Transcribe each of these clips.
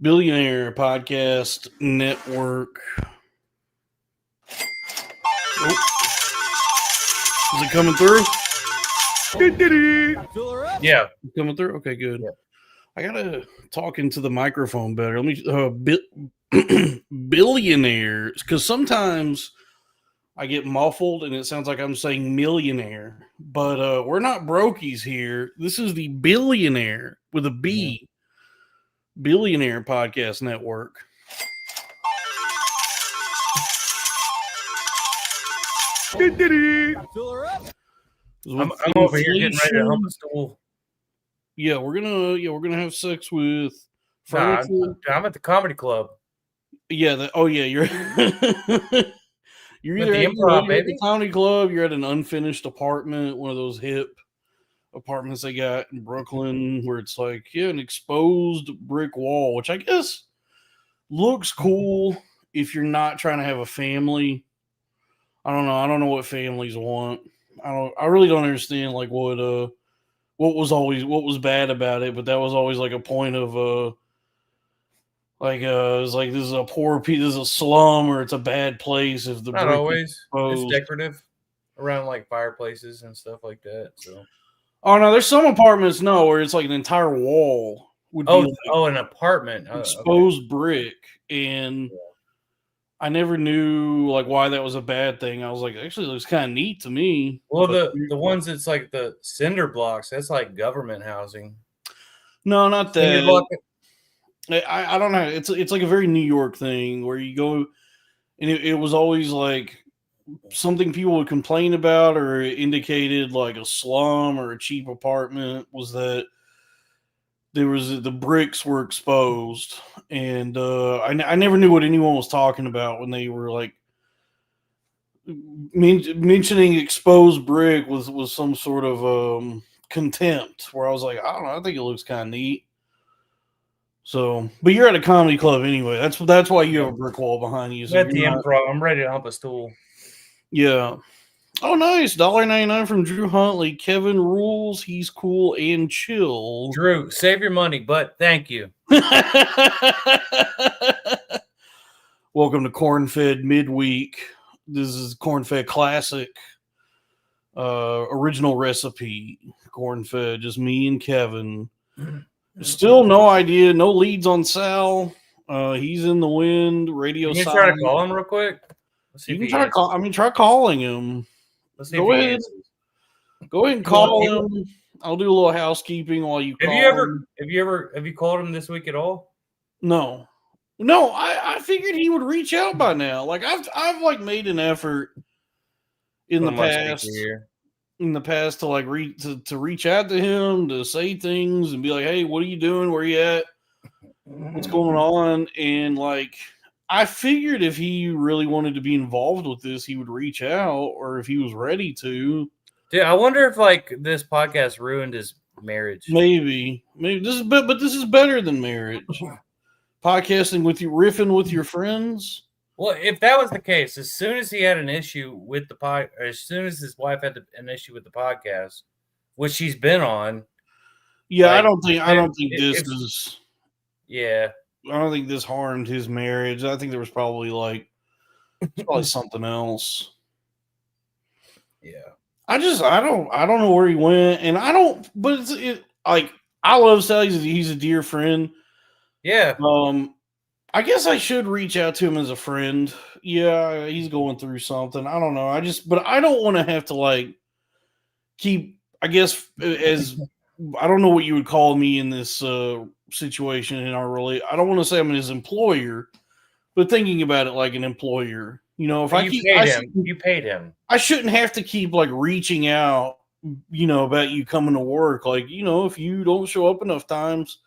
Billionaire Podcast Network. Oh. Is it coming through? Yeah. Coming through? Okay, good. Yeah. I gotta talk into the microphone better. Let me billionaires, because sometimes I get muffled and it sounds like I'm saying millionaire. But we're not brokies here. This is the Billionaire with a B. Billionaire Podcast Network. I'm over here getting ready to hump a stool. Yeah, we're gonna have sex with Nah, furniture. I'm at the comedy club. Yeah. You're you're With either the at, Improv, you're at the baby. comedy club. You're at an unfinished apartment, one of those hip apartments they got in Brooklyn, where it's like an exposed brick wall, which I guess looks cool if you're not trying to have a family. I don't know. I don't know what families want. I really don't understand like what was bad about it, but that was always like a point of it's like this is a poor piece, this is a slum, or it's a bad place if the Not brick always. is exposed. It's decorative around like fireplaces and stuff like that. So. Oh no, there's some apartments where it's like an entire wall would be an apartment exposed brick, and I never knew like why that was a bad thing. I was like, actually, it looks kind of neat to me. Well, the ones that's like the cinder blocks, that's like government housing. No, not that. Cinder block. I don't know. It's like a very New York thing where you go, and it was always like something people would complain about or indicated like a slum or a cheap apartment was that the bricks were exposed, and I never knew what anyone was talking about when they were like mentioning exposed brick was some sort of contempt, where I was like, I don't know, I think it looks kind of neat. So, but you're at a comedy club anyway. That's why you have a brick wall behind you. So at the Improv, I'm ready to hump a stool. Yeah. Oh, nice. $1.99 from Drew Huntley. Kevin rules. He's cool and chill. Drew, save your money, but thank you. Welcome to Corn Fed Midweek. This is Corn Fed Classic. Original recipe. Corn Fed. Just me and Kevin. Still no idea. No leads on Sal. He's in the wind. Radio. Can you try to call him real quick? You can try to call. I mean, try calling him. Let's see. Go ahead. Go ahead and call him. I'll do a little housekeeping while you call him. Have you called him this week at all? No. I figured he would reach out by now. Like I've like made an effort in the past to like to reach out to him, to say things and be like, hey, what are you doing? Where are you at? What's going on? And like, I figured if he really wanted to be involved with this, he would reach out, or if he was ready to. Dude, I wonder if like this podcast ruined his marriage. Maybe this is better than marriage. Podcasting with you, riffing with your friends. Well, if that was the case, as soon as he had an issue with as soon as his wife had an issue with the podcast, which she's been on. Yeah, like, I don't think this is. Yeah. I don't think this harmed his marriage. I think there was probably something else. Yeah. I don't know where he went, and I don't. But I love Sal. He's a dear friend. Yeah. I guess I should reach out to him as a friend. Yeah, he's going through something. I don't know. But I don't want to have to keep. I guess as I don't know what you would call me in this situation in our relationship. I don't want to say I'm his employer, but thinking about it like an employer. You know, if you paid him. I shouldn't have to keep reaching out. About you coming to work. If you don't show up enough times.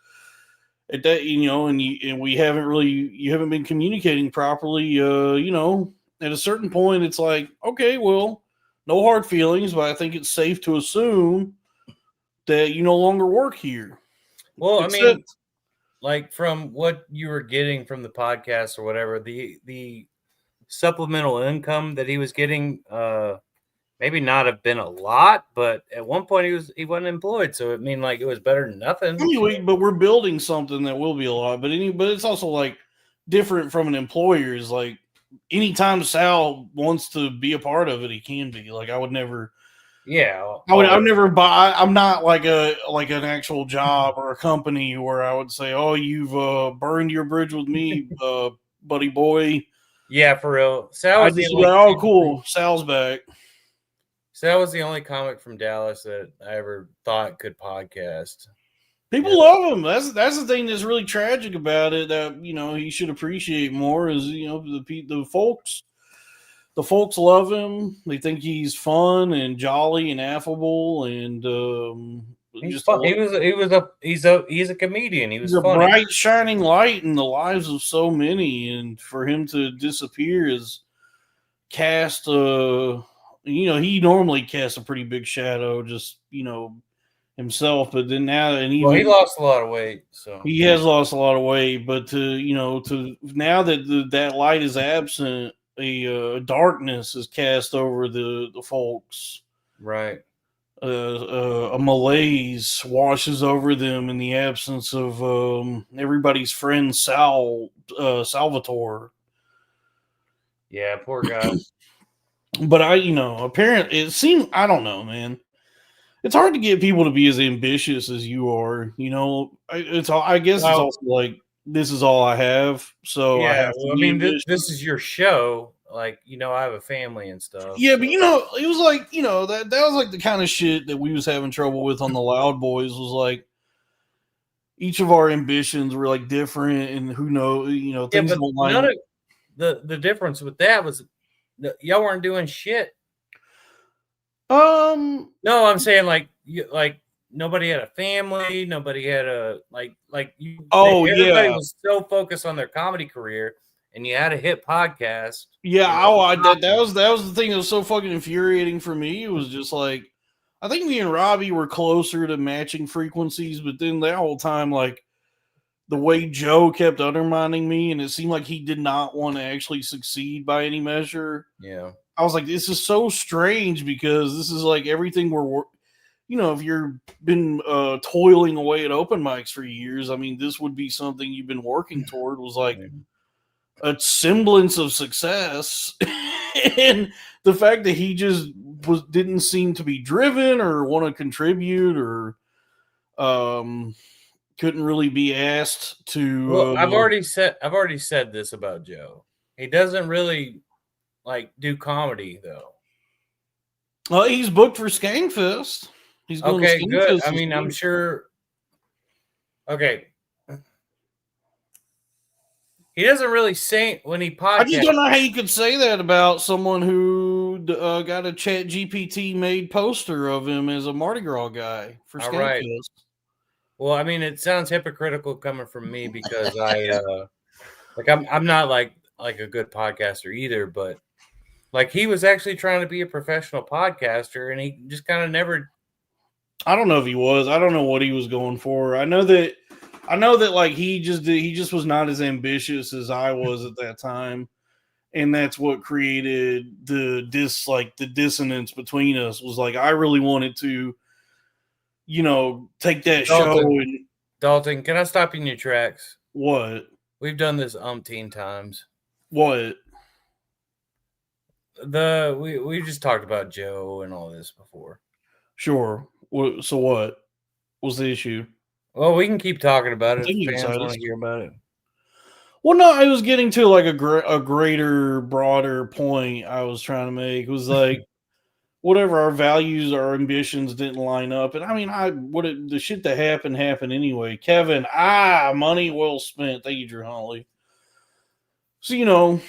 At that, and we you haven't been communicating properly. At a certain point, it's like, okay, well, no hard feelings, but I think it's safe to assume that you no longer work here. Well, from what you were getting from the podcast or whatever, the supplemental income that he was getting, maybe not have been a lot, but at one point he wasn't employed, so it like it was better than nothing. Anyway, but we're building something that will be a lot. But it's also like different from an employer. Is like anytime Sal wants to be a part of it, he can be. Like I would never. Yeah, I would never buy. I'm not like an actual job or a company where I would say, "Oh, you've burned your bridge with me, buddy boy." Yeah, for real. Sal was I just like, oh, cool, Sal's back. Sal was the only comic from Dallas that I ever thought could podcast. People love him. That's the thing that's really tragic about it. That he should appreciate more is the folks. The folks love him. They think he's fun and jolly and affable, and he's fun. He's a comedian. He's a funny. bright shining light in the lives of so many, and for him to disappear is cast. He normally casts a pretty big shadow, just himself, but then now he lost a lot of weight, so he has lost a lot of weight. But to now that that light is absent, a darkness is cast over the folks. Right. A malaise washes over them in the absence of everybody's friend Salvatore. Yeah, poor guy. But apparently it seemed, I don't know, man. It's hard to get people to be as ambitious as you are. I guess it's also like this is all I have, so yeah. I have to be ambitious. This is your show. Like I have a family and stuff. Yeah, but it was like that was like the kind of shit that we was having trouble with on the Loud Boys. Was like each of our ambitions were like different, and who knows, things don't line up. The difference with that was y'all weren't doing shit. No, I'm saying like nobody had a family, nobody had a everybody was so focused on their comedy career, and you had a hit podcast. Yeah, that was the thing that was so fucking infuriating for me. It was just like I think me and Robbie were closer to matching frequencies, but then that whole time, like the way Joe kept undermining me, and it seemed like he did not want to actually succeed by any measure. Yeah. I was like, this is so strange because this is like everything if you've been toiling away at open mics for years, I mean, this would be something you've been working toward, was like a semblance of success. And the fact that he just didn't seem to be driven or want to contribute or couldn't really be asked to. Well, I've already said this about Joe. He doesn't really do comedy though. Well, he's booked for Skankfest. He's going okay, to good. I mean, I'm sure. Okay. He doesn't really say when he podcasts. I just don't know how you could say that about someone who got a Chat GPT made poster of him as a Mardi Gras guy for Skankfest. Right. Well, I mean, it sounds hypocritical coming from me because I'm not like a good podcaster either, but he was actually trying to be a professional podcaster, and he just kind of never. I don't know if he was. I don't know what he was going for. I know that like he just was not as ambitious as I was at that time, and that's what created the dissonance between us. Was like I really wanted to, take that show. And Dalton, can I stop you in your tracks? What? We've done this umpteen times. What? We just talked about Joe and all this before. Sure. So what was the issue? Well, we can keep talking about it. Fans want to hear about it. Well, no, I was getting to like a greater, broader point I was trying to make. It was like whatever our values, our ambitions didn't line up, and I mean, the shit that happened anyway. Kevin, money well spent. Thank you, Drew Huntley. So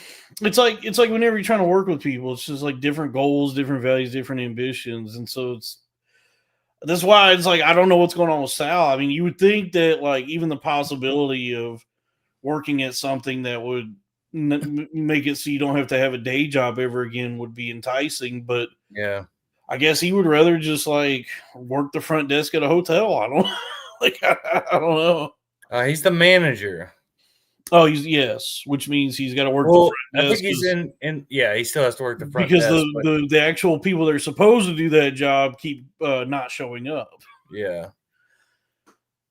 it's like whenever you're trying to work with people, it's just like different goals, different values, different ambitions, and so that's why it's like I don't know what's going on with Sal. I mean, you would think that like even the possibility of working at something that would make it so you don't have to have a day job ever again would be enticing, but yeah, I guess he would rather just like work the front desk at a hotel. I don't I don't know. He's the manager. Oh, which means he's got to work the Well, front I think desk. he's in. Yeah, he still has to work the front because desk. the actual people that are supposed to do that job keep not showing up. Yeah.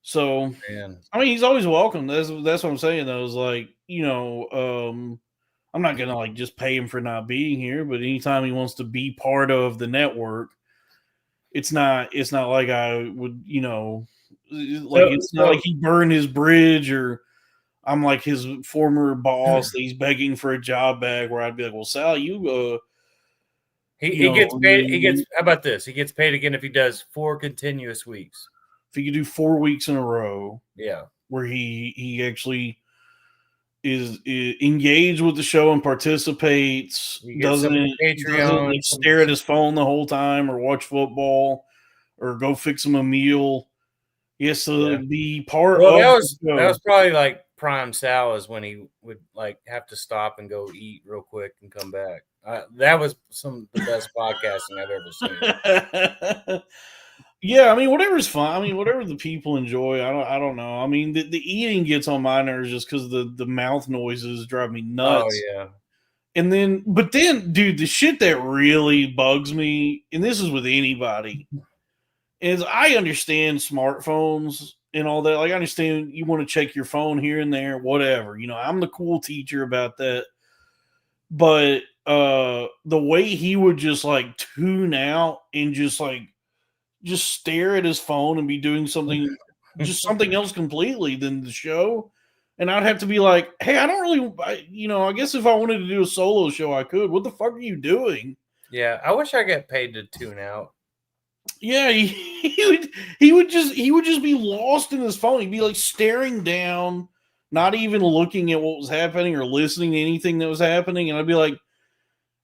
So, Man. I mean, he's always welcome. That's what I'm saying. Though, is like, I'm not gonna like just pay him for not being here, but anytime he wants to be part of the network, it's not like I would, like it's not like he burned his bridge or I'm like his former boss that he's begging for a job back. Where I'd be like, well, Sal, he gets paid. How about this? He gets paid again if he does 4 continuous weeks. If he could do 4 weeks in a row, yeah, where he actually is engaged with the show and participates, doesn't like stare at his phone the whole time or watch football or go fix him a meal. He has to be part of that was probably like prime Sal is when he would like have to stop and go eat real quick and come back. That was some of the best podcasting I've ever seen. Yeah, I mean, whatever's fun. I mean, whatever the people enjoy. I don't know. I mean, the eating gets on my nerves just because the mouth noises drive me nuts. Oh yeah. But then, dude, the shit that really bugs me, and this is with anybody, is I understand smartphones and all that. Like, I understand you want to check your phone here and there, whatever. I'm the cool teacher about that. But the way he would just like tune out and just stare at his phone and be doing something else completely than the show. And I'd have to be like, hey, I don't really, I guess if I wanted to do a solo show, I could. What the fuck are you doing? Yeah, I wish I got paid to tune out. Yeah, he would just be lost in his phone. He'd be like staring down, not even looking at what was happening or listening to anything that was happening. And I'd be like,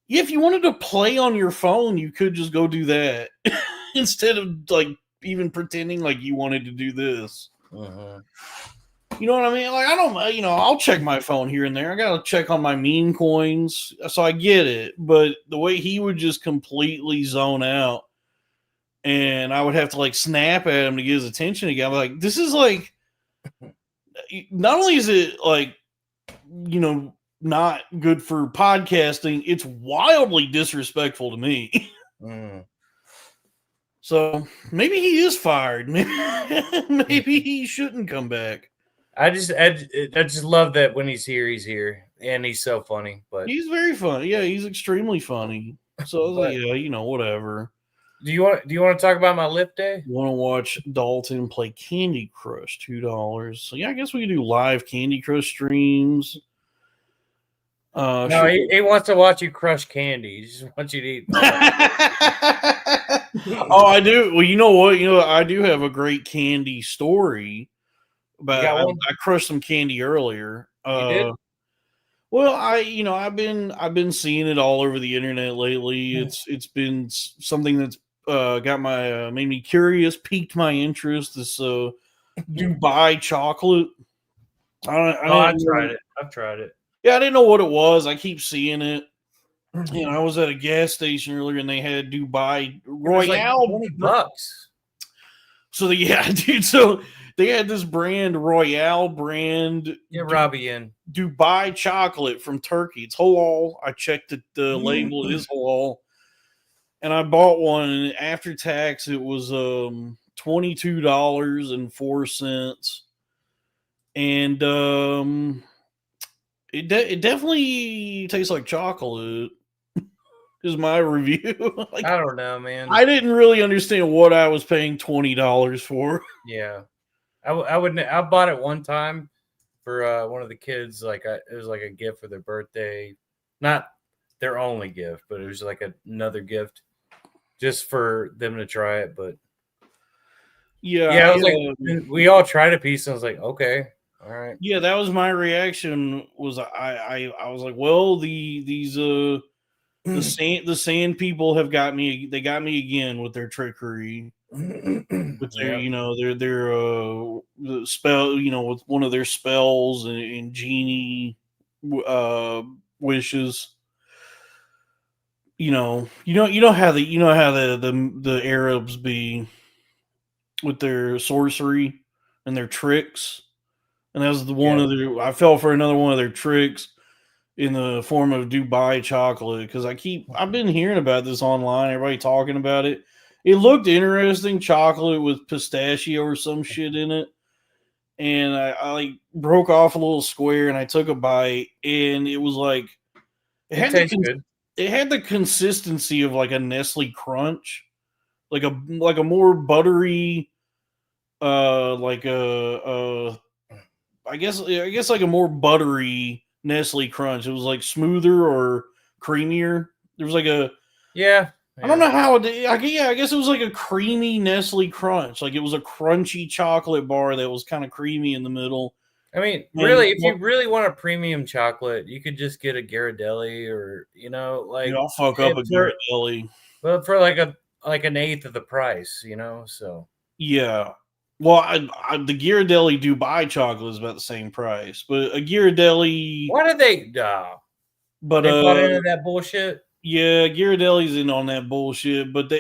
yeah, if you wanted to play on your phone, you could just go do that instead of like even pretending like you wanted to do this. Uh-huh. You know what I mean? Like, I don't, I'll check my phone here and there. I got to check on my meme coins. So I get it. But the way he would just completely zone out and I would have to like snap at him to get his attention again. I'm like, this is like, not only is it like, not good for podcasting, it's wildly disrespectful to me. So maybe he is fired. Maybe he shouldn't come back. I just love that when he's here, and he's so funny. But he's very funny. Yeah, he's extremely funny. So I was like, yeah, whatever. Do you want to talk about my lip day? You want to watch Dalton play Candy Crush? $2. So yeah, I guess we could do live Candy Crush streams. No, he wants to watch you crush candy. He just wants you to eat. Oh, I do. Well, you know what? I do have a great candy story. But I crushed some candy earlier. You did? Well, I've been seeing it all over the internet lately. It's been something that's got my made me curious, piqued my interest. This Dubai chocolate. I've tried it. Yeah, I didn't know what it was. I keep seeing it. I was at a gas station earlier and they had Dubai Royale. Like $20. So dude. So they had this brand, Royale brand. Yeah, Robbie in Dubai chocolate from Turkey. It's halal. I checked it. The label is halal, and I bought one. And after tax, it was $22.04, and it definitely tastes like chocolate. Is my review. Like, I don't know, man. I didn't really understand what I was paying $20 for. Yeah. I bought it one time for one of the kids. Like it was like a gift for their birthday, not their only gift, but it was like another gift just for them to try it. But yeah, I was like, we all tried a piece, and I was like, okay, all right. Yeah, that was my reaction. Was I was like, well, the sand people have got me. They got me again with their trickery. With their, their spell, with one of their spells and genie wishes. You know how the Arabs be with their sorcery and their tricks and that was I fell for another one of their tricks in the form of Dubai chocolate, because I've been hearing about this online, everybody talking about it. It looked interesting, chocolate with pistachio or some shit in it. And I like broke off a little square and I took a bite, and it was like it tastes good. It had the consistency of like a Nestle Crunch, like a more buttery, like I guess like a more buttery Nestle Crunch. It was like smoother or creamier. There was like a I don't know how I guess it was like a creamy Nestle Crunch. Like it was a crunchy chocolate bar that was kind of creamy in the middle. I mean, really, if you really want a premium chocolate, you could just get a Ghirardelli, or like I'll fuck up a Ghirardelli, but for like an eighth of the price, So yeah, well, the Ghirardelli Dubai chocolate is about the same price, but a Ghirardelli. Why did they? But they bought into that bullshit. Yeah, Ghirardelli's in on that bullshit, but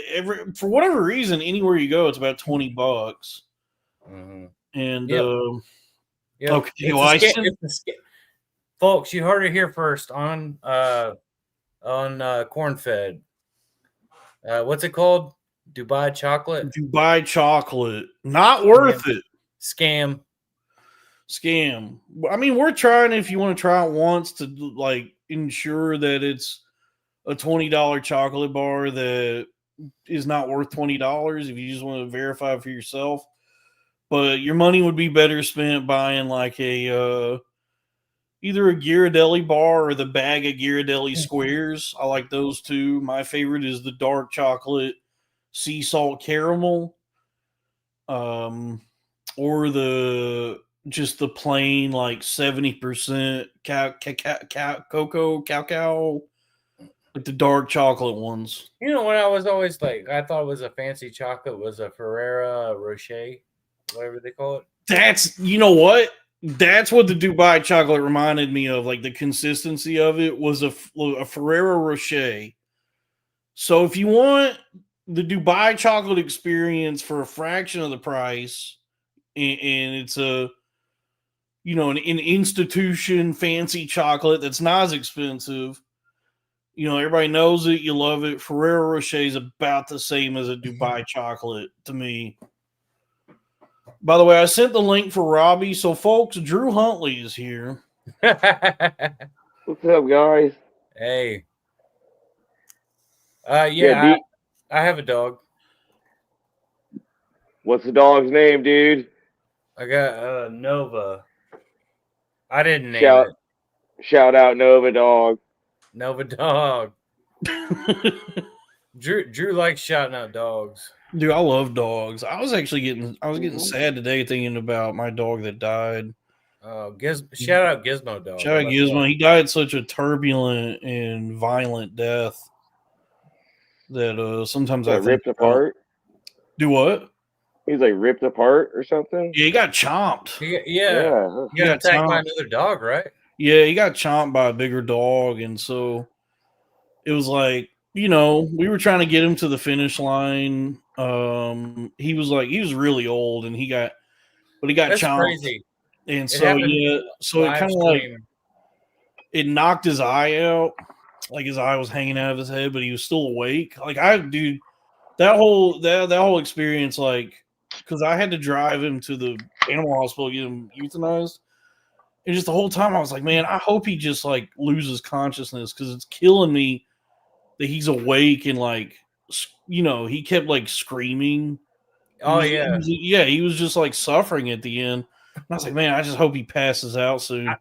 for whatever reason, anywhere you go, it's about $20. Mm-hmm. And yep. Okay, well, folks, you heard it here first on Corn Fed. What's it called? Dubai chocolate. Dubai chocolate, not worth it. Scam. I mean, we're trying. If you want to try it once to like ensure that it's a $20 chocolate bar that is not worth $20 if you just want to verify for yourself. But your money would be better spent buying like a either a Ghirardelli bar or the bag of Ghirardelli squares. I like those two. My favorite is the dark chocolate sea salt caramel, or just the plain like 70% cacao. Like the dark chocolate ones. What I was always like, I thought was a fancy chocolate was a Ferrero Rocher, whatever they call it. That's what the Dubai chocolate reminded me of. Like the consistency of it was a Ferrero Rocher. So if you want the Dubai chocolate experience for a fraction of the price, and it's an institution fancy chocolate that's not as expensive. Everybody knows it. You love it. Ferrero Rocher is about the same as a Dubai chocolate to me. By the way, I sent the link for Robbie. So, folks, Drew Huntley is here. What's up, guys? Hey. I have a dog. What's the dog's name, dude? I got Nova. I didn't name it. Shout out Nova Dog. Nova Dog. Drew likes shouting out dogs. Dude, I love dogs. I was getting sad today thinking about my dog that died. Shout out Gizmo Dog. Shout out Gizmo. He died such a turbulent and violent death that sometimes I think ripped apart. Do what? He's like ripped apart or something. Yeah, he got chomped. He got attacked by another dog, right? Yeah, he got chomped by a bigger dog, and so it was like, we were trying to get him to the finish line. He was really old, and he got That's chomped. Crazy. And so it kind of like it knocked his eye out, like his eye was hanging out of his head, but he was still awake. Like that whole experience, like, because I had to drive him to the animal hospital, get him euthanized. And just the whole time I was like, man, I hope he just like loses consciousness, because it's killing me that he's awake and like, he kept like screaming. Oh, he was just like suffering at the end. And I was like, man, I just hope he passes out soon.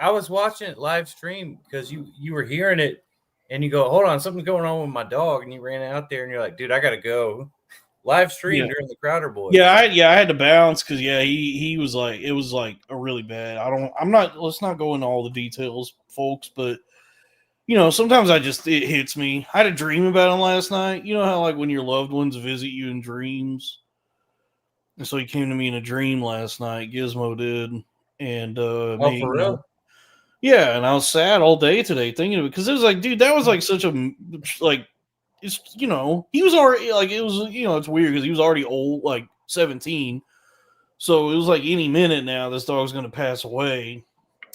I was watching it live stream because you were hearing it and you go, hold on, something's going on with my dog. And you ran out there and you're like, dude, I got to go. Live stream during the Crowder Boys. Yeah, I had to bounce because he was like, it was like a really bad. Let's not go into all the details, folks, but sometimes it hits me. I had a dream about him last night. You know how like when your loved ones visit you in dreams? And so he came to me in a dream last night, Gizmo did. And for real? Yeah, and I was sad all day today thinking of it, because it was like, dude, that was like such a like, it's he was already like, it was it's weird because he was already old, like 17. So it was like any minute now, this dog's going to pass away.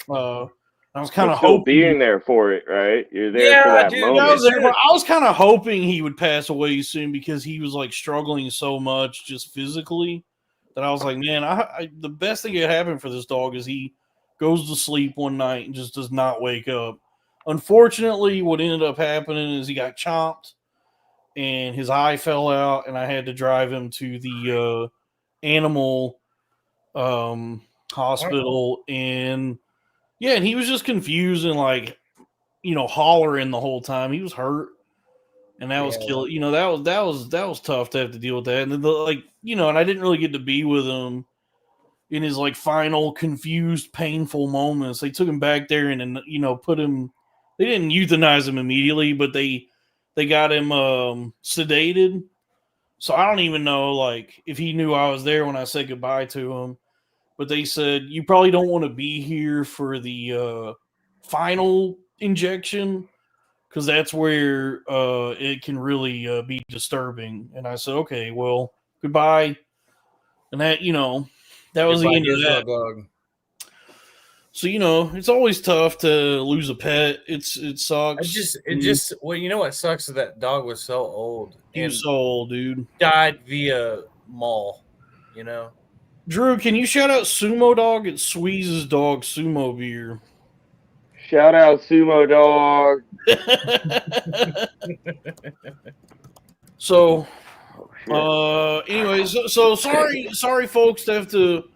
I was kind of still hoping being there for it, right? You're there for that moment. I was kind of hoping he would pass away soon because he was like struggling so much just physically that I was like, man, the best thing that could happen for this dog is he goes to sleep one night and just does not wake up. Unfortunately, what ended up happening is he got chomped and his eye fell out, and I had to drive him to the animal hospital. And yeah, and he was just confused and like, hollering the whole time. He was hurt, and that was killing. That was tough to have to deal with that. And then and I didn't really get to be with him in his like final confused, painful moments. They took him back there and put him. They didn't euthanize him immediately, but they got him sedated. So I don't even know like if he knew I was there when I said goodbye to him. But they said you probably don't want to be here for the final injection because that's where it can really be disturbing. And I said, okay, well, goodbye. And that that was the end of that. Dog. So it's always tough to lose a pet. It sucks. Well, you know what sucks is that dog was so old. He was so old, dude. Died via mall. Drew, can you shout out Sumo Dog? It's Squeeze's dog, Sumo Beer. Shout out Sumo Dog. So, anyways, so sorry, folks, to have to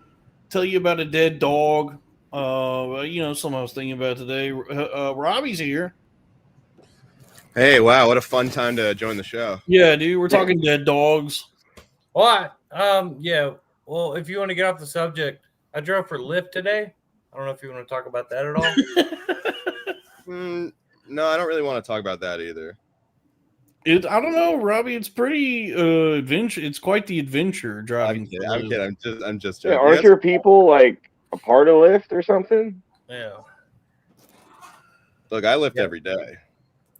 tell you about a dead dog. Something I was thinking about today. Robbie's here. Hey, wow, what a fun time to join the show. Yeah, dude, we're talking dead dogs. What? Yeah. Well, if you want to get off the subject, I drove for Lyft today. I don't know if you want to talk about that at all. No, I don't really want to talk about that either. I don't know, Robbie. It's pretty adventure. It's quite the adventure driving. I'm kidding. I'm just joking. Yeah, aren't your people like a part of Lyft or something? Yeah. Look, I Lyft every day.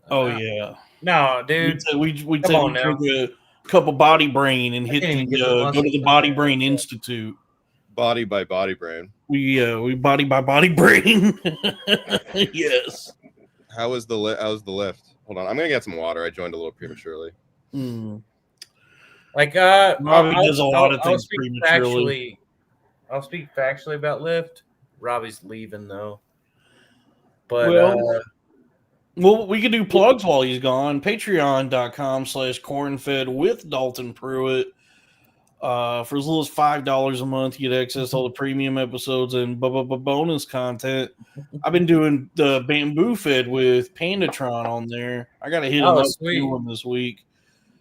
Oh yeah. No, dude. We take a couple Body Brain and hit go to the Body Brain Institute. Body by Body Brain. We Body by Body Brain. Yes. How was the lift? Hold on, I'm gonna get some water. I joined a little prematurely. Like Robbie does a lot of things prematurely. I'll speak factually about Lyft. Robbie's leaving though. But well, we could do plugs while he's gone. Patreon.com/cornfed with Dalton Pruitt. For as little as $5 a month, you get access to all the premium episodes and bonus content. I've been doing the Bamboo Fed with Pandatron on there. I got to hit another new one this week.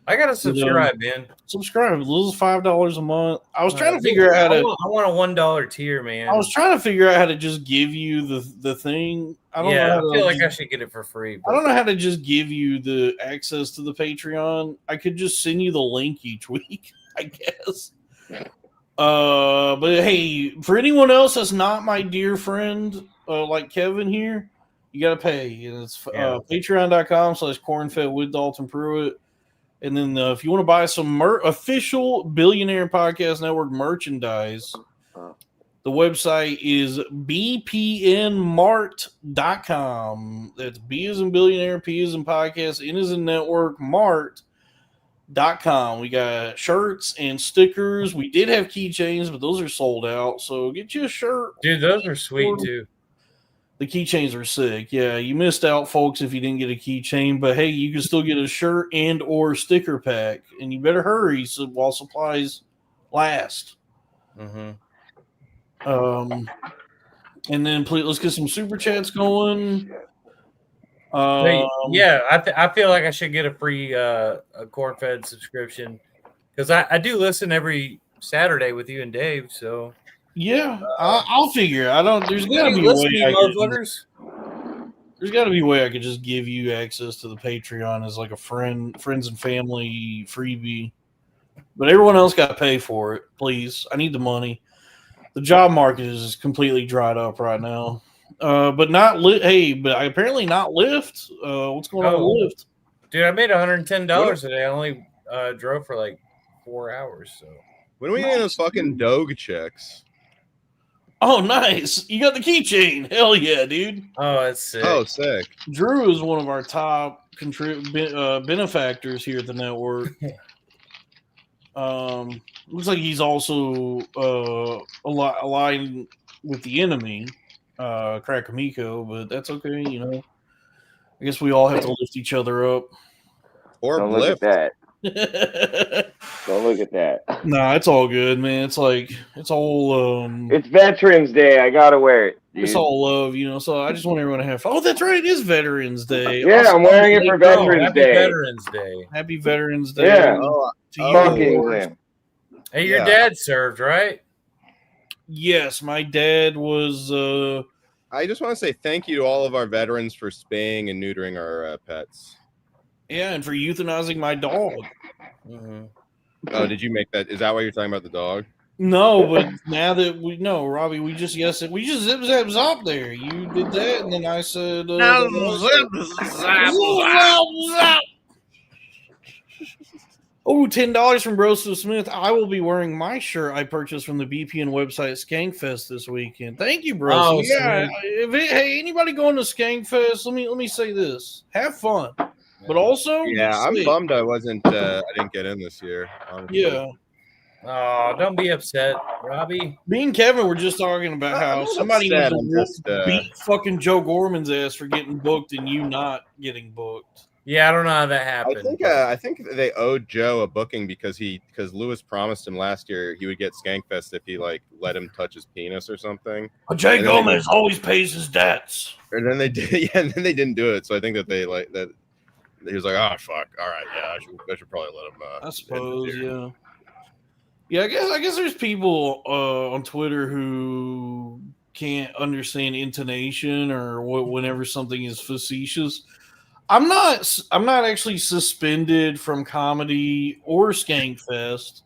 I got to subscribe, man. Subscribe. As little as $5 a month. I was trying to figure out how to. I want a $1 tier, man. I was trying to figure out how to just give you the thing. I don't know how I feel like I should get it for free. I don't know how to just give you the access to the Patreon. I could just send you the link each week, I guess. But hey, for anyone else that's not my dear friend, like Kevin here, you got to pay. And it's patreon.com/cornfed with Dalton Pruitt. And then if you want to buy some official Billionaire Podcast Network merchandise, the website is bpnmart.com. That's B as in billionaire, P as in podcast, N as in network, mart.com. We got shirts and stickers. We did have keychains, but those are sold out. So get you a shirt. Dude, those are sweet too. The keychains are sick. Yeah, you missed out, folks, if you didn't get a keychain. But hey, you can still get a shirt and or sticker pack. And you better hurry while supplies last. Mm-hmm. And then please let's get some super chats going. I feel like I should get a free a corn-fed subscription because I do listen every Saturday with you and Dave. So yeah, I'll figure. There's got to be a way. There's got to be a way I could just give you access to the Patreon as like a friends and family freebie. But everyone else got to pay for it, please. I need the money. The job market is completely dried up right now. But not apparently not Lyft. What's going on with Lyft? Dude, I made $110 today. I only drove for like 4 hours. So When are we getting those fucking Doge checks? Oh, nice. You got the keychain. Hell yeah, dude. Oh, that's sick. Oh, sick. Drew is one of our top benefactors here at the network. Looks like he's also aligned with the enemy, Krakamiko, but that's okay, you know. I guess we all have to lift each other up. Or Don't look lift. at that. Don't look at that. Nah, it's all good, man. It's like it's all It's Veterans Day. I gotta wear it. Dude. it's all love, you know. So I just want everyone to have fun. Oh, that's right, it is Veterans Day. Yeah, Also, I'm wearing it for Veterans Happy Day. Veterans Day. Happy Veterans Day. Yeah. To you, Fucking Lord. Glenn. Hey, your Yeah. dad served, right? Yes, my dad was I just want to say thank you to all of our veterans for spaying and neutering our pets. yeah, and for euthanizing my dog. Mm-hmm. Oh, did you make that? Is that why you're talking about the dog? No, but now that we know, Robbie, we just zip zap zop there. You did that, and then I said, oh, $10 from Broso Smith. I will be wearing my shirt I purchased from the BPN website Skankfest this weekend. Thank you, Broso. Oh, yeah, sweet. hey, anybody going to Skankfest? Let me say this: have fun, but also Yeah, I'm safe. bummed I didn't get in this year. Honestly. Yeah. Oh, don't be upset, Robbie. Me and Kevin were just talking about I'm how not somebody upset, needs I'm to just, beat fucking Joe Gorman's ass for getting booked and you not getting booked. Yeah, I don't know how that happened. I think they owed Joe a booking because Lewis promised him last year he would get Skankfest if he like let him touch his penis or something. Jay And then Gomez always pays his debts. And then they did, yeah, and then they didn't do it. So I think that they like that. He was like, "Oh fuck, all right, yeah, I should probably let him." I suppose, yeah. Yeah, I guess there's people on Twitter who can't understand intonation or whenever something is facetious. I'm not actually suspended from comedy or Skankfest.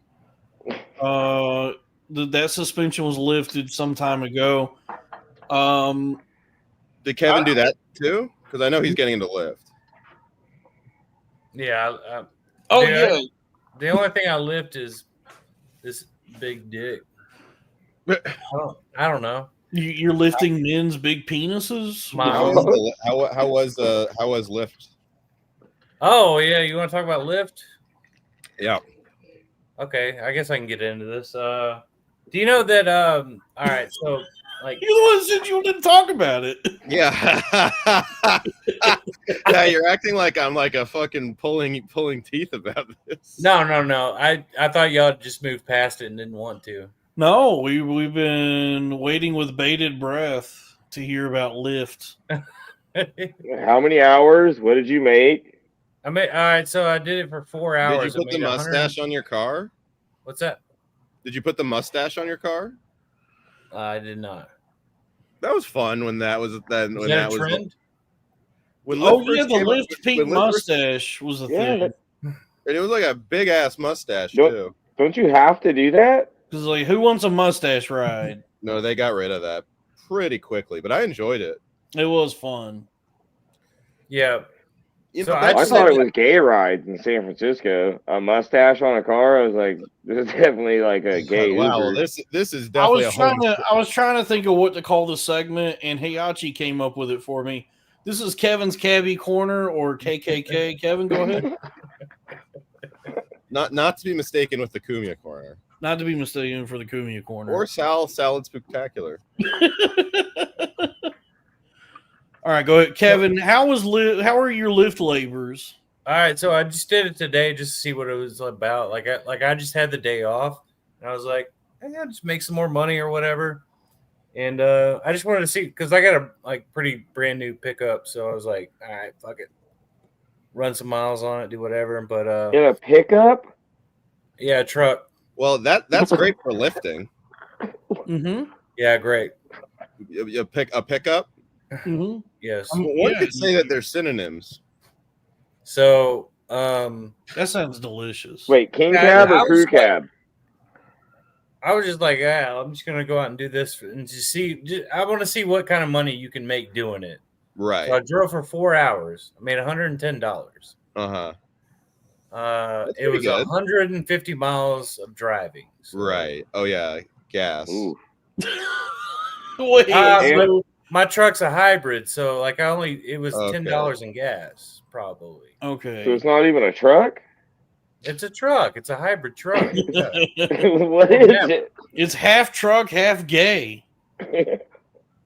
That suspension was lifted some time ago. Did Kevin do that too? Because I know he's getting into lift. Yeah. Oh dude, yeah. The only thing I lift is this big dick. I don't know. You're lifting men's big penises. How was lift? Oh yeah, you want to talk about lift? Yeah. Okay, I guess I can get into this. Do you know that? All right, so like you're the one who said you didn't talk about it. Yeah. Yeah, you're acting like I'm like a fucking pulling teeth about this. No. I thought y'all just moved past it and didn't want to. No, we've been waiting with bated breath to hear about Lyft. How many hours? What did you make? All right, so I did it for 4 hours. Did you put the mustache on your car? What's that? Did you put the mustache on your car? I did not. That was fun when that was then. Is that a trend? The Lyft pink mustache was a thing. And it was like a big ass mustache too. Don't you have to do that? Because like, who wants a mustache ride? No, they got rid of that pretty quickly, but I enjoyed it. It was fun. Yeah. You know, I thought it was gay rides in San Francisco. A mustache on a car. I was like, this is definitely like a gay. Wow, Uber. this is definitely. I was trying to think of what to call the segment, and Hayachi came up with it for me. This is Kevin's Cabbie Corner or KKK. Kevin, go ahead. Not to be mistaken with the Kumia Corner. Not to be mistaken for the Kumia Corner. Or Salad Spectacular. All right, go ahead, Kevin. How are your lift labors? All right, so I just did it today just to see what it was about. I just had the day off, and I was like, I'll just make some more money or whatever. And I just wanted to see because I got a pretty brand new pickup, so I was like, all right, fuck it, run some miles on it, do whatever. But in a pickup? Yeah, a truck. Well, that's great for lifting. Mm-hmm. Yeah, great. A pickup. Mm-hmm. Yes. One could say that they're synonyms. So that sounds delicious. Wait, king cab or crew cab? I was just like, I'm just gonna go out and do this and just see. I want to see what kind of money you can make doing it. Right. So I drove for 4 hours. I made $110. It was 150 miles of driving. So. Right. Oh yeah, gas. Wait, but my truck's a hybrid, so like it was $10 in gas, probably. Okay. So it's not even a truck? It's a truck. It's a hybrid truck. Yeah. What is it? It's half truck, half gay.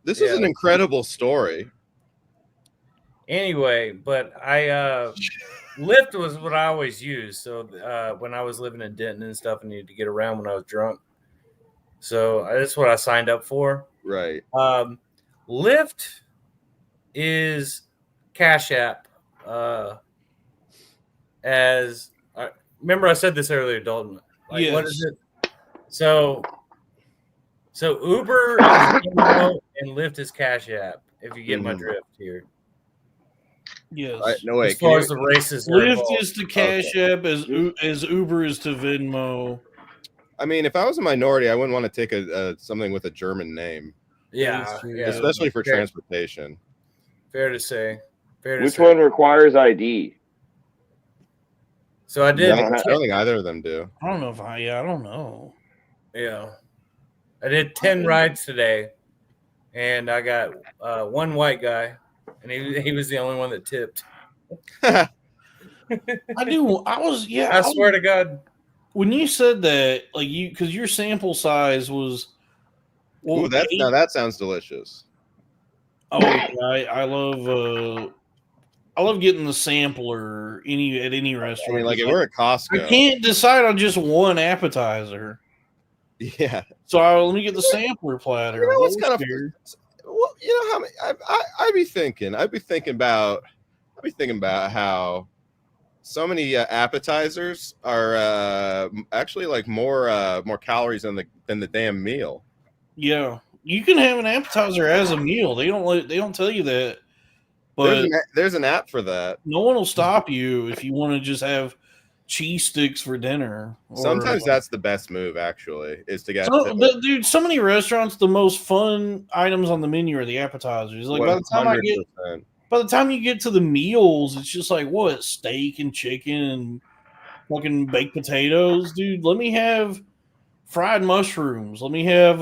This is an incredible story. Anyway, but Lyft was what I always used. So when I was living in Denton and stuff, I needed to get around when I was drunk. So that's what I signed up for. Right. Lyft is Cash App. Remember I said this earlier, Dalton. Like, yes. What is it? So Uber is Venmo and Lyft is Cash App. If you get my drift here. Yes. No way. As far as the races, Lyft is to Cash App as Uber is to Venmo. I mean, if I was a minority, I wouldn't want to take something with a German name. Yeah. Especially for transportation. Fair to say. Which one requires ID? So I did. I don't think either of them do. I don't know if I don't know. Yeah. I did 10 rides today, and I got one white guy, and he was the only one that tipped. I swear to God. When you said that, like because your sample size was. Well, now that sounds delicious. Oh, I love getting the sampler at any restaurant. I mean, like if we're at Costco, I can't decide on just one appetizer. Yeah. So let me get the sampler platter. You know what's kind of well, you know how many I'd be thinking about how so many appetizers are actually like more calories than the damn meal. Yeah, you can have an appetizer as a meal. They don't tell you that. But there's an app for that. No one will stop you if you want to just have cheese sticks for dinner. Sometimes that's the best move, actually, is to get. Dude, so many restaurants, the most fun items on the menu are the appetizers. Like 100%. By the time you get to the meals, it's just like what steak and chicken and fucking baked potatoes, dude. Let me have fried mushrooms. Let me have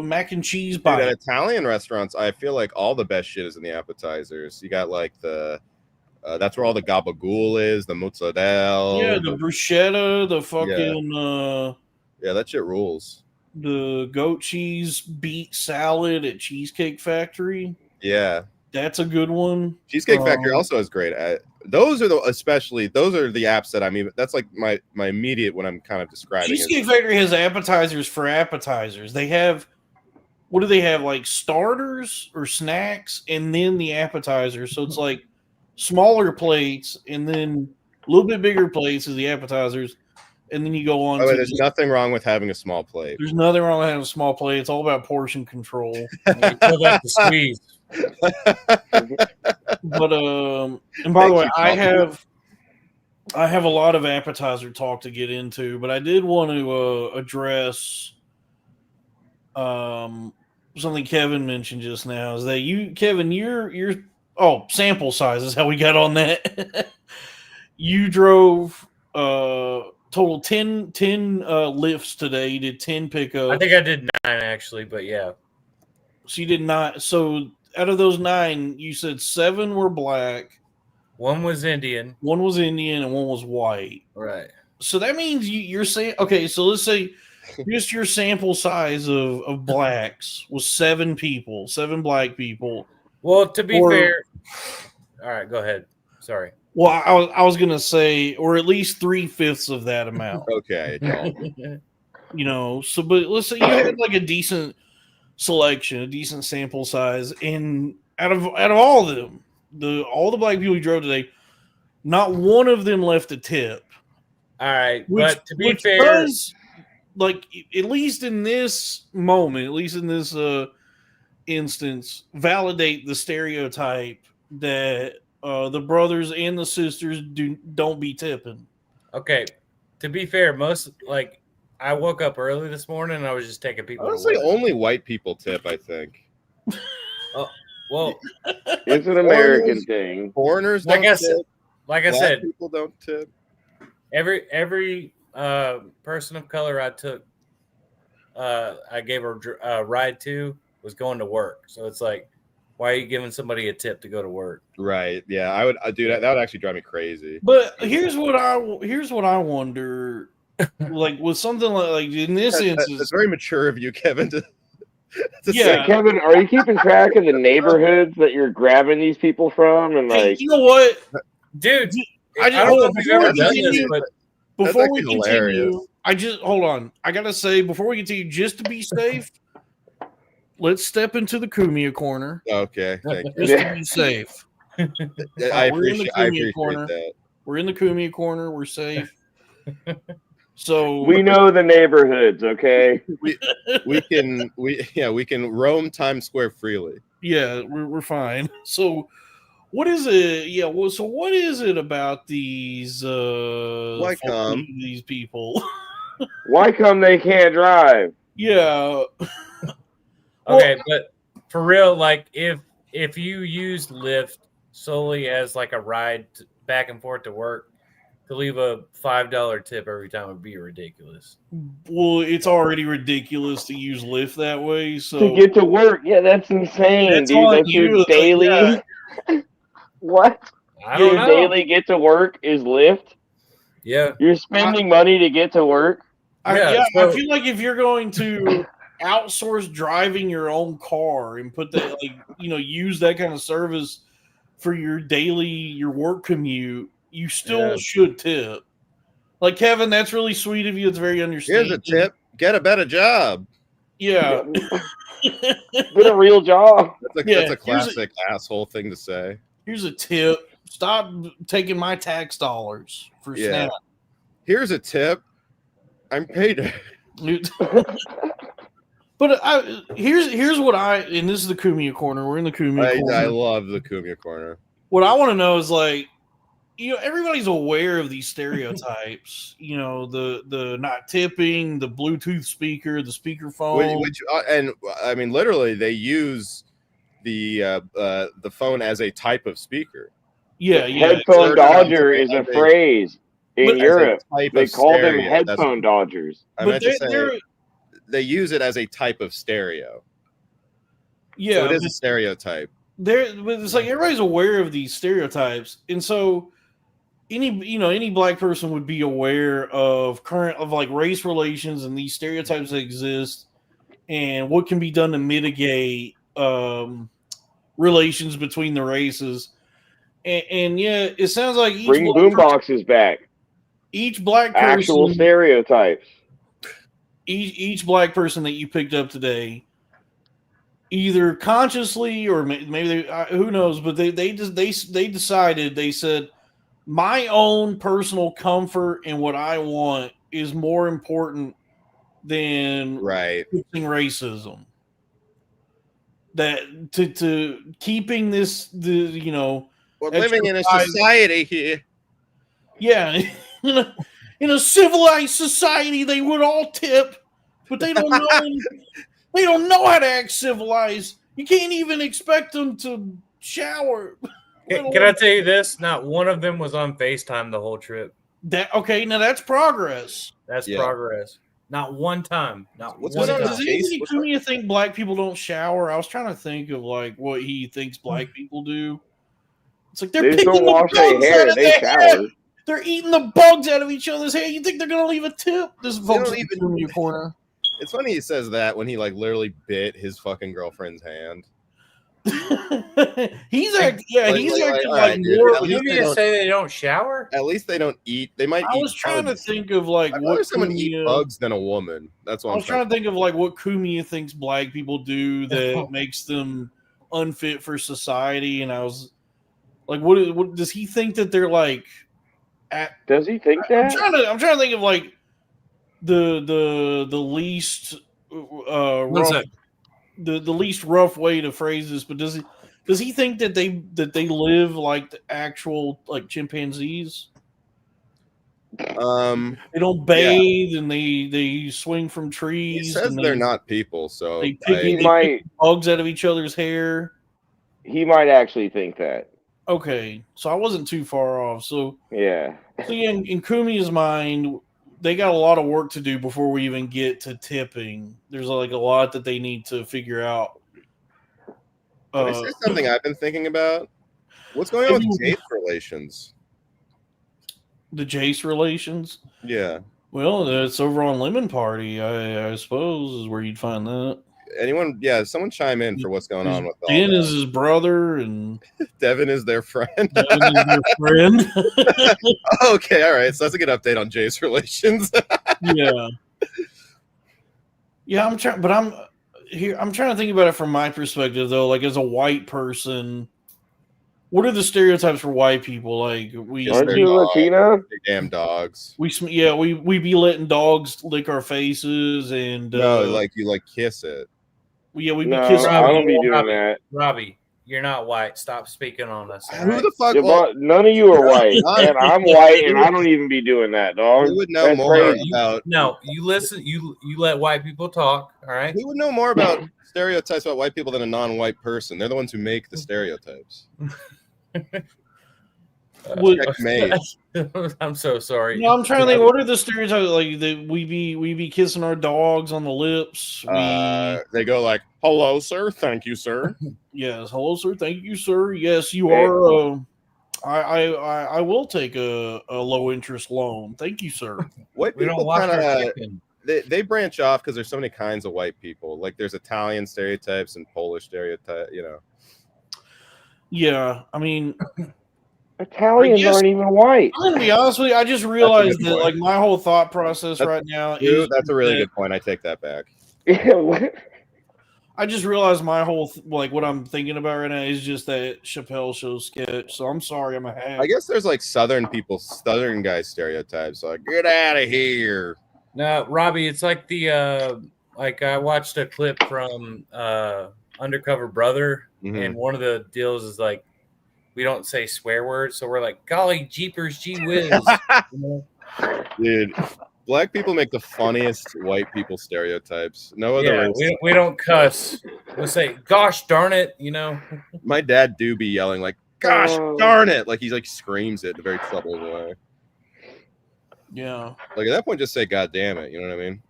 mac and cheese bite. At Italian restaurants, I feel like all the best shit is in the appetizers. You got like that's where all the gabagool is, the mozzarella. Yeah, the bruschetta, the fucking yeah, that shit rules. The goat cheese beet salad at Cheesecake Factory. Yeah. That's a good one. Cheesecake Factory also is great. Those are the apps that I mean. That's like my immediate when I'm kind of describing. Cheesecake Factory has appetizers for appetizers. They have, what do they have? Like starters or snacks, and then the appetizers. So it's like smaller plates, and then a little bit bigger plates as the appetizers, and then you go on. There's nothing wrong with having a small plate. There's nothing wrong with having a small plate. It's all about portion control. You feel like the squeeze. But and by the way, I have a lot of appetizer talk to get into, but I did want to address something Kevin mentioned just now. Is that Kevin, your sample size is how we got on that. You drove total 10 lifts today. You did 10 pickups. I think I did 9 actually, but yeah. So you did not. So out of those 9, you said 7 were black. 1 was Indian. 1 was Indian and 1 was white. Right. So that means you're saying, okay, so let's say just your sample size of blacks was 7 people, 7 black people. Well, to be fair. All right, go ahead. Sorry. Well, I was going to say, or at least 3/5 of that amount. Okay. But let's say you had like a decent selection, a decent sample size, and out of all of them, all the black people you drove today, not one of them left a tip. All right, but to be fair, like at least in this moment, at least in this instance, validate the stereotype that the brothers and the sisters don't be tipping. Okay, to be fair, I woke up early this morning and I was just taking people. Honestly, only white people tip, I think. Well, it's an American thing. Foreigners, like I said, people don't tip. Every person of color I took, I gave a ride to was going to work. So it's like, why are you giving somebody a tip to go to work? Right. Yeah, I would do that. That would actually drive me crazy. But here's what I wonder. Like with something like in this instance, that's very mature of you, Kevin. To yeah, Kevin, are you keeping track of the neighborhoods that you're grabbing these people from? And hey, like, you know what, dude? I don't know if you've ever done this, but before we continue, hold on. I gotta say before we continue, just to be safe, let's step into the Kumia corner. Okay, thank you. Just to be safe. I appreciate that. We're in the Kumia corner. We're safe. So we know the neighborhoods, okay? we can roam Times Square freely. Yeah, we're fine. So what is it? Yeah, well, so what is it about these these people? Why come they can't drive? Yeah. Okay, but for real, like if you use Lyft solely as like a ride back and forth to work, to leave a $5 tip every time would be ridiculous. Well, it's already ridiculous to use Lyft that way. So to get to work, yeah, that's insane, that's dude. That's you. your daily. Yeah. What? I don't know. Daily get to work is Lyft. Yeah, you're spending money to get to work. I feel like if you're going to outsource driving your own car and put that, use that kind of service for your work commute, you still should tip. Like, Kevin, that's really sweet of you. It's very understanding. Here's a tip: get a better job. Yeah, get a real job. That's a classic asshole thing to say. Here's a tip: stop taking my tax dollars for Snap. Here's a tip: I'm paid. But here's what and this is the Kumia corner. We're in the Kumia corner. I love the Kumia corner. What I want to know is, like, everybody's aware of these stereotypes. The not tipping, the Bluetooth speaker, the speakerphone. Which and I mean, literally, they use the phone as a type of speaker. Yeah. Headphone dodger is a phrase in Europe. They call them headphone dodgers. I meant to say they use it as a type of stereo. Yeah, so it is a stereotype. But it's like everybody's aware of these stereotypes, and so any black person would be aware of like race relations and these stereotypes that exist, and what can be done to mitigate relations between the races. And yeah, it sounds like bring boomboxes back. Each black person, actual stereotypes. Each black person that you picked up today, either consciously or maybe who knows, but they decided, they said, my own personal comfort and what I want is more important than fixing racism. That to keeping this we're living in a society here. Yeah. In a civilized society, they would all tip, but they don't know. They don't know how to act civilized. You can't even expect them to shower. Can I tell you this? Not one of them was on FaceTime the whole trip. Now that's progress. That's progress. Not one time. Not What's one time. Does anybody think black people don't shower? I was trying to think of like what he thinks black people do. It's like they're picking the bugs out of their hair. They're eating the bugs out of each other's hair. You think they're gonna leave a tip? This folks in your corner. It's funny he says that when he like literally bit his fucking girlfriend's hand. He's acting like more. You mean to say they don't shower? At least they don't eat. They might. I was trying to think of like what someone eat bugs than a woman. That's what I was trying to think of, like what Kumia thinks black people do that makes them unfit for society, and I was like, what does he think that they're like? Does he think that? I'm trying to think of like the least rough, the least rough way to phrase this, but does he think that they live like the actual like chimpanzees? They don't bathe and they swing from trees. He says they're not people, so they pick bugs out of each other's hair. He might actually think that. Okay, so I wasn't too far off. So Yeah. in Kumi's mind, they got a lot of work to do before we even get to tipping. There's like a lot that they need to figure out. Can I say something I've been thinking about? What's going on with Jace relations? The Jace relations? Yeah. Well, it's over on Lemon Party, I suppose, is where you'd find that. Anyone? Yeah, someone chime in for what's going on with all Dan that. is his brother, and Devin is their friend. Devin is their friend. Okay, all right. So that's a good update on Jace relations. Yeah. Yeah, I'm trying, but I'm trying to think about it from my perspective, though. Like, as a white person, what are the stereotypes for white people? Like, Aren't you Latino? Damn dogs. We be letting dogs lick our faces, and no, like you like kiss it. Yeah, we be No, kissing. I don't be doing that. Robbie, you're not white. Stop speaking on us. Who the fuck? None of you are white, and I'm white, and I don't even be doing that, dog. Who would know more about? No, you listen. You let white people talk. All right. Who would know more about stereotypes about white people than a non-white person? They're the ones who make the stereotypes. I'm so sorry. No, I'm trying to think. What are the stereotypes? Like that we be kissing our dogs on the lips. They go like, "Hello, sir. Thank you, sir." Yes, hello, sir. Thank you, sir. Yes, you are. I will take a low interest loan. Thank you, sir. White people kind of they branch off because there's so many kinds of white people. Like there's Italian stereotypes and Polish stereotypes. You know. Yeah, I mean. Italians aren't even white. I'm gonna be honest with you. I just realized that, like, my whole thought process right now is. That's a really good point. I take that back. I just realized my whole what I'm thinking about right now is just that Chappelle Show sketch. So I'm sorry, I'm a hack. I guess there's like Southern guys stereotypes. Like, get out of here. No, Robbie, it's like the like I watched a clip from Undercover Brother, and one of the deals is like, we don't say swear words, so we're like, golly jeepers, gee whiz. Dude, black people make the funniest white people stereotypes. No other race. We don't cuss. We say, gosh darn it, you know. My dad do be yelling like, gosh darn it. Like he's like screams it in a very troubled way. Yeah. Like at that point, just say God damn it. You know what I mean?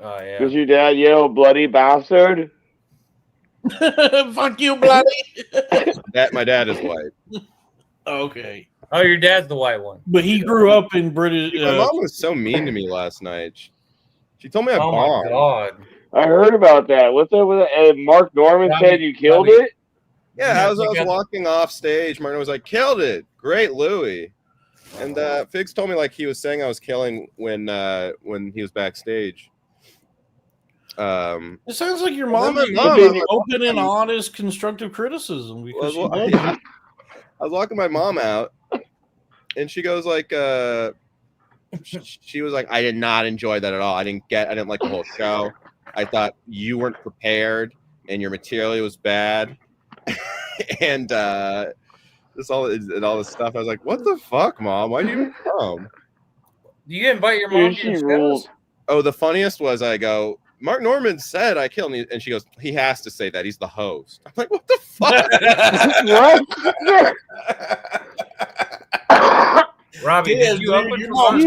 Oh yeah. Does your dad yell bloody bastard? Fuck you, bloody. My dad is white. Okay. Oh, your dad's the white one. But he grew up in British. My mom was so mean to me last night. She told me I bombed. Oh my god! I heard about that. What's up with it? Mark Norman said you killed it. Yeah, I was walking off stage. Martin was like, "Killed it, great, Louie." And Figs told me like he was saying I was killing when he was backstage. It sounds like your mom is open and honest constructive criticism. Because I was walking my mom out, and she goes like, she was like, I did not enjoy that at all. I didn't like the whole show. I thought you weren't prepared, and your material was bad, and all this stuff. I was like, what the fuck, Mom? Why do you come? Do you invite your mom to your shows? Oh, the funniest was I go, Mark Norman said I killed him, and she goes, he has to say that. He's the host. I'm like, what the fuck? Robbie, did you open for Mark?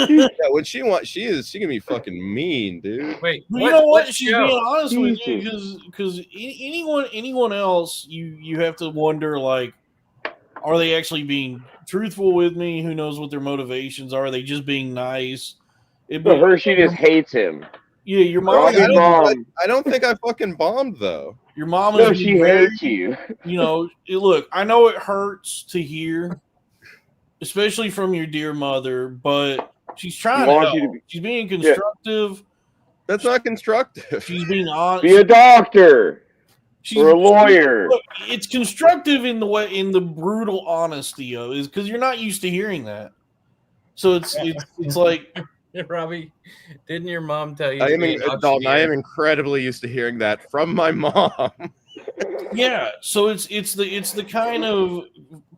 Yeah, when she can be fucking mean, dude. Wait, you know what? She's being honest with you because anyone else, you have to wonder, like, are they actually being truthful with me? Who knows what their motivations are? Are they just being nice? For her, she just hates him. Yeah, your mom. I don't think I fucking bombed though. Your mom is. No, she hates you. You know, look, I know it hurts to hear, especially from your dear mother, but she's trying to help. She's being constructive. Yeah. That's not constructive. She's being honest. Be a doctor. Or a lawyer. Look, it's constructive in the brutal honesty of it, because you're not used to hearing that. So it's like. Robbie, didn't your mom tell you? I am incredibly used to hearing that from my mom. Yeah, so it's the kind of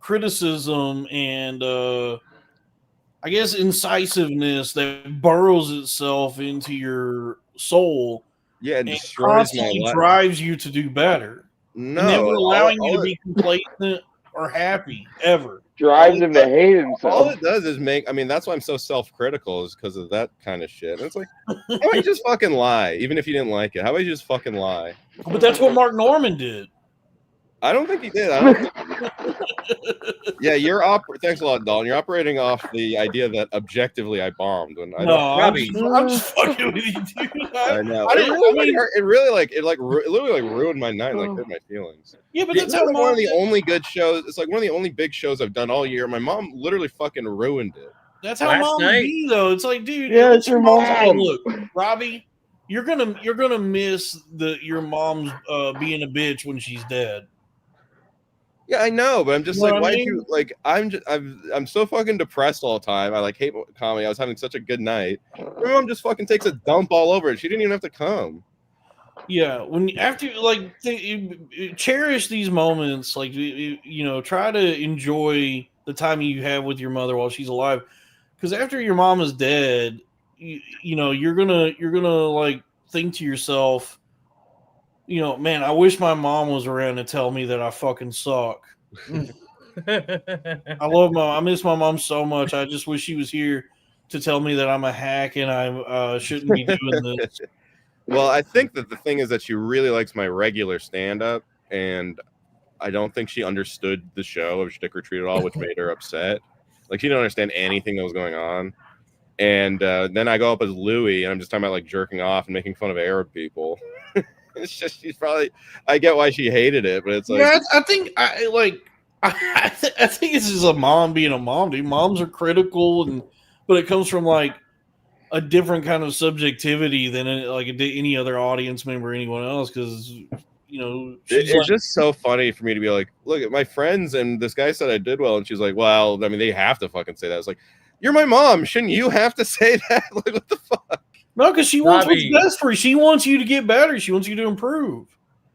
criticism and I guess incisiveness that burrows itself into your soul. Yeah, and destroys my life. Drives you to do better. No, never allowing you to be complacent or happy ever. Drives him to hate himself. All it does is make. I mean, that's why I'm so self-critical, is because of that kind of shit. And it's like, how about you just fucking lie, even if you didn't like it? How about you just fucking lie? But that's what Mark Norman did. I don't think he did. Yeah, thanks a lot, Dalton. You're operating off the idea that objectively I bombed. When I I'm just fucking with you, dude. I know. It literally ruined my night. Like, hurt my feelings. Yeah, but that's how like one of the only good shows. It's like one of the only big shows I've done all year. My mom literally fucking ruined it. That's how moms be, though. It's like, dude, yeah, it's your mom. Hey, look, Robbie, you're gonna miss your mom's being a bitch when she's dead. Yeah, I know, but I'm just like, why do you like? I'm so fucking depressed all the time. I like hate comedy. I was having such a good night. My mom just fucking takes a dump all over it. She didn't even have to come. Yeah, cherish these moments. Like, try to enjoy the time you have with your mother while she's alive. Because after your mom is dead, you're gonna like think to yourself, man, I wish my mom was around to tell me that I fucking suck. I miss my mom so much. I just wish she was here to tell me that I'm a hack and I shouldn't be doing this. Well, I think that the thing is that she really likes my regular stand-up, and I don't think she understood the show of Stick or Treat at all, which made her upset. Like, she didn't understand anything that was going on. And then I go up as Louis, and I'm just talking about like jerking off and making fun of Arab people. It's just I get why she hated it, but it's like, yeah, I think it's just a mom being a mom, dude. Moms are critical, but it comes from like a different kind of subjectivity than any other audience member or anyone else, because it's just so funny for me to be like, look at my friends, and this guy said I did well, and she's like, well, I mean, they have to fucking say that. It's like, you're my mom, shouldn't you have to say that? Like, what the fuck? No, because she wants what's best for you. She wants you to get better. She wants you to improve.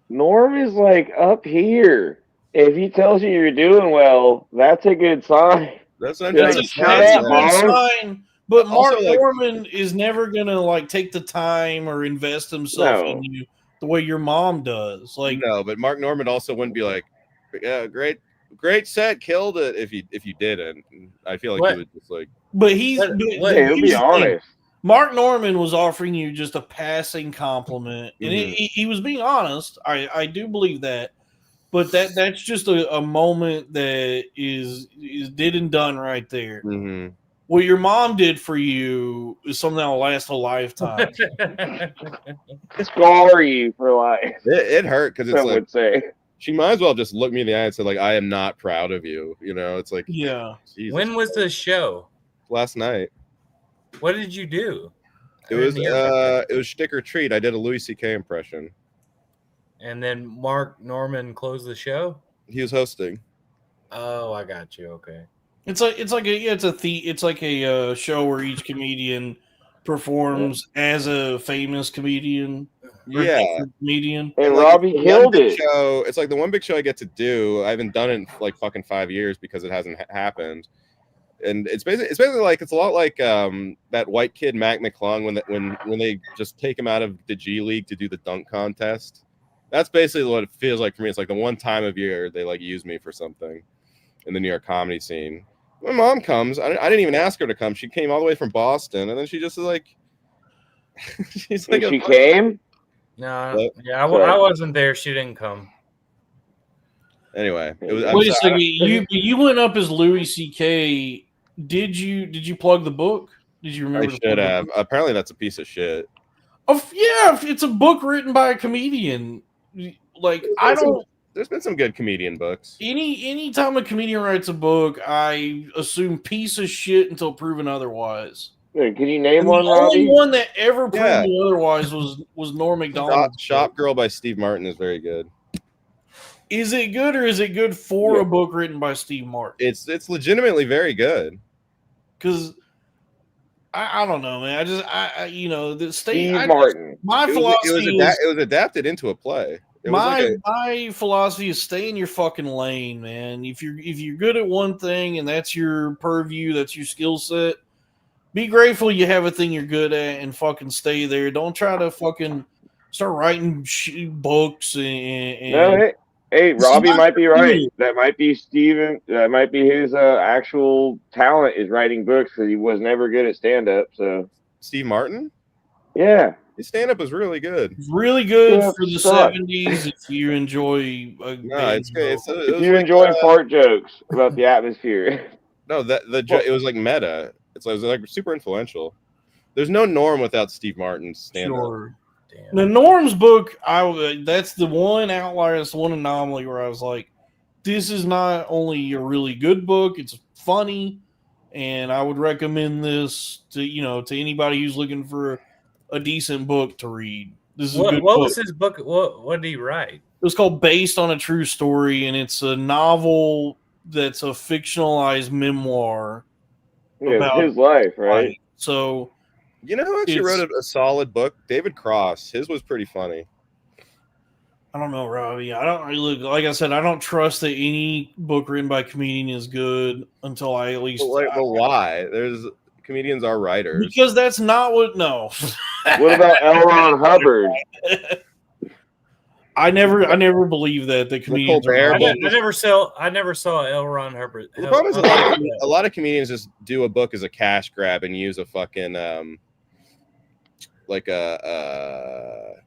Norm is like up here. If he tells you you're doing well, that's a good sign. That's what I'm trying to say. That's a good sign. But Mark Norman is never gonna like take the time or invest himself in you the way your mom does. Like, no, but Mark Norman also wouldn't be like, yeah, great set, killed it if you didn't. I feel like he was just like, but he'll be honest. Mark Norman was offering you just a passing compliment, and he was being honest. I do believe that, but that's just a moment that is did and done right there. Mm-hmm. What your mom did for you is something that will last a lifetime. Scar you for life. It hurt because it's some would say. She might as well just look me in the eye and say, like, I am not proud of you. It's like, yeah. Jesus. When was the show? Last night. What did you do? It was Stick or Treat. I did a Louis C.K. impression. And then Mark Norman closed the show? He was hosting. Oh, I got you. Okay. It's like a show where each comedian performs as a famous comedian. Yeah. Comedian. And Robbie killed it. It's like the one big show I get to do. I haven't done it in like fucking 5 years because it hasn't happened. And it's basically like, it's a lot like that white kid Mac McClung when they just take him out of the G League to do the dunk contest. That's basically what it feels like for me. It's like the one time of year they like use me for something in the New York comedy scene. My mom comes. I didn't even ask her to come. She came all the way from Boston, and then she just is like, she's like, she came. No, yeah, I wasn't there. She didn't come. Anyway, wait a second. You went up as Louis C.K. Did you plug the book? Did you remember? I should have. Apparently, that's a piece of shit. Oh yeah, it's a book written by a comedian. Like, there's been some good comedian books. Any time a comedian writes a book, I assume piece of shit until proven otherwise. Can you name one, Robbie? The only one that ever proved me otherwise was Norm Macdonald. Shop Girl by Steve Martin is very good. Is it good, or is it good for a book written by Steve Martin? It's legitimately very good. Because I don't know, man. Steve Martin. My philosophy it was adapted into a play. My philosophy is stay in your fucking lane, man. If you're good at one thing and that's your purview, that's your skill set, be grateful you have a thing you're good at and fucking stay there. Don't try to fucking start writing books and Hey, Robbie might be right. That might be Steven. That might be his actual talent is writing books because he was never good at stand-up. So Steve Martin? Yeah. His stand-up was really good. It's really good Yeah, for the suck. 70s if you enjoy It's good. If you enjoy fart jokes about the atmosphere. No, it was like meta. It was like super influential. There's no Norm without Steve Martin's stand-up. Sure. The Norm's book, that's the one outlier, that's the one anomaly where I was like, this is not only a really good book, it's funny, and I would recommend this to anybody who's looking for a decent book to read. This is a good what book. was his book? What did he write? It was called Based on a True Story, and it's a novel that's a fictionalized memoir about his life, right? Life. So, you know who actually wrote a solid book? David Cross. His was pretty funny. I don't know, Robbie. I don't really, like I said, I don't trust that any book written by a comedian is good until I at least. But why? Comedians are writers. Because that's not what. No. What about L. Ron Hubbard? I never believed that the comedians. I never saw L. Ron Hubbard. The problem is a lot of comedians just do a book as a cash grab and use a fucking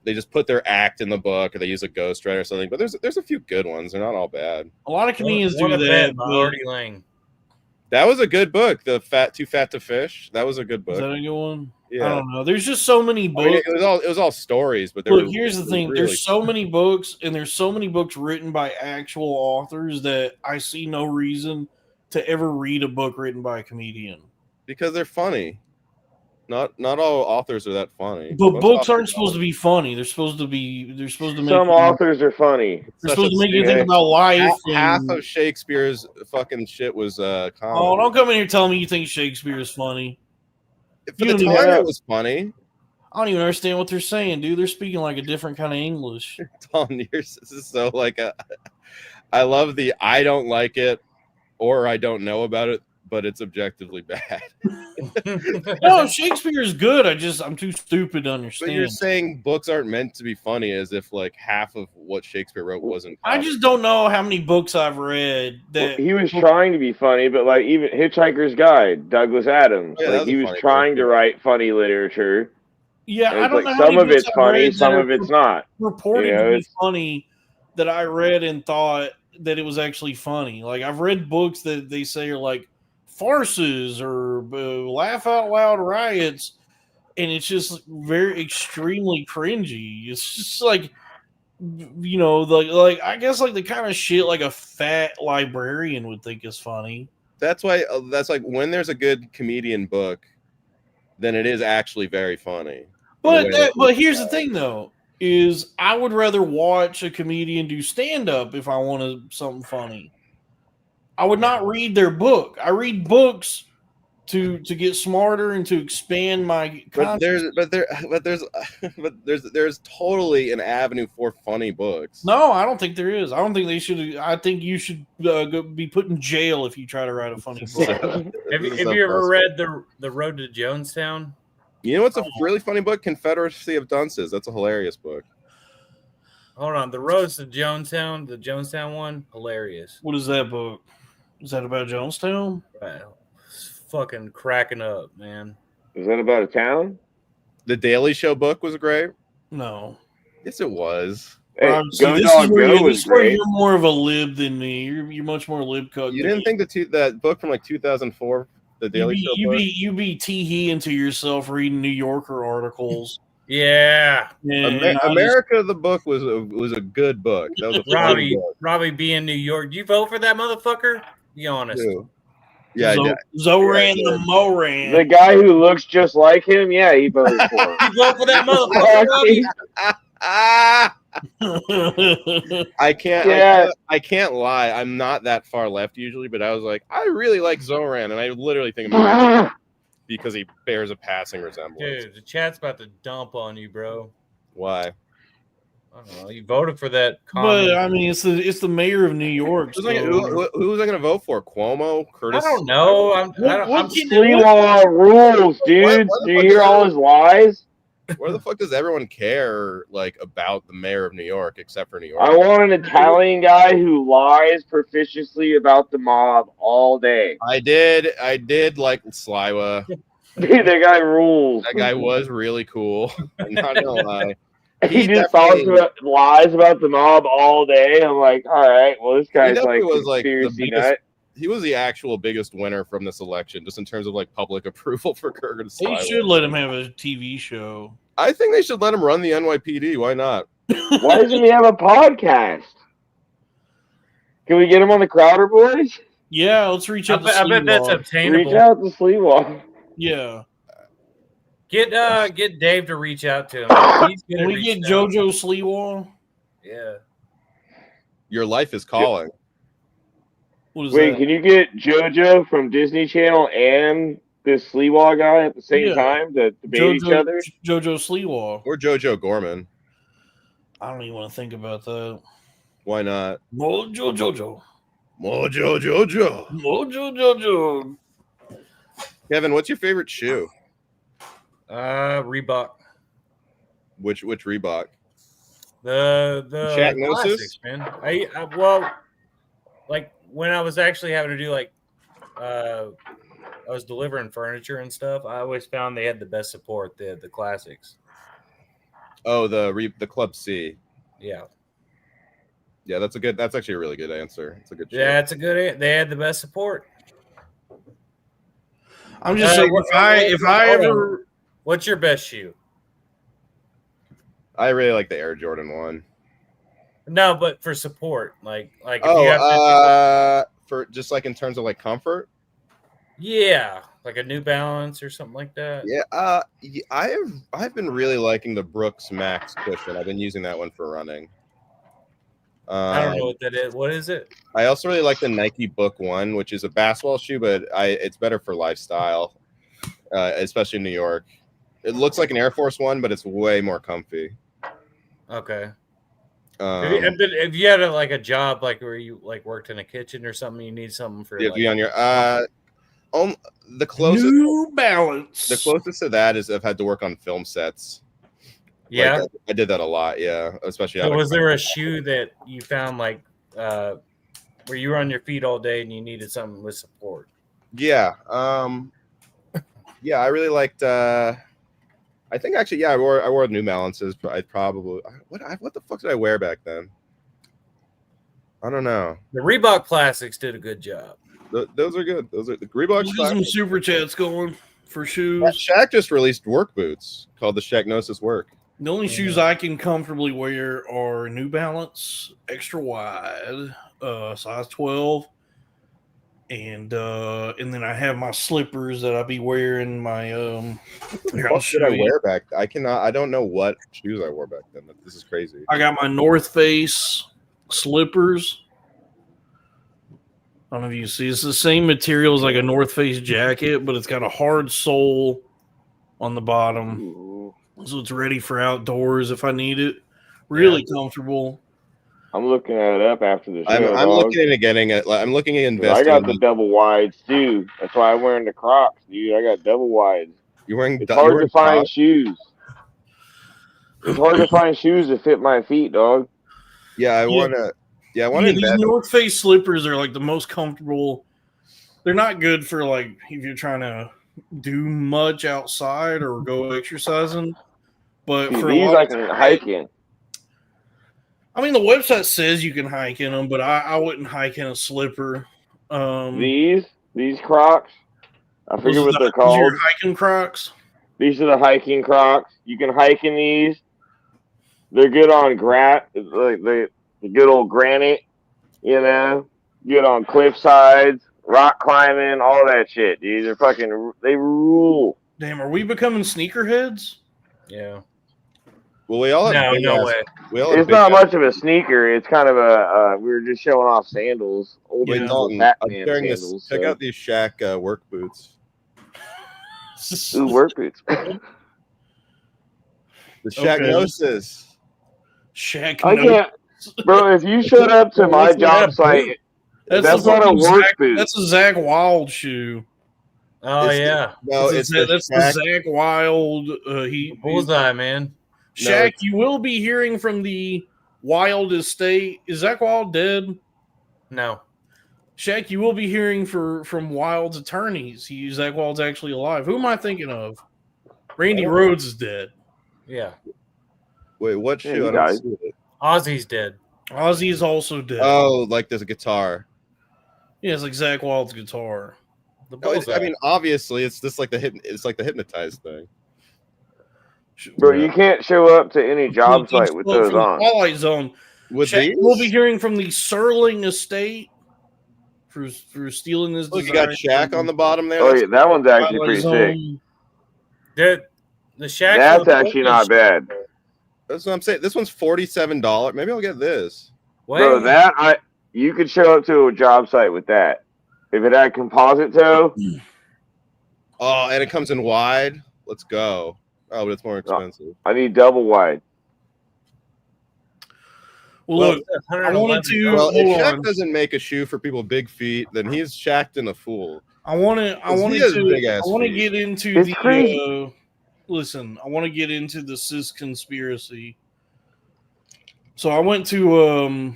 they just put their act in the book or they use a ghostwriter or something. But there's a few good ones. They're not all bad. A lot of comedians do that. Artie Lang. That was a good book. Too Fat to Fish. That was a good book. Is that a good one? Yeah. I don't know. There's just so many books. I mean, it was all stories, but here's the thing. Really there's so many books, and there's so many books written by actual authors that I see no reason to ever read a book written by a comedian. Because they're funny. Not all authors are that funny. But books aren't supposed to be funny. They're supposed to make some authors are funny. They're supposed to make you think about life. Half of Shakespeare's fucking shit was comedy. Oh, don't come in here telling me you think Shakespeare is funny. For the time, it was funny. I don't even understand what they're saying, dude. They're speaking like a different kind of English. This is so I love the I don't like it or I don't know about it, but it's objectively bad. No, Shakespeare is good. I'm too stupid to understand. But you're saying books aren't meant to be funny as if half of what Shakespeare wrote wasn't funny. I just don't know how many books I've read that he was trying to be funny, but even Hitchhiker's Guide, Douglas Adams, he was trying to write funny literature. Yeah, I don't know. Some of it's funny, some of it's not. Reported to be funny that I read and thought that it was actually funny. I've read books that they say are farces or laugh out loud riots, and it's just very extremely cringy. It's just I guess the kind of shit a fat librarian would think is funny. That's why when there's a good comedian book, then it is actually very funny. But here's the thing though, is I would rather watch a comedian do stand up if I wanted something funny. I would not read their book. I read books to get smarter and to expand my consciousness. There's totally an avenue for funny books. No, I don't think there is. I don't think they should. I think you should be put in jail if you try to write a funny book. Have you ever read the Road to Jonestown? You know what's a really funny book? Confederacy of Dunces. That's a hilarious book. Hold on, the Roads to Jonestown, the Jonestown one, hilarious. What is that book? Is that about Jonestown? Right. Fucking cracking up, man. Is that about a town? The Daily Show book was great. No. Yes, it was. Hey, this is where you're more of a lib than me. You're much more lib cuck. You didn't think that book from 2004, the Daily Show book? You be tee-heeing to yourself reading New Yorker articles. Yeah. America, the book was a good book. That was a Robbie B in New York. You vote for that motherfucker? Be honest. Yeah, Zoran the Moran. The guy who looks just like him, yeah, he voted for him. You vote for that motherfucker, Robbie? I can't lie. I'm not that far left usually, but I was like, I really like Zoran, and I literally think of him because he bears a passing resemblance. Dude, the chat's about to dump on you, bro. Why? I don't know. You voted for that comment. But I mean, it's the mayor of New York. Who was I going to vote for? Cuomo? Curtis? I don't know. What's Lee Law rules, dude? Do you hear all his lies? Where the fuck does everyone care like about the mayor of New York except for New York? I want an Italian guy who lies proficiously about the mob all day. I did like Sliwa. Dude, that guy rules. That guy was really cool. I'm not gonna lie. He just lies about the mob all day. I'm like, all right, well, this guy's like conspiracy nut. He was the actual biggest winner from this election, just in terms of like public approval for Kurgan. They should let him have a TV show. I think they should let him run the NYPD. Why not? Why doesn't he have a podcast? Can we get him on the Crowder Boys? Yeah, let's reach out. I bet that's obtainable. Reach out to Sleewall. Yeah. Get Dave to reach out to him. He's Can we get JoJo Sleewall? Yeah. Your life is calling. Wait, can you get JoJo from Disney Channel and this Sleewall guy at the same time to debate each other? JoJo Sleewall. Or JoJo Gorman. I don't even want to think about that. Why not? Mojo Jojo. Mojo Jojo. Mojo Jojo. Kevin, what's your favorite shoe? Reebok. Which Reebok? The classics, man. I like when I was actually having to do like I was delivering furniture and stuff, I always found they had the best support, the classics. Oh, the Club C. Yeah. Yeah, that's actually a really good answer. It's a good shoe. Yeah, it's a good. They had the best support. I'm just saying, if I ever, what's your best shoe? I really like the Air Jordan 1. No, but for support, like if you have for just like in terms of like comfort. Yeah, like a New Balance or something like that. Yeah, I've been really liking the Brooks Max cushion. I've been using that one for running. I don't know what that is. What is it? I also really like the Nike Book 1, which is a basketball shoe, but it's better for lifestyle, especially in New York. It looks like an Air Force 1, but it's way more comfy. Okay. If you had a job like where you like worked in a kitchen or something, you need something for be on your the closest New Balance. The closest to that is I've had to work on film sets. Yeah, like, I did that a lot. Yeah, especially. So was there a shoe that you found like where you were on your feet all day and you needed something with support? Yeah. Yeah, I really liked. I think actually, yeah, I wore New Balances. I probably what the fuck did I wear back then? I don't know. The Reebok Classics did a good job. Those are good. Those are the Reebok. Let's get some super chats going for shoes. Shaq just released work boots called the Shaqnosis Work. The only shoes I can comfortably wear are New Balance extra wide, size 12, and then I have my slippers that I be wearing. My what should I wear back? I don't know what shoes I wore back then. This is crazy. I got my North Face slippers. I don't know if you see. It's the same material as like a North Face jacket, but it's got a hard sole on the bottom. So it's ready for outdoors if I need it. Really comfortable. I'm looking at it up after the show. I'm looking into getting it. I'm looking at investing. I got the double wides too. That's why I'm wearing the Crocs, dude. I got double wides. You're wearing. It's hard to find shoes. It's hard to find shoes that fit my feet, dog. Yeah, I want to. Yeah, I want to. These North Face slippers are like the most comfortable. They're not good for like if you're trying to do much outside or go exercising. But for these I can hike in. I mean, the website says you can hike in them, but I wouldn't hike in a slipper. These Crocs, I forget what they're called. Your hiking Crocs. These are the hiking Crocs. You can hike in these. They're good on like the good old granite, you know, good on cliff sides, rock climbing, all that shit, dude. They rule. Damn, are we becoming sneakerheads? Yeah. Well, we all have no way. It's not much of a sneaker. It's kind of we were just showing off sandals. Dalton, I'm sharing sandals, check out these Shaq work boots. Ooh, work boots. The Shaqnosis. Shaqnosis. I can't, bro. If you showed up to my job site, that's not a work boot. That's a Zach Wild shoe. Oh yeah, that's the Zach Wild. bullseye, man. Shaq, you will be hearing from the Wild estate. Is Zach Wild dead? No. Shaq, you will be hearing from Wild's attorneys. Zach Wild's actually alive. Who am I thinking of? Randy Rhodes is dead. Yeah. Wait, what shoe? I don't see it. Ozzy's dead. Ozzy is dead. Oh, like there's a guitar. Yeah, it's like Zach Wild's guitar. I mean, obviously, it's just like the hypnotized thing. Bro, you can't show up to any job site with those on. Twilight Zone. We'll be hearing from the Serling estate for stealing this. Look, you got Shaq on the bottom there. Oh yeah, that one's actually pretty sick. The Shaq. That's actually not bad. That's what I'm saying. This one's $47. Maybe I'll get this. Bro, you could show up to a job site with that. If it had composite toe. Oh, and it comes in wide. Let's go. Oh, but it's more expensive. I need double wide. Well, look, I wanted to. Well, if Shaq doesn't make a shoe for people with big feet, then he's Shaq'd in a fool. I want to get into the. Listen, I want to get into the Sysconspiracy. So I went to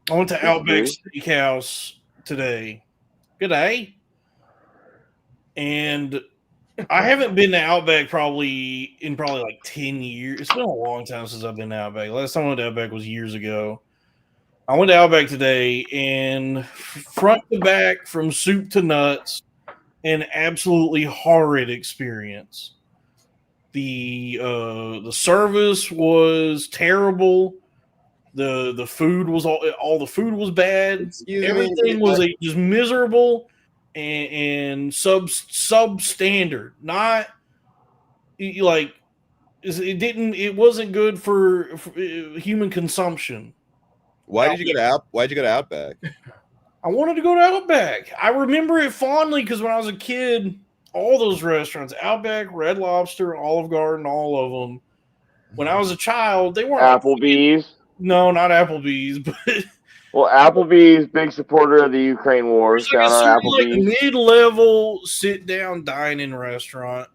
Outback Steakhouse today. Good day. And I haven't been to Outback probably like 10 years. It's been a long time since I've been to Outback. Last time I went to Outback was years ago. I went to Outback today, and front to back, from soup to nuts, an absolutely horrid experience. The service was terrible. The food was all the food was bad. Everything was just miserable and substandard. Not like it wasn't good for human consumption. Why'd you go to Outback? I wanted to go to Outback. I remember it fondly because when I was a kid, all those restaurants, Outback, Red Lobster, Olive Garden, all of them. When I was a child, they weren't Applebee's. No, not Applebee's, but well, Applebee's, big supporter of the Ukraine war. Shout out Applebee's. Like mid-level sit-down dining restaurant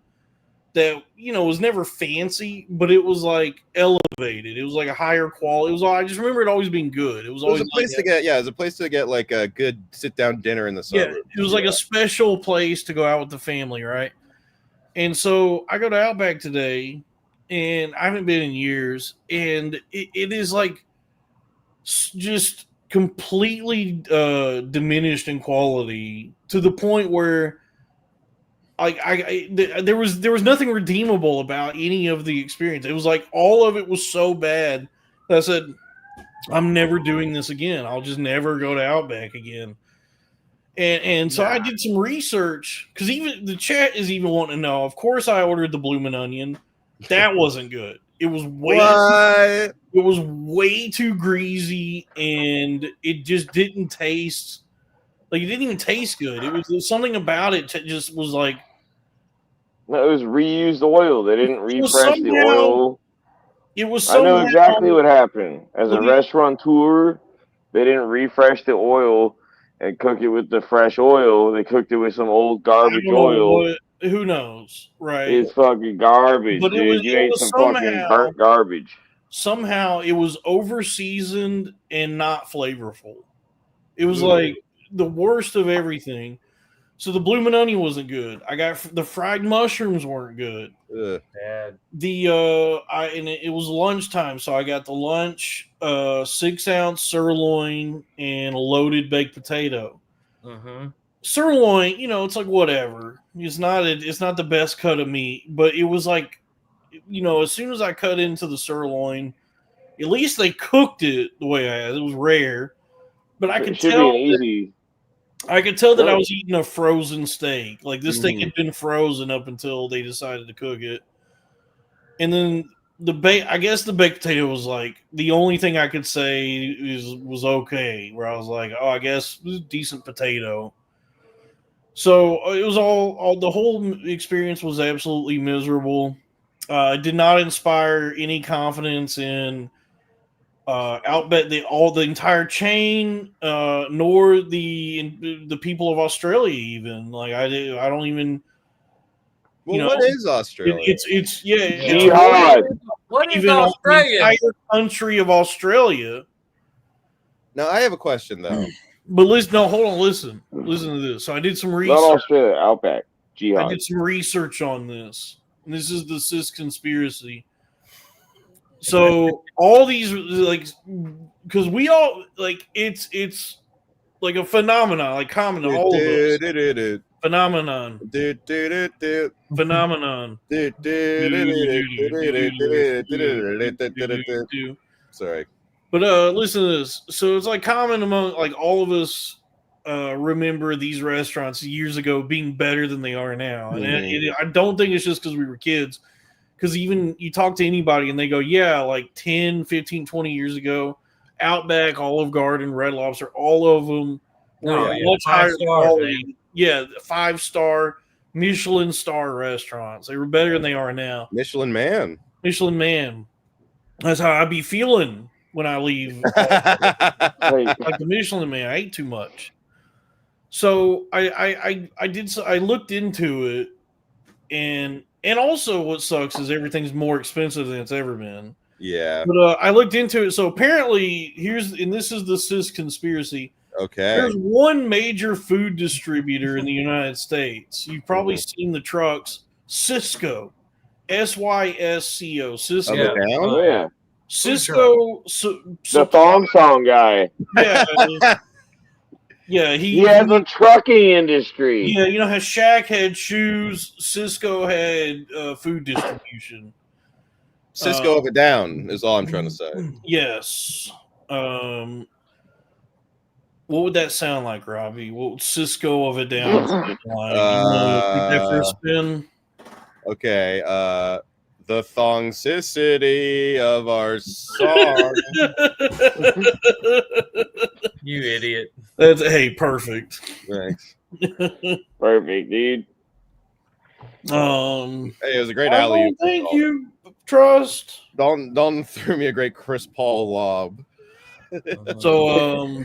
that was never fancy, but it was like elevated. It was like a higher quality. I just remember it always being good. It was always a place to get. Yeah, it was a place to get like a good sit-down dinner in the suburbs. Yeah, it was like a special place to go out with the family, right? And so I go to Outback today. And I haven't been in years, and it is like just completely diminished in quality to the point where there was nothing redeemable about any of the experience. It was like all of it was so bad that I said, I'm never doing this again. I'll just never go to Outback again. And so I did some research because even the chat is even wanting to know. Of course, I ordered the Bloomin' Onion. That wasn't good. It was way too greasy, and it just didn't taste like it didn't even taste good. It was something about it just was like. No, it was reused oil. They didn't refresh the oil. It was. I know exactly what happened. As a restaurateur, they didn't refresh the oil and cook it with the fresh oil. They cooked it with some old garbage oil. Who knows, right? It's fucking garbage, but dude. You ate some fucking burnt garbage. Somehow it was over-seasoned and not flavorful. It was like the worst of everything. So the Bloomin' Onion wasn't good. I got the fried mushrooms weren't good. Bad. It was lunchtime, so I got the lunch 6-ounce sirloin and a loaded baked potato. Mm-hmm. Sirloin, it's like whatever. It's not the best cut of meat, but it was like, as soon as I cut into the sirloin, at least they cooked it the way I had. It was rare, but I could tell that I was eating a frozen steak. Like this steak had been frozen up until they decided to cook it. And then I guess the baked potato was like the only thing I could say was okay. Where I was like, oh, I guess it was a decent potato. So it was all the whole experience was absolutely miserable. It did not inspire any confidence in Outback, the entire chain, nor the people of Australia. Even like I don't even Well, what is Australia? It's Jihad. What is even Australia? the entire country of Australia. Now, I have a question though. But listen, no, hold on, listen to this. So I did some Not research. Australia, Outback. I Jihad. did some research on this. And this is the Sysconspiracy. So all these because we all it's like a phenomenon, like common to all of us. Phenomenon. Sorry. But listen to this. So it's like common among like all of us remember these restaurants years ago being better than they are now. And I don't think it's just because we were kids. Because even you talk to anybody and they go, yeah, like 10, 15, 20 years ago, Outback, Olive Garden, Red Lobster, all of them were much higher quality. Yeah, 5-star Michelin star restaurants. They were better than they are now. Michelin Man. That's how I be feeling when I leave. Like the Michelin Man, I ate too much. So I looked into it, and also what sucks is everything's more expensive than it's ever been. Yeah. But I looked into it. So apparently this is the Sysconspiracy. Okay. There's one major food distributor in the United States. You've probably seen the trucks. Sysco. Sysco. Sysco. Oh, yeah. Sysco. The thong song guy. Yeah. Yeah, he has a trucking industry. Yeah, you know how Shaq had shoes, Sysco had food distribution. Sysco of a down is all I'm trying to say. Yes. What would that sound like, Robbie? What would Sysco of a down sound like? That first spin? Okay. The thongicity of our song. You idiot. That's perfect. Thanks. Perfect, dude. Hey, it was a great alley. Thank you, Trust. Dalton threw me a great Chris Paul lob. So,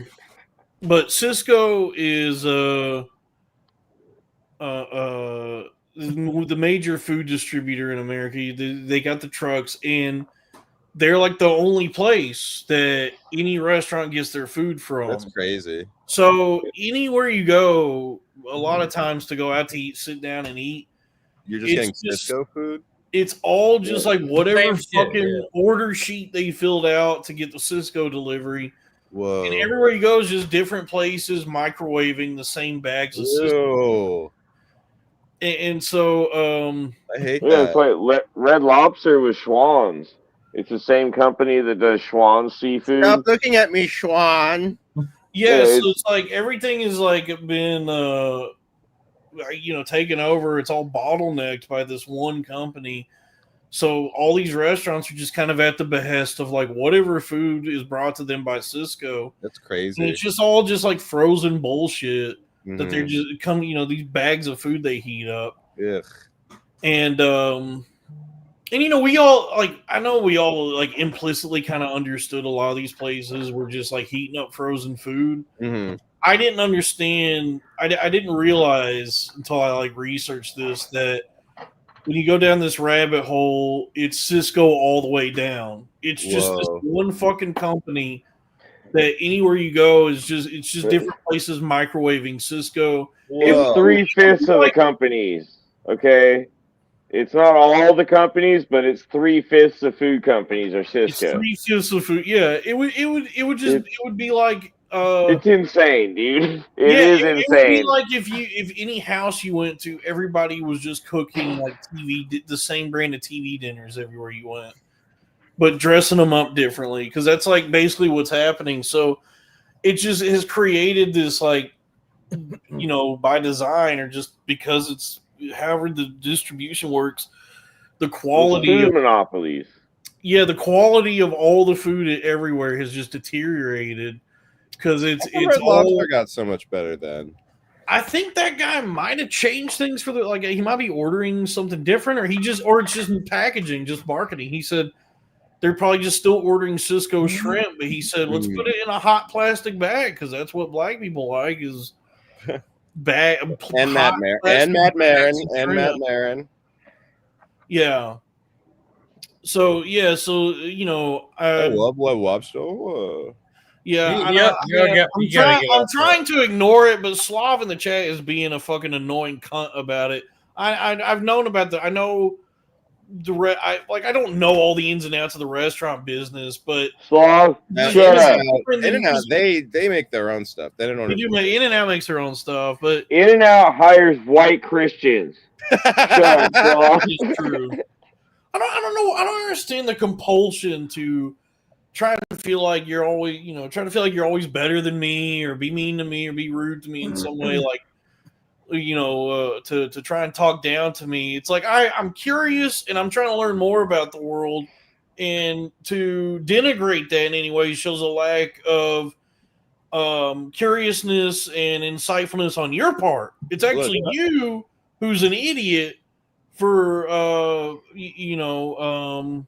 but Sysco is the major food distributor in America. They got the trucks, and they're like the only place that any restaurant gets their food from. That's crazy. So anywhere you go, a lot of times to go out to eat, sit down and eat, you're just getting Sysco food. It's all just like whatever fucking order sheet they filled out to get the Sysco delivery. Whoa! And everywhere you go is just different places microwaving the same bags of Sysco. And so I hate that. It's like Red Lobster with Schwann's. It's the same company that does Schwann's seafood. Stop looking at me, Schwann. Yeah, so it's like everything is like been taken over. It's all bottlenecked by this one company. So all these restaurants are just kind of at the behest of like whatever food is brought to them by Sysco. That's crazy. And it's just all just like frozen bullshit that they're just these bags of food they heat up. Ugh. And we all I know we all like implicitly kind of understood a lot of these places were just like heating up frozen food. Mm-hmm. I didn't understand. I didn't realize until I like researched this that when you go down this rabbit hole, it's Sysco all the way down. It's just this one fucking company that anywhere you go it's just different places microwaving Sysco. It's 3/5 of the companies. Okay. It's not all the companies, but it's 3/5 of food companies are Sysco. It's 3/5 of food. Yeah, it would be like it's insane, dude. It is insane. It would be like if any house you went to, everybody was just cooking like the same brand of TV dinners everywhere you went, but dressing them up differently because that's like basically what's happening. So it just has created this like by design or just because it's however the distribution works, the quality of monopolies. Yeah, the quality of all the food everywhere has just deteriorated because it's Red Lobster got so much better then. I think that guy might have changed things for he might be ordering something different, or it's just packaging, just marketing. He said they're probably just still ordering Sysco shrimp, but he said let's put it in a hot plastic bag because that's what black people like is bag. And Matt Marin. Yeah. So I love lobster. Yeah, I'm trying to ignore it, but Slav in the chat is being a fucking annoying cunt about it. I've known about I know I don't know all the ins and outs of the restaurant business, but Slav, shut up. In-N-Out, they make their own stuff. They don't order. In-N-Out makes their own stuff, but In-N-Out hires white Christians. Shut up, Slav. It's true. I don't know. I don't understand the compulsion to try to feel like you're always, better than me, or be mean to me, or be rude to me in some way, like, to try and talk down to me. It's like I'm curious and I'm trying to learn more about the world, and to denigrate that in any way shows a lack of curiousness and insightfulness on your part. It's actually you who's an idiot for being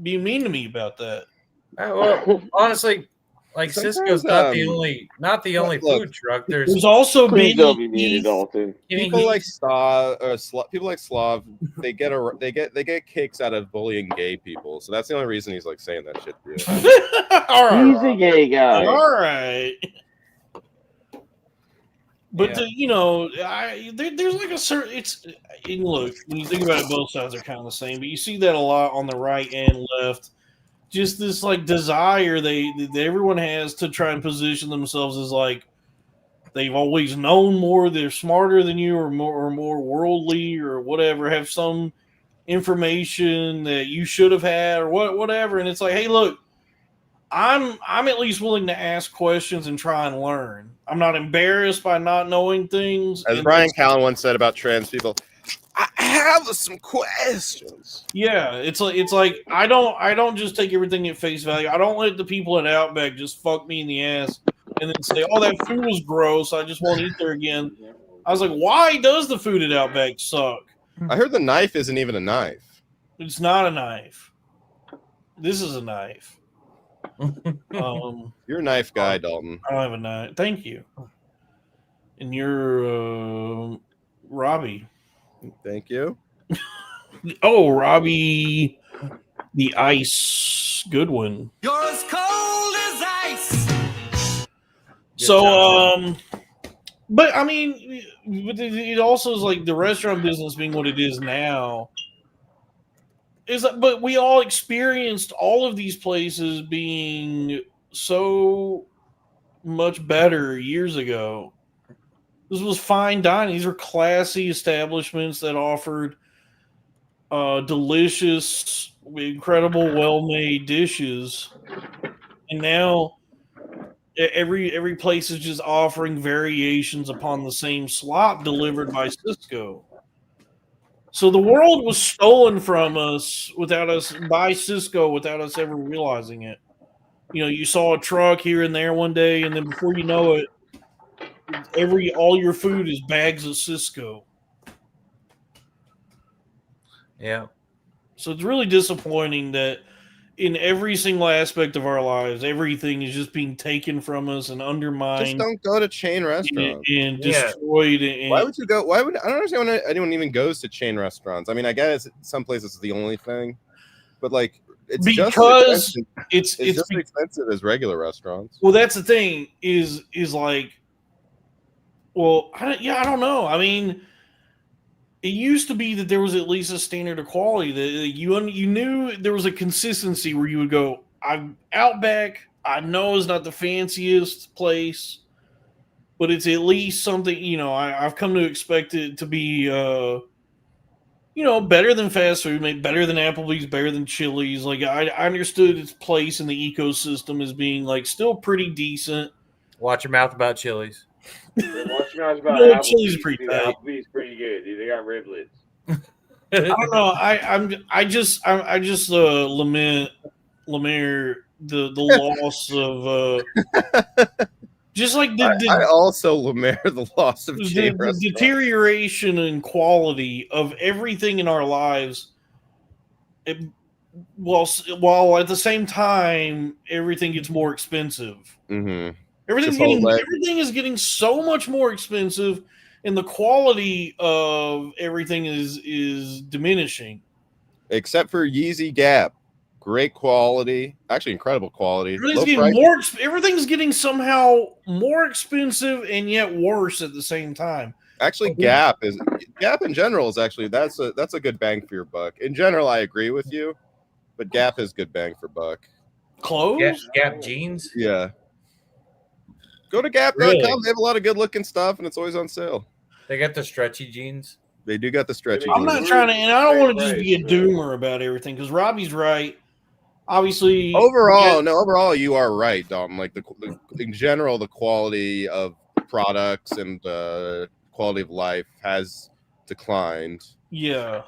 mean to me about that. Well, honestly, like Sysco's not the only food truck. There's also Please don't be mean, Dalton. People like Slav, they get kicks out of bullying gay people. So that's the only reason he's like saying that shit. All right, he's a gay guy. All right. But there's like a certain. Look, when you think about it, both sides are kind of the same. But you see that a lot on the right and left. Just this like desire that everyone has to try and position themselves as like they've always known more, they're smarter than you, or more worldly, or whatever. Have some information that you should have had, or whatever. And it's like, hey, look. I'm at least willing to ask questions and try and learn. I'm not embarrassed by not knowing things. As Brian Callen once said about trans people, I have some questions. Yeah, it's like I don't just take everything at face value. I don't let the people at Outback just fuck me in the ass and then say, "Oh, that food was gross. I just won't eat there again." I was like, "Why does the food at Outback suck?" I heard the knife isn't even a knife. It's not a knife. This is a knife. You're a knife guy, Dalton. I don't have a knife. Thank you. And you're Robbie. Thank you. Oh, Robbie, the Ice Goodwin. You're as cold as ice. So, but I mean, it also is like the restaurant business being what it is now. But we all experienced all of these places being so much better years ago. This was fine dining. These are classy establishments that offered delicious, incredible, well-made dishes. And now every place is just offering variations upon the same slop delivered by Sysco. So the world was stolen from us by Sysco without us ever realizing it. You saw a truck here and there one day, and then before you know it, all your food is bags of Sysco. Yeah. So it's really disappointing that in every single aspect of our lives, everything is just being taken from us and undermined. Just don't go to chain restaurants and destroyed. Why would you go? I don't understand when anyone even goes to chain restaurants. I mean, I guess some places it's the only thing, but like it's just as expensive as regular restaurants. Well, that's the thing. Is like, well, I don't know. I mean, it used to be that there was at least a standard of quality that you knew there was a consistency where you would go, I'm Outback. I know it's not the fanciest place, but it's at least something, I've come to expect it to be, better than fast food, maybe better than Applebee's, better than Chili's. Like I understood its place in the ecosystem as being like still pretty decent. Watch your mouth about Chili's. Watch your mouth about Applebee's. Chili's pretty tight. Applebee's pretty good, dude. They got riblets. I don't know. I just lament the loss of just like I also lament the loss of the deterioration in quality of everything in our lives. While at the same time everything gets more expensive. Mm-hmm. Everything is getting so much more expensive, and the quality of everything is diminishing. except for Yeezy Gap. Great quality, actually incredible quality. Everything's getting somehow more expensive and yet worse at the same time. Actually, Gap in general is actually that's a good bang for your buck. In general, I agree with you, but Gap is good bang for buck. Clothes? Gap jeans? Yeah. Go to Gap.com. Really? They have a lot of good looking stuff, and it's always on sale. They got the stretchy jeans. They do got the stretchy jeans. I'm not trying to, and I don't want to just be a doomer about everything because Robbie's right. Obviously, overall, you are right, Dalton. Like in general, the quality of products and quality of life has declined. Yeah.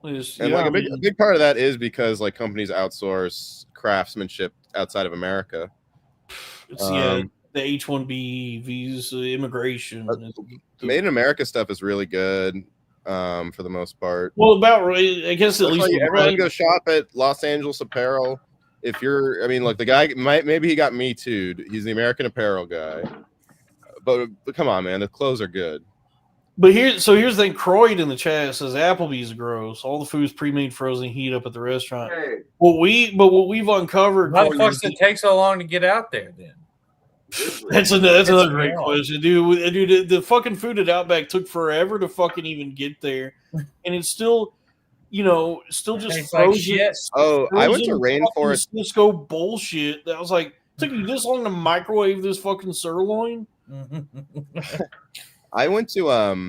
A big part of that is because like companies outsource craftsmanship outside of America. It's the H-1B visa, immigration. Made in America stuff is really good for the most part. Well, I guess at least everyone go shop at Los Angeles Apparel. If you're, like the guy maybe he got Me Too'd. He's the American Apparel guy. But come on, man, the clothes are good. But here's the thing. Croyd in the chat says Applebee's gross. All the food's pre-made, frozen, heat up at the restaurant. Hey. What we've uncovered. How the fuck does it take so long to get out there then? That's another great question, dude. The fucking food at Outback took forever to fucking even get there, and it's still, just frozen. Like I went to Rainforest Sysco bullshit. That was like, it took you this long to microwave this fucking sirloin. I went to a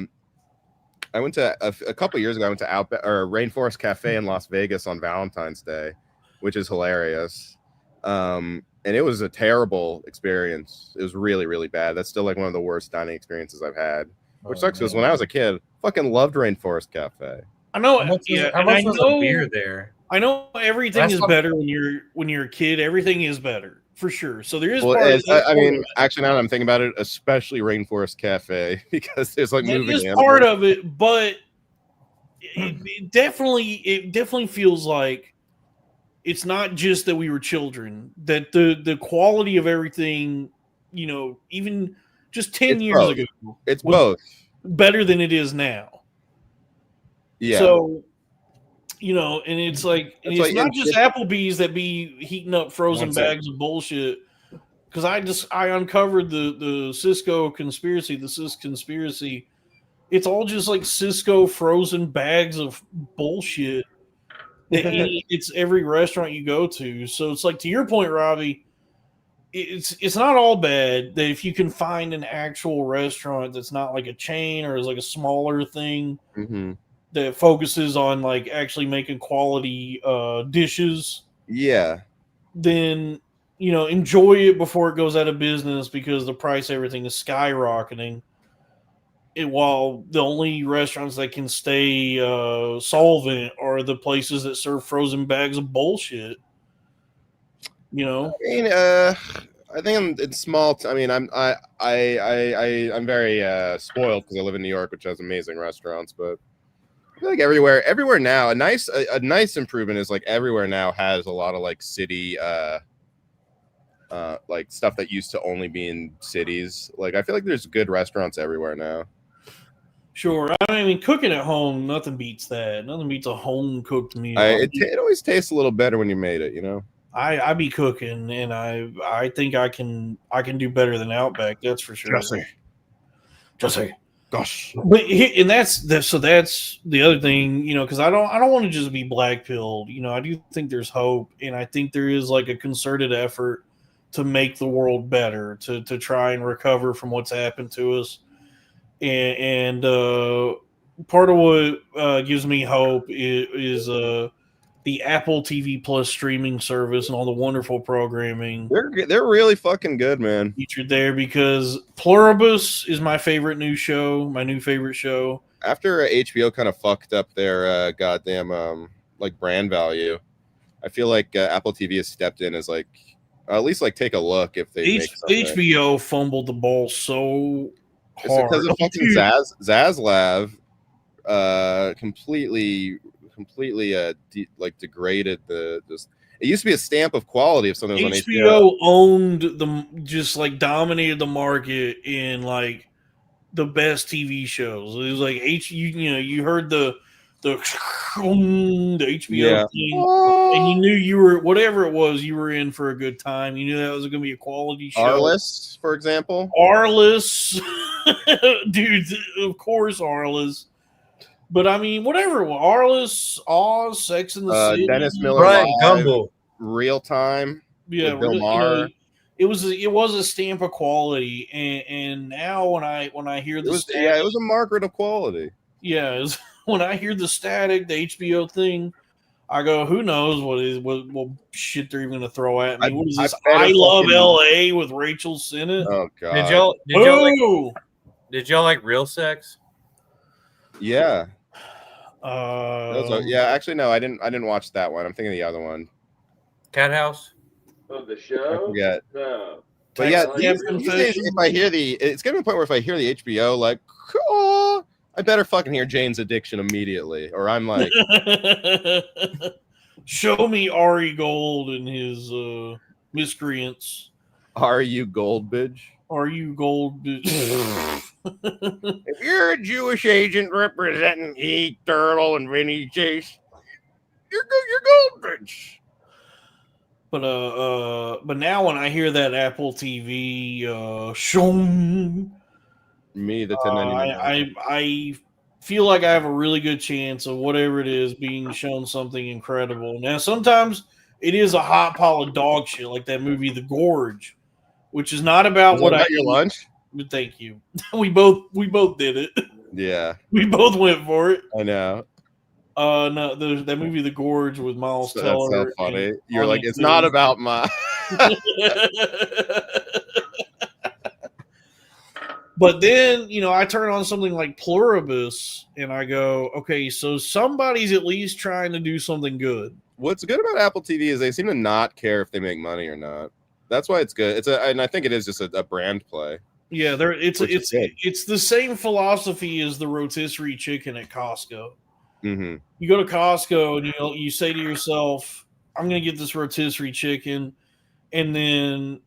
couple years ago. I went to Outback or Rainforest Cafe in Las Vegas on Valentine's Day, which is hilarious. And it was a terrible experience. It was really, really bad. That's still like one of the worst dining experiences I've had. Which sucks because when I was a kid, fucking loved Rainforest Cafe. I know. How much was the beer there? I know everything is better when you're a kid. Everything is better for sure. So there is. Actually, now that I'm thinking about it, especially Rainforest Cafe because there's like moving. It is part of it, but it definitely feels like. It's not just that we were children, that the quality of everything, even just 10 years ago, it's both better than it is now. Yeah. So, and it's like, it's not just Applebee's that be heating up frozen bags of bullshit. Because I uncovered the Sysconspiracy, the Sysconspiracy. It's all just like Sysco frozen bags of bullshit. It's every restaurant you go to. So it's like, to your point, Robbie, it's not all bad that if you can find an actual restaurant that's not like a chain or is like a smaller thing that focuses on like actually making quality dishes. Yeah. Then, enjoy it before it goes out of business because the price of everything is skyrocketing. While the only restaurants that can stay solvent are the places that serve frozen bags of bullshit. I think it's small. I'm very spoiled because I live in New York, which has amazing restaurants. But I feel like everywhere now, a nice improvement is like everywhere now has a lot of like city, like stuff that used to only be in cities. Like I feel like there's good restaurants everywhere now. Sure. Cooking at home, nothing beats that. Nothing beats a home cooked meal. It always tastes a little better when you made it, I be cooking, and I think I can do better than Outback. That's for sure. Jesse. Gosh. But that's the other thing, because I don't want to just be black-pilled. I do think there's hope, and I think there is like a concerted effort to make the world better, to try and recover from what's happened to us. And part of what gives me hope is the Apple TV Plus streaming service and all the wonderful programming. They're really fucking good, man. Featured there because Pluribus is my favorite new show, my new favorite show. After HBO kind of fucked up their goddamn like brand value, I feel like Apple TV has stepped in as like at least like take a look if they make something. HBO fumbled the ball so hard. It's because of fucking Zaslav completely degraded it used to be a stamp of quality if something was on HBO. Owned just like dominated the market in like the best TV shows. It was like you heard the the HBO thing, Oh. and you knew you were whatever it was, you were in for a good time. You knew that was going to be a quality show. Arliss, for example. Arliss, dude, of course, Arliss. But I mean, whatever. Arliss, Oz, Sex in the City, Dennis Miller, Brian Live, Gumble. Real Time. yeah, with Bill you Maher. know, it was a stamp of quality, and now when I hear It the was static, it was a Margaret of quality. yeah, when I hear the static, the HBO thing, I go, who knows what shit they're even gonna throw at me? What is this? I Love LA with Rachel Sennett. Oh god! Did y'all like Real Sex? Yeah. Actually, no, I didn't watch that one. I'm thinking of the other one. Cat House. Oh, the show? I forget. No. But yeah, Texas these days, if I hear it's getting to the point where if I hear the HBO, like, oh, I better fucking hear Jane's Addiction immediately, or I'm like, show me Ari Gold and his miscreants. are you Goldbridge? Are you Gold? If you're a Jewish agent representing E. Turtle and Vinny Chase, you're Goldbridge. But now when I hear that Apple TV shung, Me, the 1099. I feel like I have a really good chance of whatever it is being shown something incredible. Now sometimes it is a hot pile of dog shit, like that movie The Gorge, which is not about what I your lunch. But thank you. We both did it. Yeah, we both went for it. I know. No, that movie The Gorge with Miles Teller. That's so funny. You're like, it's not about my. But then, I turn on something like Pluribus and I go, okay, so somebody's at least trying to do something good. What's good about Apple TV is they seem to not care if they make money or not. That's why it's good. And I think it is just a brand play. Yeah, it's the same philosophy as the rotisserie chicken at Costco. Mm-hmm. You go to Costco and you say to yourself, I'm going to get this rotisserie chicken. And then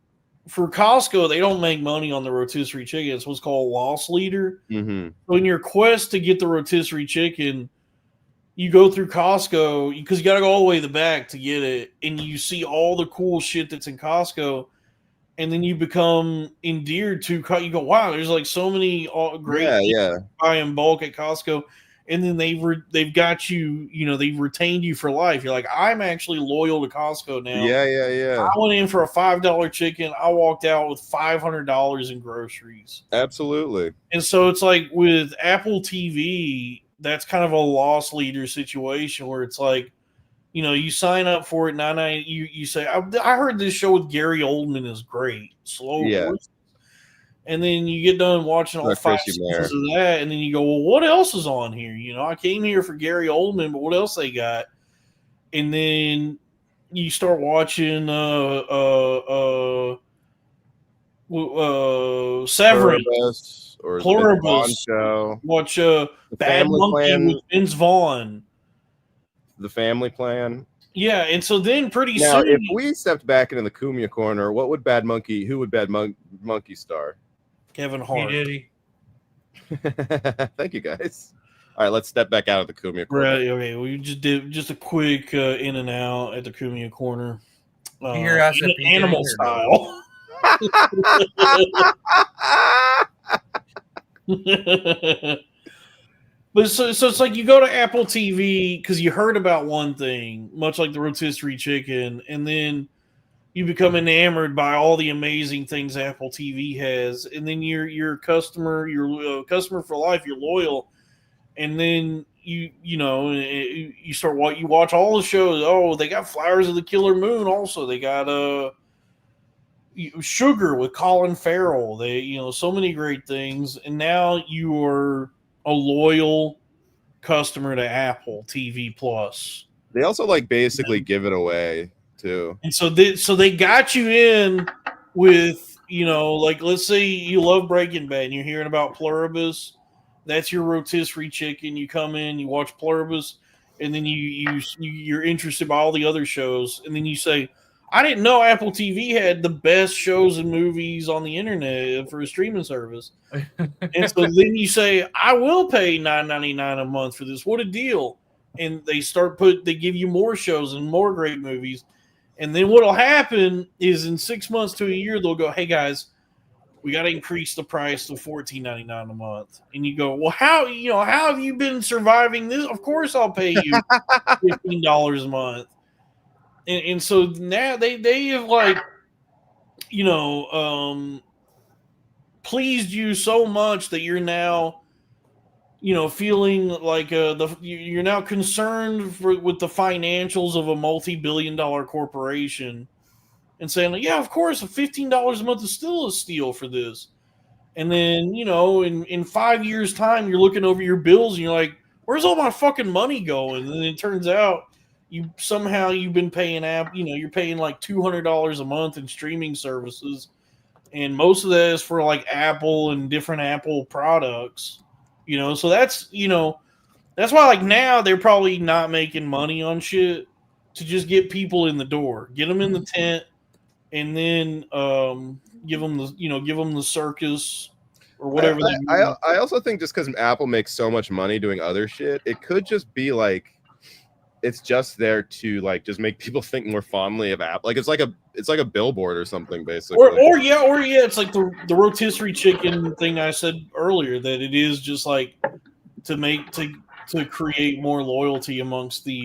for Costco, they don't make money on the rotisserie chicken. It's what's called loss leader. Mm-hmm. So in your quest to get the rotisserie chicken, you go through Costco because you got to go all the way to the back to get it. And you see all the cool shit that's in Costco. And then you become endeared to, you go, wow, there's like so many great buy in bulk at Costco. And then they've got you, they've retained you for life. You're like, I'm actually loyal to Costco now. Yeah. I went in for a $5 chicken. I walked out with $500 in groceries. Absolutely. And so it's like with Apple TV, that's kind of a loss leader situation where it's like, you sign up for it, you say, I heard this show with Gary Oldman is great. Slow horses. And then you get done watching all 5 seasons of that, and then you go, well, what else is on here? I came here for Gary Oldman, but what else they got? And then you start watching Severance, Pluribus, watch Bad Monkey with Vince Vaughn. The Family Plan. Yeah, and so then pretty soon, if we stepped back into the Kumia corner, who would Bad Monkey star? Kevin Hart. Thank you, guys. All right, let's step back out of the Kumia corner. Right, okay, we just did a quick in and out at the Kumia corner. Here I said animal style. But so it's like you go to Apple TV because you heard about one thing, much like the rotisserie chicken, and then you become enamored by all the amazing things Apple TV has, and then you're a customer, you're a customer for life, you're loyal, and then you start you watch all the shows. Oh, they got Flowers of the Killer Moon. Also, they got Sugar with Colin Farrell. They so many great things, and now you are a loyal customer to Apple TV Plus. They also basically give it away too. And so they got you in with, let's say you love Breaking Bad and you're hearing about Pluribus. That's your rotisserie chicken. You come in, you watch Pluribus, and then you're interested by all the other shows. And then you say, I didn't know Apple TV had the best shows and movies on the internet for a streaming service. And so then you say, I will pay $9.99 a month for this. What a deal. and they give you more shows and more great movies. And then what'll happen is in 6 months to a year, they'll go, hey guys, we got to increase the price to $14.99 a month. And you go, well, how have you been surviving this? Of course I'll pay you $15 a month. And so now they have like, pleased you so much that you're now, feeling like you're now concerned with the financials of a multi-billion-dollar corporation, and saying, like, yeah, of course, $15 a month is still a steal for this. And then, in 5 years' time, you're looking over your bills and you're like, where's all my fucking money going? And then it turns out you've been paying you're paying like $200 a month in streaming services, and most of that is for like Apple and different Apple products. So that's why, like, now they're probably not making money on shit, to just get people in the door, get them in the tent, and then give them the circus or whatever. I also think just because Apple makes so much money doing other shit, it could just be like it's just there to like just make people think more fondly of Apple. Like it's like a billboard or something, basically. Or yeah, it's like the rotisserie chicken thing I said earlier, that it is just like to create more loyalty amongst the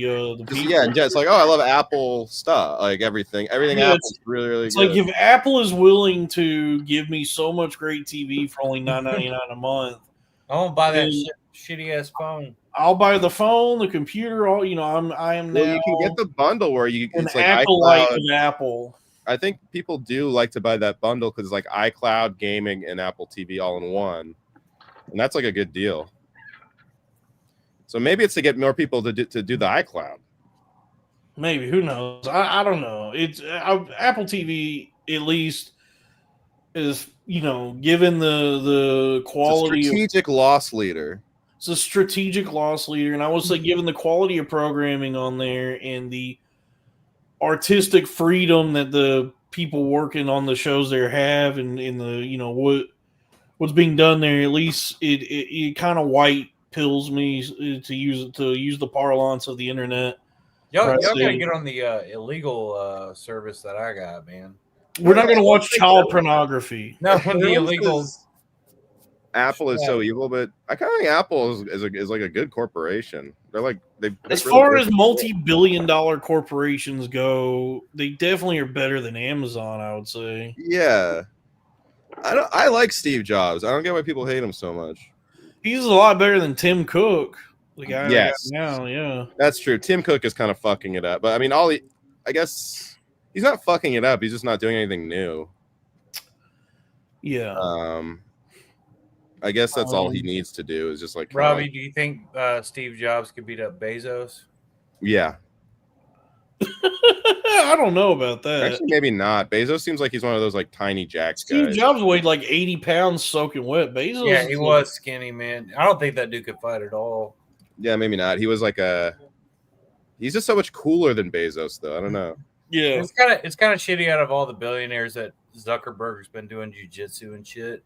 people. Yeah, and it's like, oh, I love Apple stuff, like everything Apple's really, really it's good. Like, if Apple is willing to give me so much great TV for only $9.99 a month, I won't buy that shitty ass phone. I'll buy the phone, the computer, all. I am now. Well, you can get the bundle where it's like acolyte iCloud. of Apple. I think people do like to buy that bundle because it's like iCloud, gaming, and Apple TV all in one, and that's like a good deal. So maybe it's to get more people to do the iCloud. Maybe, who knows? I don't know. It's Apple TV at least is given the quality. It's a strategic loss leader. It's a strategic loss leader, and I would say, given the quality of programming on there and the artistic freedom that the people working on the shows there have, and in the what's being done there, at least it kind of white pills me, to use the parlance of the internet. Y'all gotta get on the illegal service that I got, man. We're not gonna watch child pornography. No, the illegal. Apple is so evil, but I kind of think Apple is like a good corporation. They're like as far as multi-billion-dollar corporations go, they definitely are better than Amazon, I would say. Yeah, I like Steve Jobs. I don't get why people hate him so much. He's a lot better than Tim Cook, the guy. Yes, now, yeah, that's true. Tim Cook is kind of fucking it up, but I mean, I guess he's not fucking it up. He's just not doing anything new. Yeah. I guess that's all he needs to do is just like. Robbie, do you think Steve Jobs could beat up Bezos? Yeah. I don't know about that. Actually, maybe not. Bezos seems like he's one of those like tiny jacks Steve guys. Jobs weighed like 80 pounds soaking wet. Bezos. Yeah, he was skinny, man. I don't think that dude could fight at all. Yeah, maybe not. He was like he's just so much cooler than Bezos, though. I don't know. Yeah. It's kind of shitty out of all the billionaires that Zuckerberg's been doing jiu-jitsu and shit.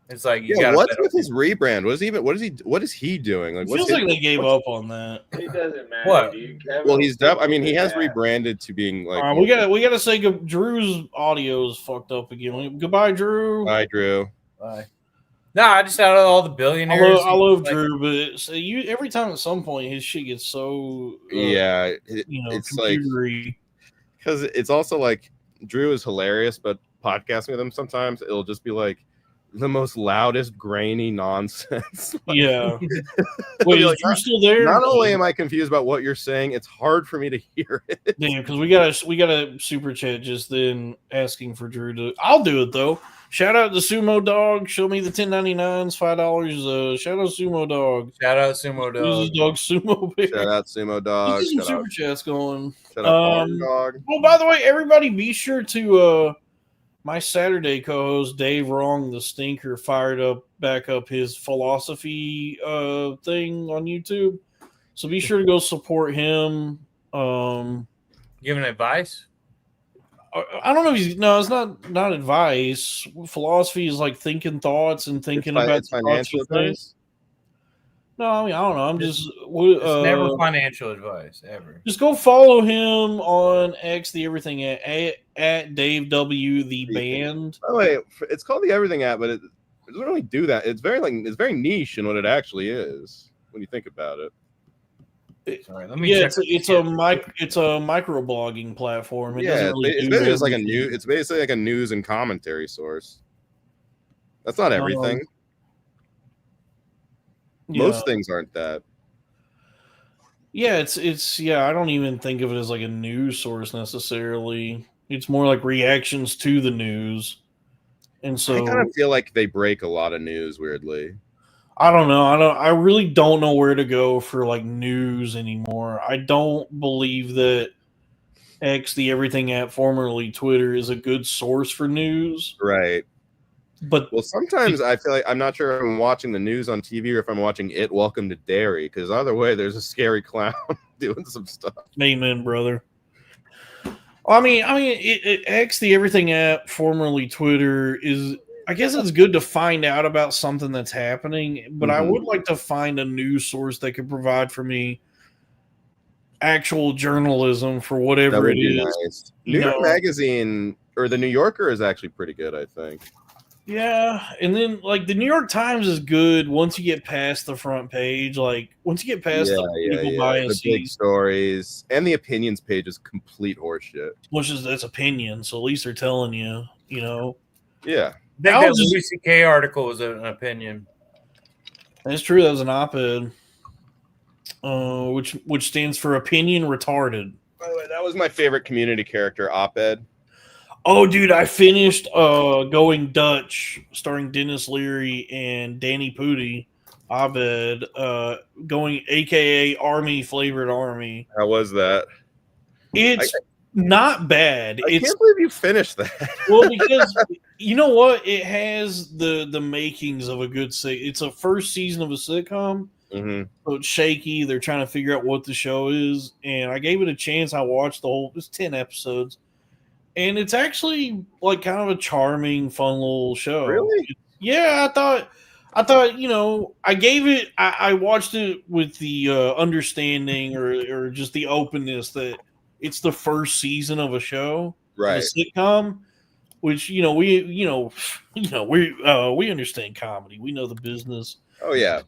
It's like what's with his rebrand? What is he doing? Like, feels like they gave up on that. It doesn't matter, what? dude. Well, he has rebranded to being like. All right, we gotta say Drew's audio is fucked up again. Goodbye, Drew. Bye, Drew. Bye. No, I just out of all the billionaires. I love Drew, but every time at some point his shit gets so it's like because it's also like Drew is hilarious, but podcasting with him sometimes it'll just be like the most loudest grainy nonsense. Yeah. Wait, is Drew still there? Not only am I confused about what you're saying, it's hard for me to hear it. Damn, because we got a super chat just then asking for Drew to. I'll do it though. Shout out to Sumo Dog. Show me the 10.99s, $5. Shout out Sumo Dog. Shout out Sumo Dog. This is Dog Sumo Bear. Shout out Sumo Dog. Some super chats going. Shout out Dog. Well, by the way, everybody, be sure to my Saturday co-host Dave Wrong the Stinker fired back up his philosophy thing on YouTube. So be sure to go support him. Giving advice? I don't know if it's not advice. Philosophy is like thinking thoughts and thinking about financial advice. No, I mean I don't know. I'm just It's never financial advice ever. Just go follow him on X, the everything at Dave W the band. By the way, it's called the Everything app, but it doesn't really do that. It's very niche in what it actually is when you think about it. Sorry, let me check. It's a microblogging platform. It doesn't really it's basically just like it's basically like a news and commentary source. That's not everything. Most things aren't that. Yeah, it's I don't even think of it as like a news source necessarily. It's more like reactions to the news. And so I kind of feel like they break a lot of news weirdly. I don't know. I really don't know where to go for like news anymore. I don't believe that X, the everything app, formerly Twitter, is a good source for news. Right. But sometimes I feel like I'm not sure if I'm watching the news on TV or if I'm watching It Welcome to Derry, because either way, there's a scary clown doing some stuff. Amen, brother. I mean, X, the everything app, formerly Twitter, is. I guess it's good to find out about something that's happening, but I would like to find a news source that could provide for me actual journalism for whatever it is. Nice. New York Magazine or the New Yorker is actually pretty good, I think. Yeah, and then like the New York Times is good once you get past the front page. Like once you get past the political biases, the big stories, and the opinions page is complete horseshit. That's opinion, so at least they're telling you, Yeah. That Louis C.K. article was an opinion. That's true. That was an op-ed, which stands for opinion retarded. By the way, that was my favorite Community character, op-ed. Oh, dude, I finished Going Dutch, starring Dennis Leary and Danny Pudi. Abed, going AKA Army Flavored Army. How was that? It's not bad. I can't believe you finished that. Well, because you know what? It has the makings of a good sitcom. It's a first season of a sitcom. Mm-hmm. So it's shaky. They're trying to figure out what the show is. And I gave it a chance. I watched it's 10 episodes. And it's actually like kind of a charming, fun little show. Really? Yeah, I thought, I gave it, I watched it with the understanding or just the openness that it's the first season of a show, right? A sitcom, which, we understand comedy. We know the business. Oh, yeah.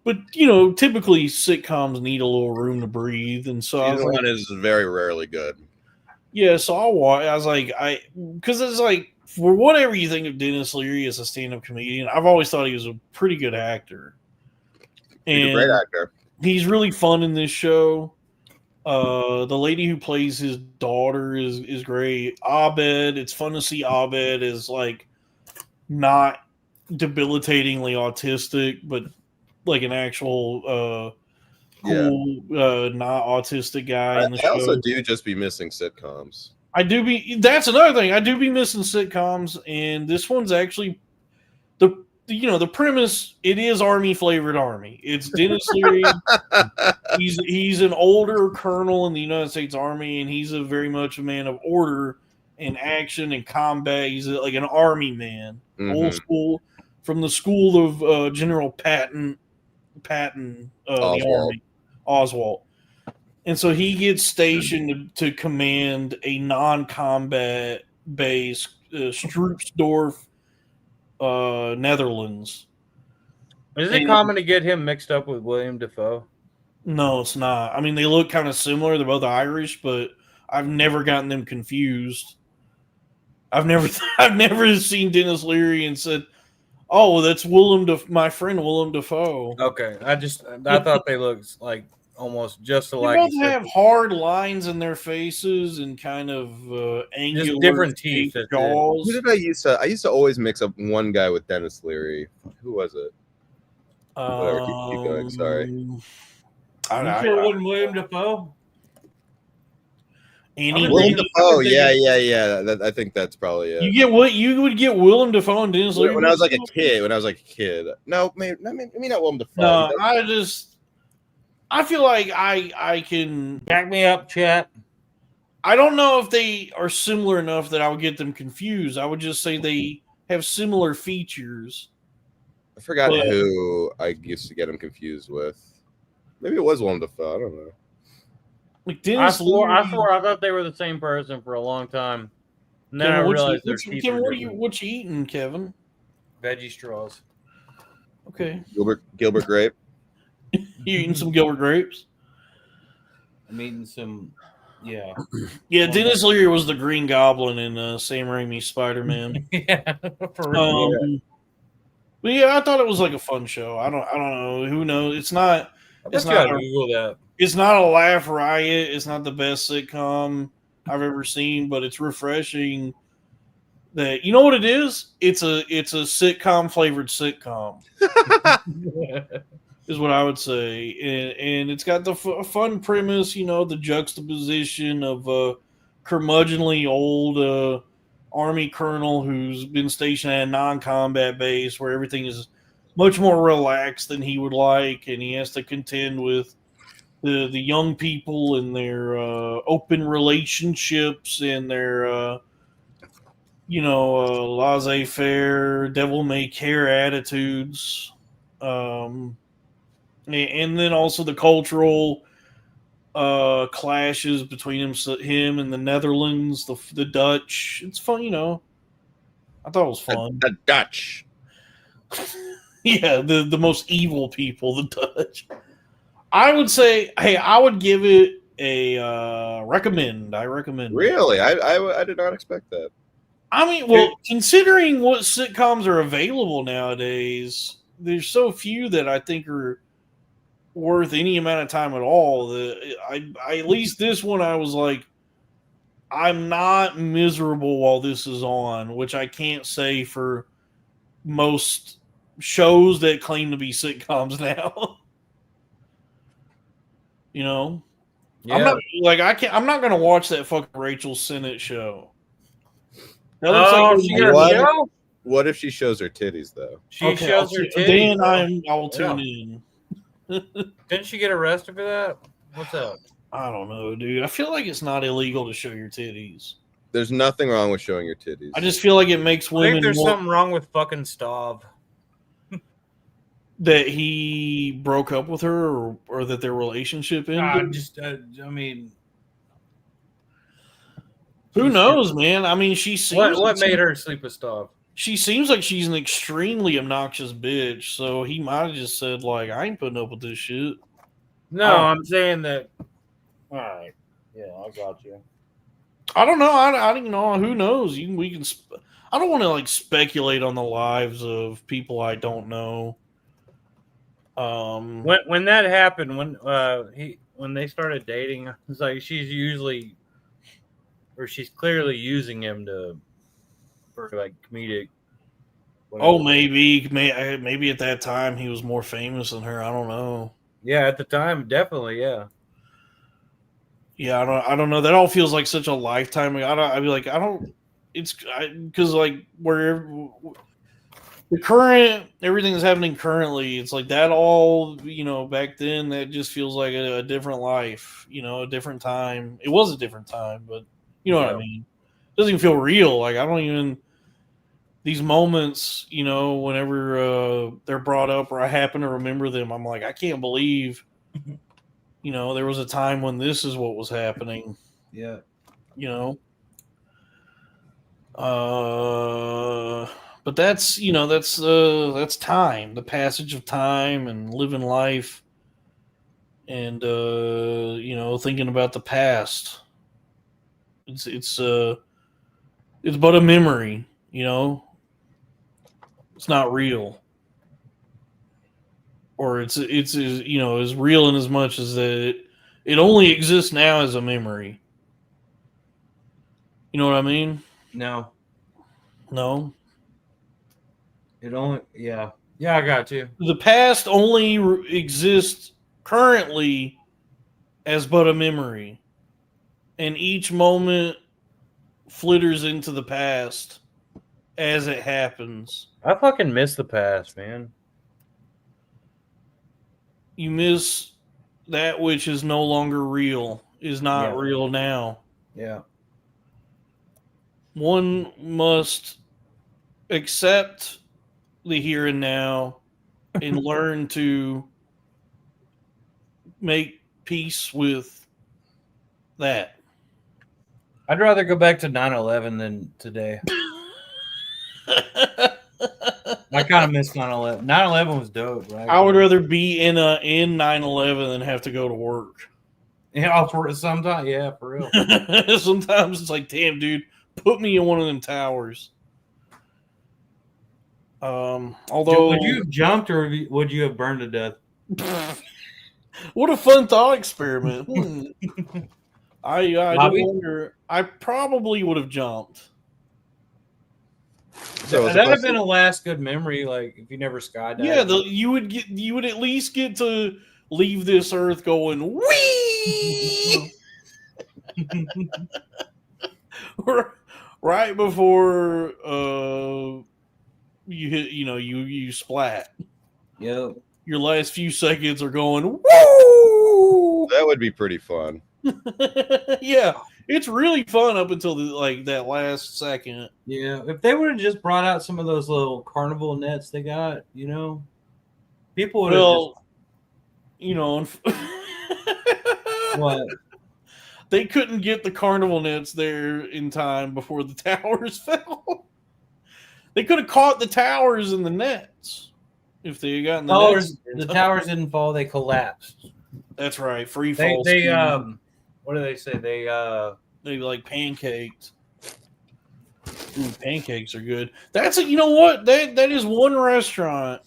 But, typically sitcoms need a little room to breathe. And so season one is very rarely good. Yeah, so I'll watch. I was like, because it's like, for whatever you think of Dennis Leary as a stand-up comedian, I've always thought he was a pretty good actor. He's a great actor. He's really fun in this show. The lady who plays his daughter is great. Abed, it's fun to see Abed as like not debilitatingly autistic, but like an actual cool, not autistic guy in the show. I also do just be missing sitcoms. That's another thing. I do be missing sitcoms, and this one's actually the premise. It is Army Flavored Army. It's Dennis Leary. he's an older colonel in the United States Army, and he's very much a man of order and action and combat. He's like an army man, old school, from the school of General Patton, the Army. Oswald. And so he gets stationed to command a non-combat base, Stroopsdorf, Netherlands. Is it common to get him mixed up with William Dafoe? No, it's not. I mean, they look kind of similar. They're both Irish, but I've never gotten them confused. I've never seen Dennis Leary and said, "Oh, well, that's my friend Willem Dafoe." Okay, I thought they looked like almost just alike. They both have hard lines in their faces and kind of angular, just different teeth, jaws. Who did I used to always mix up one guy with Dennis Leary. Who was it? Whatever, keep going. Sorry. You sure it wasn't William Dafoe? William Dafoe, yeah. I think that's probably it. You would get Willem Dafoe and Dennis Leary when I was like a kid. No, maybe not Willem Dafoe. No, I feel like I can back me up, chat. I don't know if they are similar enough that I would get them confused. I would just say they have similar features. I forgot But- who I used to get him confused with. Maybe it was Willem Dafoe. I don't know. Like I Dennis swore I Leary. thought they were the same person for a long time. And then Kevin, I realized their teeth Kevin, were different. what you eating, Kevin? Veggie straws. Okay, Gilbert Grape. you eating some Gilbert grapes? I'm eating some, yeah. Yeah, Dennis Leary was the Green Goblin in Sam Raimi's Spider-Man. Yeah, for real. But yeah, I thought it was like a fun show. I don't know. Who knows? It's not. I It's bet you not. I'll Google that. It's not a laugh riot. It's not the best sitcom I've ever seen, but it's refreshing. That you know what it is? It's a sitcom flavored sitcom is what I would say, and it's got the fun premise. You know, the juxtaposition of a curmudgeonly old army colonel who's been stationed at a non-combat base where everything is much more relaxed than he would like, and he has to contend with the young people and their open relationships and their laissez-faire, devil-may-care attitudes, and then also the cultural clashes between him and the Netherlands, the Dutch. It's fun, you know. I thought it was fun. The Dutch. Yeah, the most evil people, the Dutch. I would say, hey, I would give it a recommend. I recommend. Really? I did not expect that. I mean, well, considering what sitcoms are available nowadays, there's so few that I think are worth any amount of time at all. I at least this one, I was like, I'm not miserable while this is on, which I can't say for most shows that claim to be sitcoms now. You know, Yeah. I'm not like I'm not gonna watch that fucking Rachel Sennett show. That looks like she got a show? What if she shows her titties though? She shows her titties. Then I'll tune in. Didn't she get arrested for that? What's up? I don't know, dude. I feel like it's not illegal to show your titties. There's nothing wrong with showing your titties. I just feel like it makes I women think there's more, something wrong with fucking Stav. that he broke up with her or that their relationship ended. I mean, Who knows, man? I mean, she seems what made her sleep with Stav? She seems like she's an extremely obnoxious bitch, so he might have just said, like, I ain't putting up with this shit. No, I'm saying that. All right. Yeah, I got you. I don't know. I don't know. Who knows? We can. I don't want to like speculate on the lives of people I don't know. When that happened, when they started dating, it's like she's clearly using him for like comedic. Whatever. Oh, maybe at that time he was more famous than her. I don't know. Yeah, at the time, definitely, yeah. Yeah, I don't know. That all feels like such a lifetime ago. I'd be like, it's because like where the current everything that's happening currently, it's like that all, back then that just feels like a different life, a different time. It was a different time, but you know what I mean? It doesn't even feel real. Like I don't even these moments, whenever they're brought up or I happen to remember them, I'm like, I can't believe there was a time when this is what was happening. Yeah. But that's time, the passage of time and living life and thinking about the past. It's but a memory, it's not real. Or it's as real in as much as that it only exists now as a memory. You know what I mean? No. It only I got you. The past only exists currently as but a memory, and each moment flitters into the past as it happens. I fucking miss the past, man. You miss that which is no longer real, is not real now. Yeah. One must accept the here and now and learn to make peace with that. I'd rather go back to 9/11 than today. I kind of miss 9/11. 9/11 was dope, right? I would rather be in 9/11 than have to go to work. Yeah, for sometimes, yeah, for real. Sometimes it's like, damn, dude, put me in one of them towers. Although, Would you have jumped or would you have burned to death? what a fun thought experiment. I do wonder. I probably would have jumped. So That'd have been a last good memory, like if you never skydived. Yeah, you would at least get to leave this earth going wee right before you hit. You splat. Yep. Your last few seconds are going woo. That would be pretty fun. Yeah, it's really fun up until that last second. Yeah, if they would have just brought out some of those little carnival nets they got, people would have. What? They couldn't get the carnival nets there in time before the towers fell. They could have caught the towers in the nets if they had gotten the nets. The towers didn't fall; they collapsed. That's right, free fall. They what do they say? They like pancaked. Ooh, pancakes are good. You know what? That is one restaurant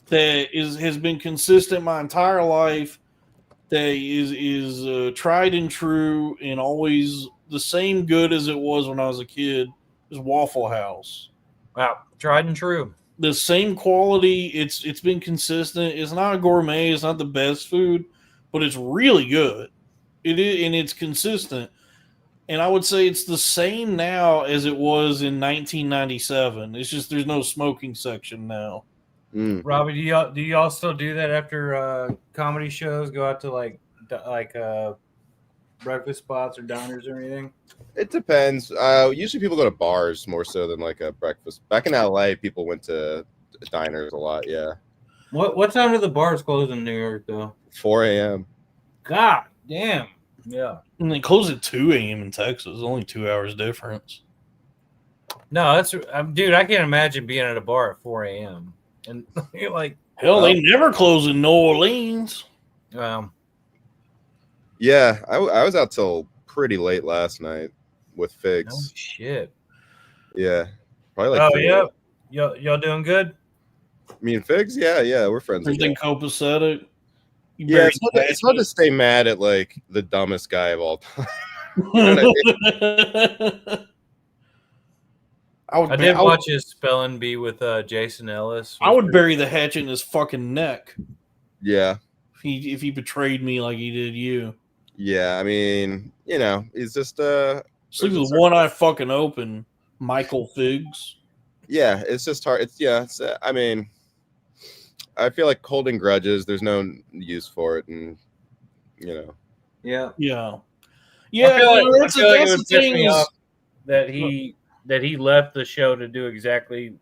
that has been consistent my entire life. That is tried and true and always the same good as it was when I was a kid. Is Waffle House. Wow, tried and true. The same quality. It's been consistent. It's not a gourmet. It's not the best food, but it's really good. It is, and it's consistent. And I would say it's the same now as it was in 1997. It's just there's no smoking section now. Robbie, do y'all still do that after comedy shows? Go out to like breakfast spots or diners or anything? It depends. Usually people go to bars more so than like a breakfast. Back in LA, people went to diners a lot. Yeah. What time do the bars close in New York though? 4 a.m. God damn. Yeah. And they close at 2 a.m. in Texas. Only 2 hours difference. No, that's dude. I can't imagine being at a bar at 4 a.m. and you're like, hell, they never close in New Orleans. Yeah, I was out till pretty late last night with Figs. Oh shit. Yeah, probably like. Oh yeah, y'all doing good? Me and Figs, yeah, we're friends. Everything copacetic. Yeah, it's hard to stay mad at like the dumbest guy of all time. I did watch his spelling bee with Jason Ellis. I would bury the hatchet in his fucking neck. Yeah. If he betrayed me like he did you. Yeah, I mean, he's just sleep with one eye fucking open, Michael Figs. Yeah, it's just hard. I mean, I feel like holding grudges, there's no use for it, and Yeah. I feel like it would piss me off that he left the show to do exactly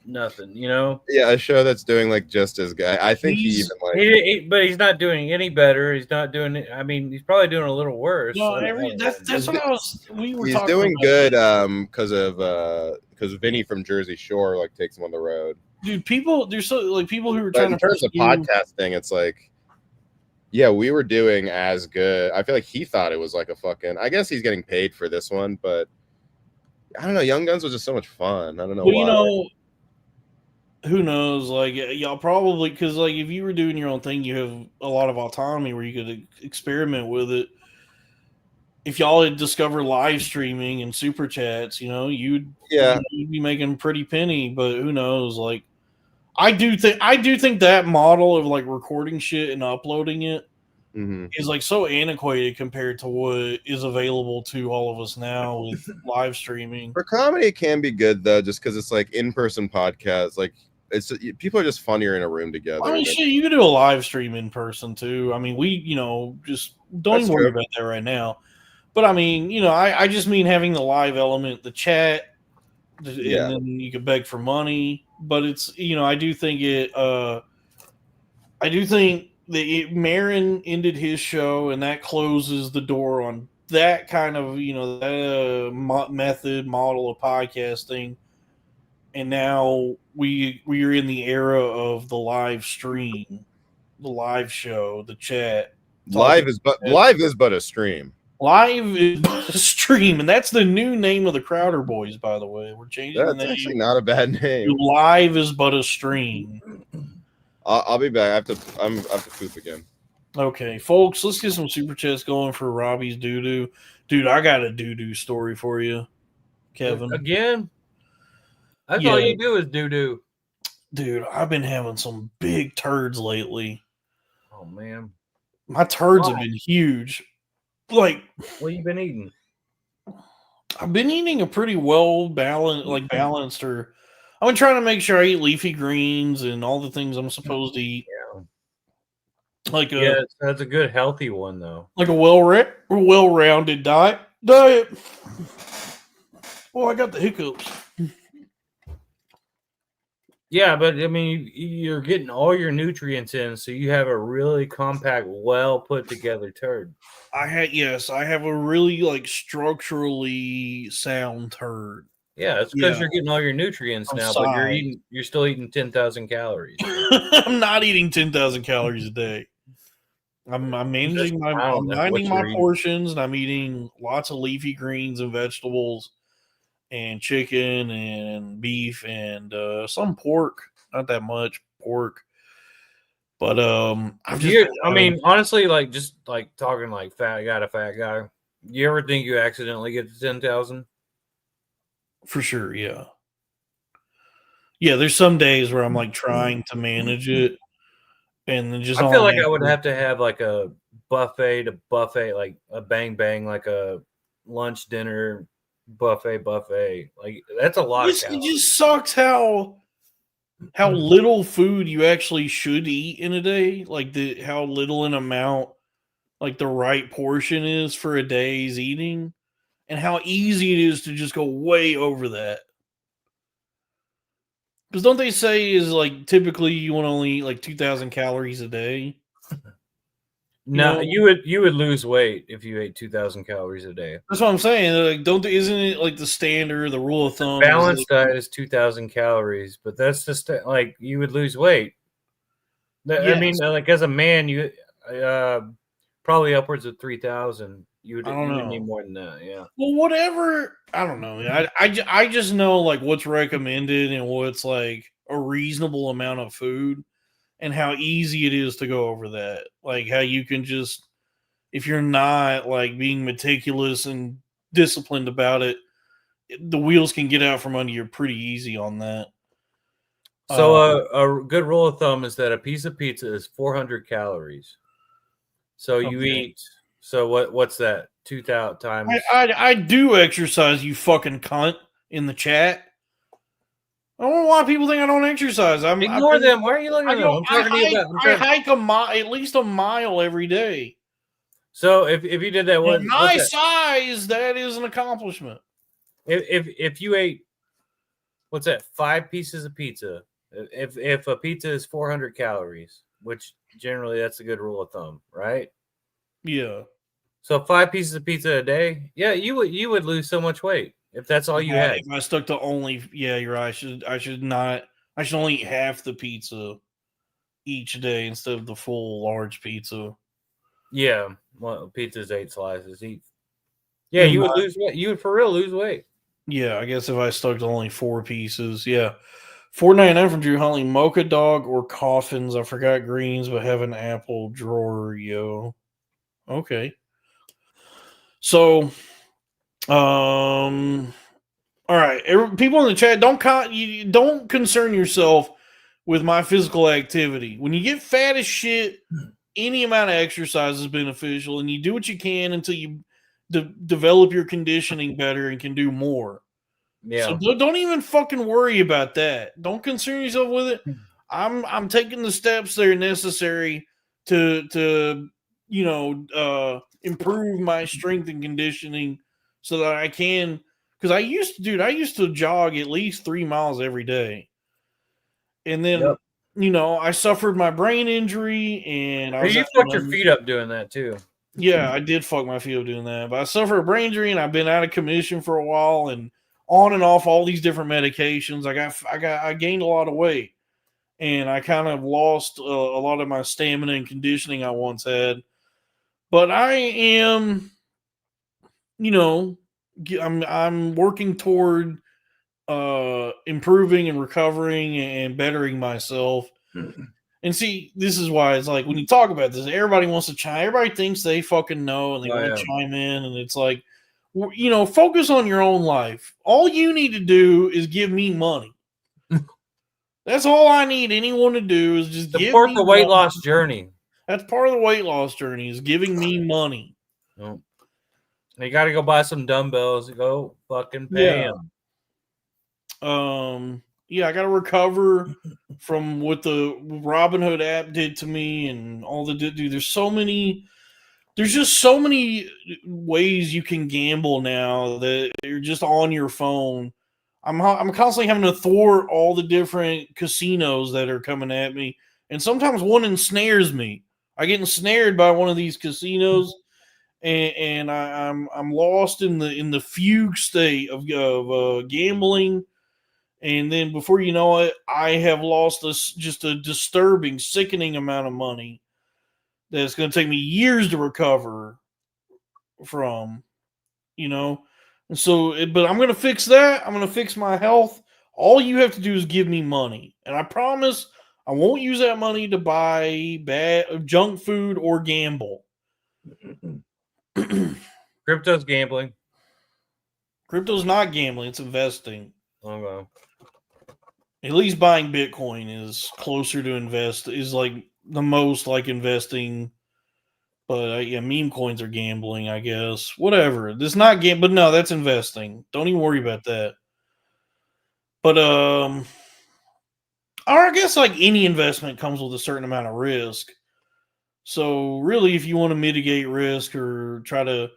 nothing, Yeah, a show that's doing like just as good. I think but he's not doing any better. He's not doing it. I mean, he's probably doing a little worse. No, that's what we were. He's talking doing about. good because Vinny from Jersey Shore like takes him on the road. Dude, there's people who are But trying in terms of podcasting, it's like, yeah, we were doing as good. I feel like he thought it was like a fucking. I guess he's getting paid for this one, but I don't know. Young Guns was just so much fun. I don't know. Well, who knows? Like, y'all probably, because like if you were doing your own thing, you have a lot of autonomy where you could experiment with it. If y'all had discovered live streaming and super chats, you'd be making pretty penny. But who knows? Like, I do think that model of like recording shit and uploading it is like so antiquated compared to what is available to all of us now with live streaming. For comedy, it can be good though, just because it's like in-person podcasts. Like, people are just funnier in a room together. I mean, shit, you could do a live stream in person too. I mean, just don't even worry about that right now. But I mean, I just mean having the live element, the chat, and then you could beg for money. but it's I do think that Marin ended his show, and that closes the door on that kind of that method model of podcasting. And now we are in the era of the live stream, the live show, the chat. Live is but a stream. Live is but a stream, and that's the new name of the Crowder Boys, by the way. We're changing the That's name. actually not a bad name. Live is but a stream. I'll be back. I have to poop again. Okay, folks, let's get some super chats going for Robbie's doo-doo. Dude, I got a doo-doo story for you, Kevin. Again? That's all you do is doo-doo. Dude, I've been having some big turds lately. Oh, man. My turds have been huge. Like, what you been eating? I've been eating a pretty balanced, or I've been trying to make sure I eat leafy greens and all the things I'm supposed to eat. Yeah. That's a good healthy one though. Like a well-rounded diet. Oh, I got the hiccups. Yeah, but I mean, you're getting all your nutrients in, so you have a really compact, well put together turd. I have a really structurally sound turd. Yeah, it's because you're getting all your nutrients now, but you're still eating 10,000 calories. I'm not eating 10,000 calories a day. I'm managing my portions, and I'm eating lots of leafy greens and vegetables, and chicken and beef and some pork. Not that much pork, but honestly, just talking fat guy. You ever think you accidentally get to 10,000? For sure, yeah. Yeah, there's some days where I'm trying to manage it, and then just I feel like I would have to have a buffet, like a bang, like a lunch, dinner, buffet. Like that's a lot. It just sucks how little food you actually should eat in a day. How little an amount, the right portion is for a day's eating, and how easy it is to just go way over that. Because don't they say is typically you want to only eat 2,000 calories a day? No, you would lose weight if you ate 2,000 calories a day. That's what I'm saying. Isn't it the standard, the rule of thumb? Balanced diet is 2,000 calories, but that's just you would lose weight. Yes. I mean, as a man, you probably upwards of 3,000. You would need more than that. Yeah. Well, whatever. I don't know. I just know what's recommended and what's a reasonable amount of food. And how easy it is to go over that. How you can just, if you're not being meticulous and disciplined about it, the wheels can get out from under you pretty easy on that. So a good rule of thumb is that a piece of pizza is 400 calories. So you eat. So what's that? 2,000 times. I do exercise, you fucking cunt, in the chat. I don't know why people think I don't exercise. Ignore them. Why are you looking at them? I hike at least a mile every day. So if you did that, what's size, that is an accomplishment. If you ate, what's that? 5 pieces of pizza. If a pizza is 400 calories, which generally that's a good rule of thumb, right? Yeah. So 5 pieces of pizza a day, yeah, you would lose so much weight. If that's all you had. If I stuck to only, you're right. I should only eat half the pizza each day instead of the full large pizza. Yeah. Well, pizza's 8 slices each. Yeah, you would lose weight. You would for real lose weight. Yeah, I guess if I stuck to only 4 pieces, yeah. $4.99 from Drew Huntley. Mocha dog or coffins. I forgot greens, but have an apple drawer, yo. Okay. So, all right, people in the chat, don't concern yourself with my physical activity. When you get fat as shit, any amount of exercise is beneficial, and you do what you can until you develop your conditioning better and can do more. Yeah. So don't even fucking worry about that. Don't concern yourself with it. I'm taking the steps that are necessary to improve my strength and conditioning so that I can, because I used to jog at least 3 miles every day. And then, I suffered my brain injury, and you fucked your feet up doing that too. Yeah, I did fuck my feet up doing that. But I suffered a brain injury, and I've been out of commission for a while, and on and off all these different medications. I gained a lot of weight, and I kind of lost a lot of my stamina and conditioning I once had. But I am, I'm working toward improving and recovering and bettering myself. And see, this is why it's like when you talk about this, everybody wants to chime. Everybody thinks they fucking know and they want to chime in, and it's like, focus on your own life. All you need to do is give me money. That's all I need anyone to do is just support the weight loss journey. That's part of the weight loss journey is giving me money. Oh. You got to go buy some dumbbells and go fucking pay them. Yeah, I got to recover from what the Robinhood app did to me and all the dude. There's just so many ways you can gamble now that you're just on your phone. I'm constantly having to thwart all the different casinos that are coming at me, and sometimes one ensnares me. I get ensnared by one of these casinos, and I'm lost in the fugue state of gambling. And then before you know it, I have lost just a disturbing, sickening amount of money that's going to take me years to recover from, And so, but I'm going to fix that. I'm going to fix my health. All you have to do is give me money. And I promise I won't use that money to buy bad junk food or gamble. Crypto's gambling. Crypto's not gambling. It's investing. Okay. At least buying Bitcoin is closer to is like the most like investing. But meme coins are gambling, I guess. Whatever. This not but no, that's investing. Don't even worry about that. But or I guess like any investment comes with a certain amount of risk. So really, if you want to mitigate risk or try to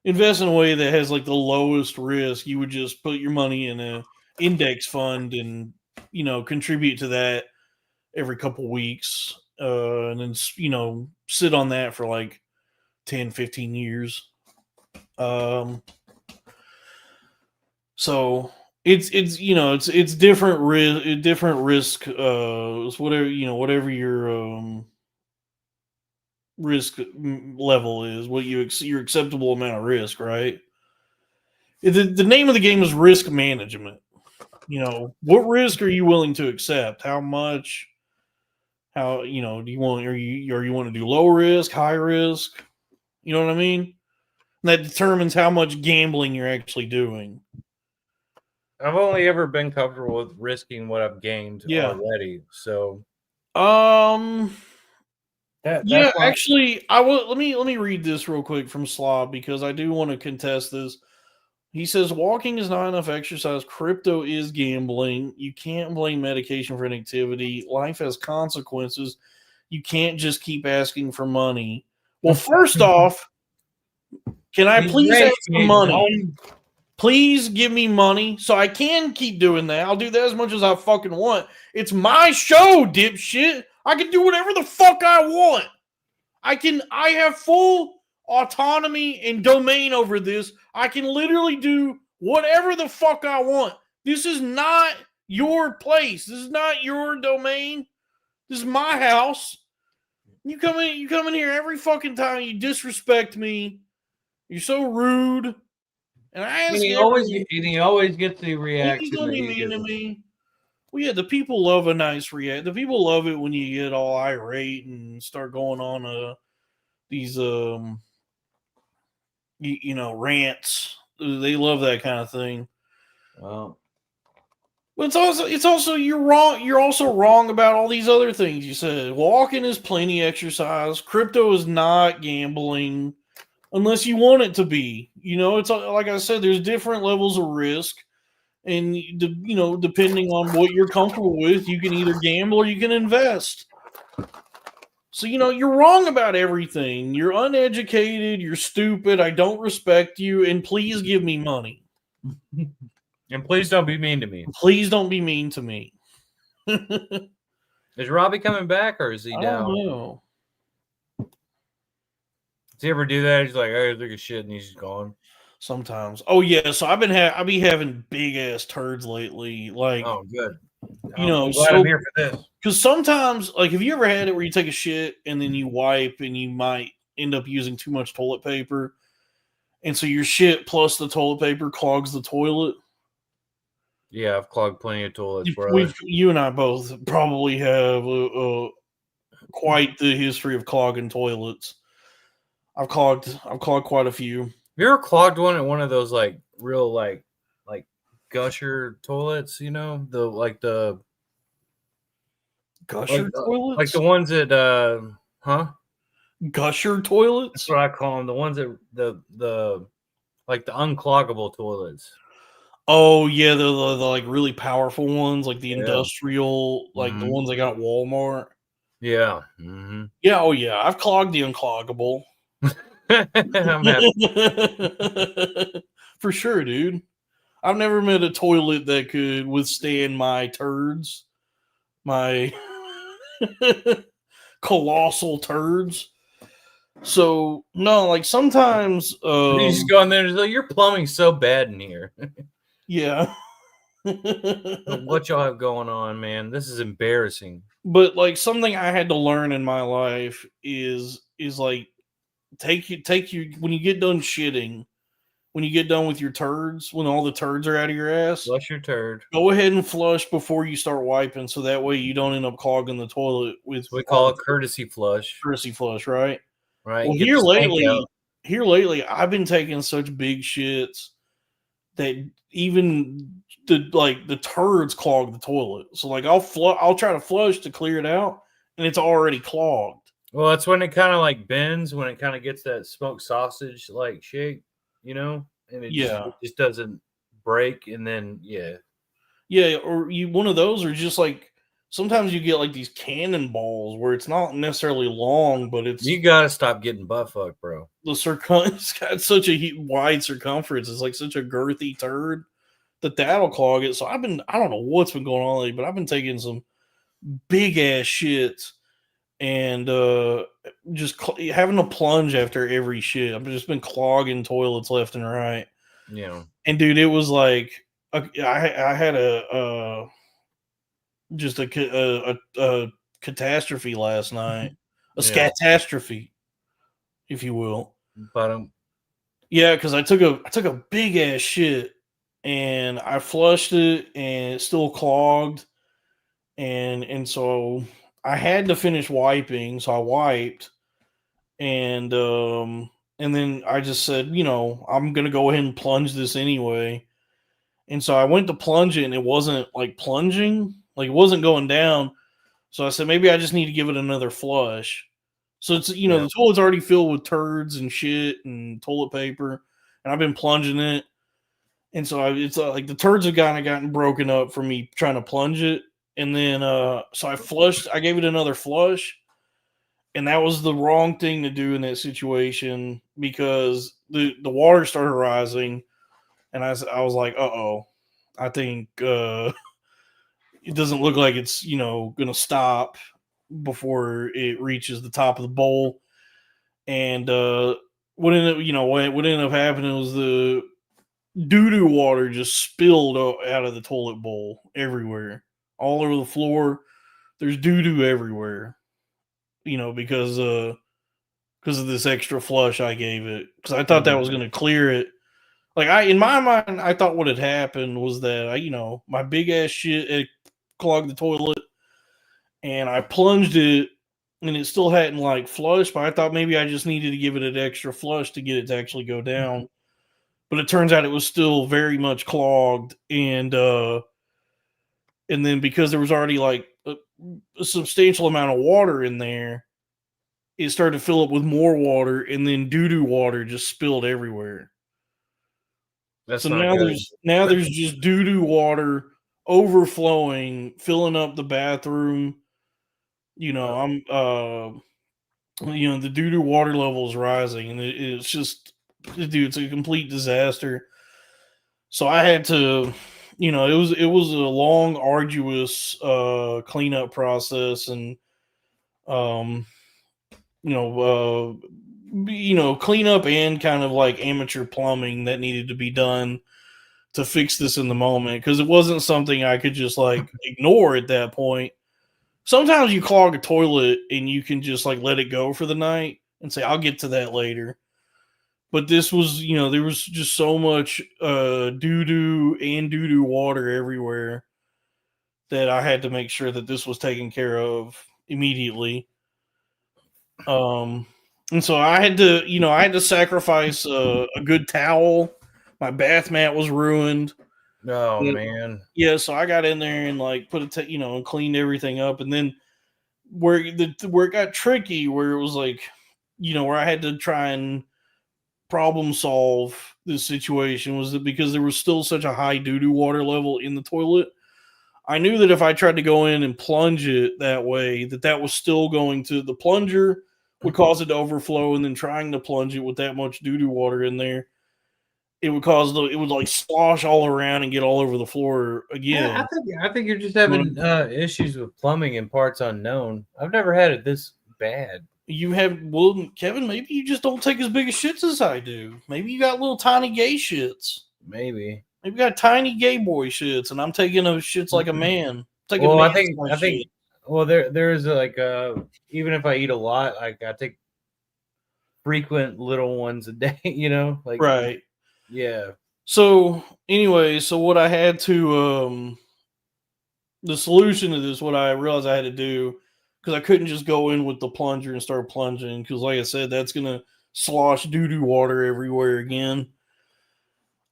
invest in a way that has like the lowest risk, you would just put your money in a index fund and contribute to that every couple weeks, and then sit on that for like 10, 15 years. So it's different risk. It's whatever your risk level is, what your acceptable amount of risk, right? The name of the game is risk management. What risk are you willing to accept? How much? How do you want? Are you want to do low risk, high risk? You know what I mean? And that determines how much gambling you're actually doing. I've only ever been comfortable with risking what I've gained already. So, actually, I will. Let me read this real quick from Slob because I do want to contest this. He says, walking is not enough exercise. Crypto is gambling. You can't blame medication for inactivity. Life has consequences. You can't just keep asking for money. Well, first off, can I please ask for money? Please give me money so I can keep doing that. I'll do that as much as I fucking want. It's my show, dipshit. I can do whatever the fuck I want. I have full autonomy and domain over this. I can literally do whatever the fuck I want. This is not your place. This is not your domain. This is my house. You come in here every fucking time. You disrespect me. You're so rude. And I ask he always gets the reaction. He's gonna be mean to me. Well, yeah, the people love a nice react. The people love it when you get all irate and start going on these rants. They love that kind of thing. Well, but it's also you're wrong. You're also wrong about all these other things you said. Walking is plenty exercise. Crypto is not gambling unless you want it to be. It's like I said, there's different levels of risk. And, depending on what you're comfortable with, you can either gamble or you can invest. So, you're wrong about everything. You're uneducated. You're stupid. I don't respect you. And please give me money. And please don't be mean to me. Please don't be mean to me. Is Robbie coming back or is he I down? don't know. Does he ever do that? He's like, "Hey, look at shit," and he's just gone. Sometimes. Oh yeah, so I be having big ass turds lately. Like, Oh, good. you know, I'm glad I'm here for this. because sometimes, like, have you ever had it where you take a shit and then you wipe and you might end up using too much toilet paper, and so your shit plus the toilet paper clogs the toilet? Yeah, I've clogged plenty of toilets, brother. You and I both probably have quite the history of clogging toilets. I've clogged quite a few. You ever clogged one at one of those like real like gusher toilets? You know the Gusher toilets, like the ones that gusher toilets. That's what I call them. The ones that the like the uncloggable toilets. Oh yeah, the like really powerful ones, like the Yeah. industrial, like the ones they got at Walmart. Yeah. Mm-hmm. Yeah. Oh yeah, I've clogged the uncloggable. I'm happy. For sure, dude. I've never met a toilet that could withstand my turds, my colossal turds. So no, like sometimes You just go in there and like, your plumbing's so bad in here. Yeah. What y'all have going on, man? This is embarrassing. But like something I had to learn in my life is like take you when you get done shitting, when you get done with your turds, when all the turds are out of your ass, Flush your turd. go ahead and flush before you start wiping, so that way you don't end up clogging the toilet with. We call it courtesy flush. Courtesy flush, right? Right. Well, here lately, I've been taking such big shits that even the turds clog the toilet. So like I'll try to flush to clear it out, and it's already clogged. Well, that's when it kind of like bends, when it kind of gets that smoked sausage like shape, you know, and it just doesn't break, and then or one of those, or just like sometimes you get like these cannonballs where it's not necessarily long, but you gotta stop getting butt fucked, bro. It's got such a wide circumference. It's like such a girthy turd that'll clog it. So I don't know what's been going on lately, but I've been taking some big ass shits and just having to plunge after every shit. I've just been clogging toilets left and right. Yeah. And dude, it was like I had just a catastrophe last night, a scatastrophe, if you will. But yeah, because I took a big ass shit and I flushed it and it's still clogged, and so I had to finish wiping, so I wiped, and then I just said, I'm gonna go ahead and plunge this anyway. And so I went to plunge it and it wasn't like plunging, like it wasn't going down. So I said maybe I just need to give it another flush. So it's the toilet's already filled with turds and shit and toilet paper, and I've been plunging it. And so it's like the turds have gotten broken up from me trying to plunge it. And then so I gave it another flush, and that was the wrong thing to do in that situation because the water started rising, and I was like, uh-oh, I think it doesn't look like it's gonna stop before it reaches the top of the bowl. And what ended up happening was the doo-doo water just spilled out of the toilet bowl everywhere, all over the floor. There's doo-doo everywhere, because of this extra flush I gave it, because I thought that was going to clear it. Like in my mind, I thought what had happened was that my big ass shit it clogged the toilet, and I plunged it, and it still hadn't like flushed. But I thought maybe I just needed to give it an extra flush to get it to actually go down. But it turns out it was still very much clogged, and then because there was already like a substantial amount of water in there, it started to fill up with more water, and then doo-doo water just spilled everywhere. That's so not good. there's just doo-doo water overflowing, filling up the bathroom. I'm the doo-doo water level is rising, and it's just, dude, it's a complete disaster. So I had to it was a long, arduous cleanup process, and um, cleanup and kind of like amateur plumbing that needed to be done to fix this in the moment, because it wasn't something I could just like ignore at that point. Sometimes you clog a toilet and you can just like let it go for the night and say, I'll get to that later. But this was, there was just so much doo-doo water everywhere that I had to make sure that this was taken care of immediately. And so I had to sacrifice a good towel. My bath mat was ruined. Oh man. Yeah, so I got in there and like put it, and cleaned everything up, and then where it got tricky, where it was like, where I had to try and problem solve this situation, was that because there was still such a high doo-doo water level in the toilet, I knew that if I tried to go in and plunge it that way, that was still going to, the plunger would cause it to overflow, and then trying to plunge it with that much doo-doo water in there, it would like slosh all around and get all over the floor again. Yeah, I think you're just having issues with plumbing and parts unknown. I've never had it this bad. You have, well, Kevin, maybe you just don't take as big of shits as I do. Maybe you got little tiny gay shits. Maybe you got tiny gay boy shits, and I'm taking those shits like a man. Well, I think well, there is like even if I eat a lot, like I take frequent little ones a day, like right. Yeah. So anyway, what I had to the solution to this, what I realized I had to do, because I couldn't just go in with the plunger and start plunging, because like I said, that's gonna slosh doo-doo water everywhere again.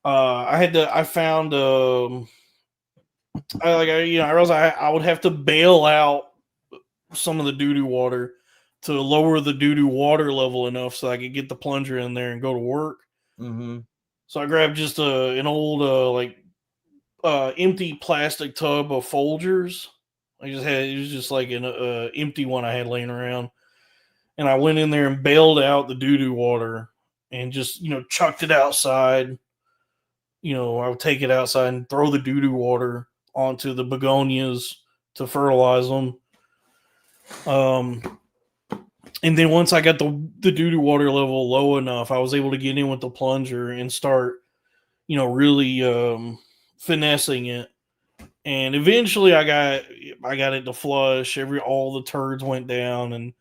I found I realized I would have to bail out some of the doo-doo water to lower the doo-doo water level enough so I could get the plunger in there and go to work. Mm-hmm. So I grabbed just an old empty plastic tub of Folgers. It was just like an empty one I had laying around, and I went in there and bailed out the doo-doo water and just chucked it outside. I would take it outside and throw the doo-doo water onto the begonias to fertilize them. And then once I got the doo-doo water level low enough, I was able to get in with the plunger and start, really finessing it. And eventually I got it to flush. All the turds went down, and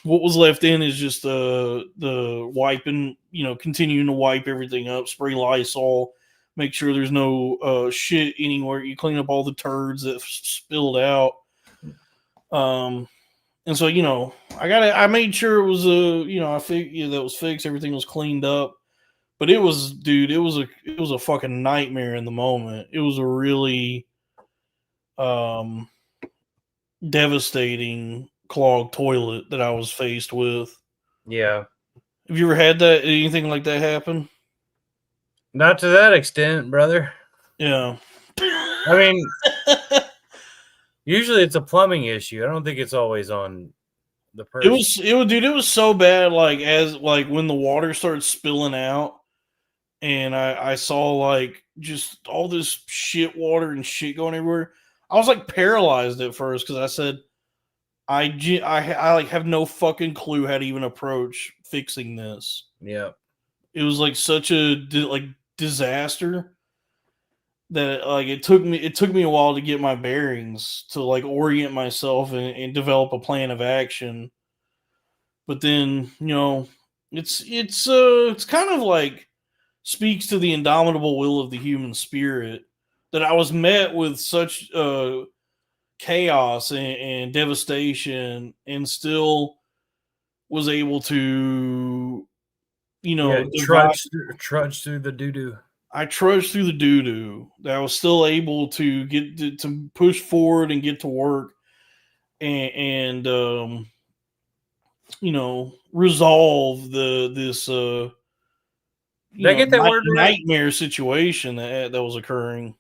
what was left in is just the wiping, continuing to wipe everything up, spray Lysol, make sure there's no shit anywhere. You clean up all the turds that spilled out. And so, I made sure it was I figured that was fixed, everything was cleaned up. But it was a fucking nightmare in the moment. It was a really devastating clogged toilet that I was faced with. Yeah. Have you ever had anything like that happen? Not to that extent, brother. Yeah. I mean, usually it's a plumbing issue. I don't think it's always on the person. It was so bad, like when the water started spilling out, and I saw like just all this shit water and shit going everywhere. I was like paralyzed at first, because I said, I like have no fucking clue how to even approach fixing this. Yeah. It was like such a disaster that like it took me a while to get my bearings, to like orient myself and develop a plan of action. But then, it's kind of like speaks to the indomitable will of the human spirit that I was met with such chaos and devastation, and still was able to, trudge through the doo-doo. I trudged through the doo-doo. That I was still able to get to push forward and get to work, and resolve this Did I get that word right? Nightmare situation that was occurring.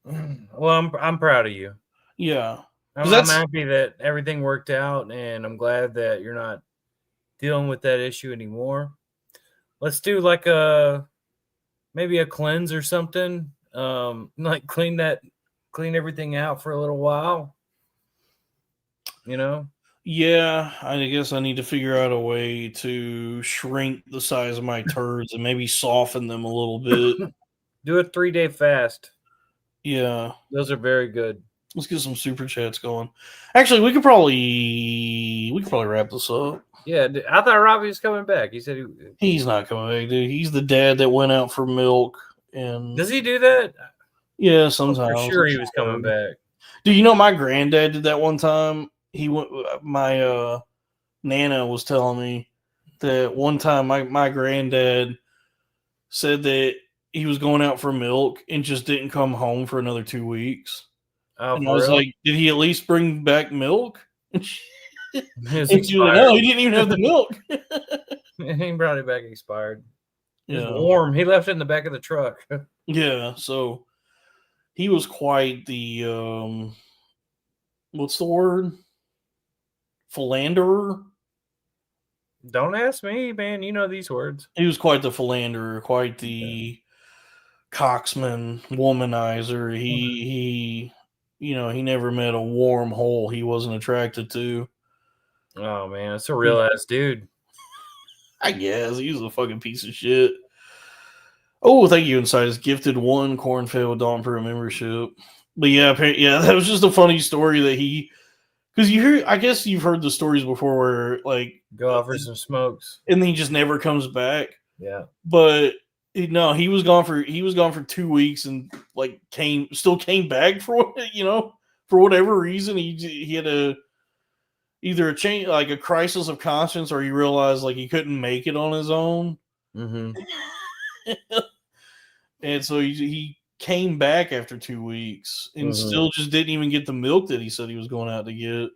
Well, I'm proud of you. Yeah. I'm happy that everything worked out, and I'm glad that you're not dealing with that issue anymore. let's do like maybe a cleanse or something. Like clean everything out for a little while. You know? Yeah, I guess I need to figure out a way to shrink the size of my turds and maybe soften them a little bit. Do a 3-day fast. Yeah. Those are very good. Let's get some super chats going. Actually, we could probably wrap this up. Yeah, I thought Robbie was coming back. He said he's not coming back, dude. He's the dad that went out for milk. And does he do that? Yeah, sometimes. I'm for sure he was coming back. Dude, you know my granddad did that one time. He went. My Nana was telling me that one time my granddad said that he was going out for milk and just didn't come home for another 2 weeks. Oh, and I was like, did he at least bring back milk? And she was like, no, he didn't even have the milk. He brought it back expired. It was Yeah. warm. He left it in the back of the truck. Yeah, so he was quite the what's the word? Philanderer? Don't ask me, man. You know these words. He was quite the philanderer, quite the coxman, womanizer. He he never met a warm hole he wasn't attracted to. Oh man, it's a real ass dude. I guess he was a fucking piece of shit. Oh, thank you, Insiders. Gifted one cornfed with Dawn for a membership. But yeah, that was just a funny story that because I guess you've heard the stories before where like go out for some smokes and then he just never comes back. Yeah, but no, he was gone for 2 weeks and like came back for for whatever reason. He had either a change, like a crisis of conscience, or he realized like he couldn't make it on his own. Mm-hmm. And so he came back after 2 weeks and still just didn't even get the milk that he said he was going out to get.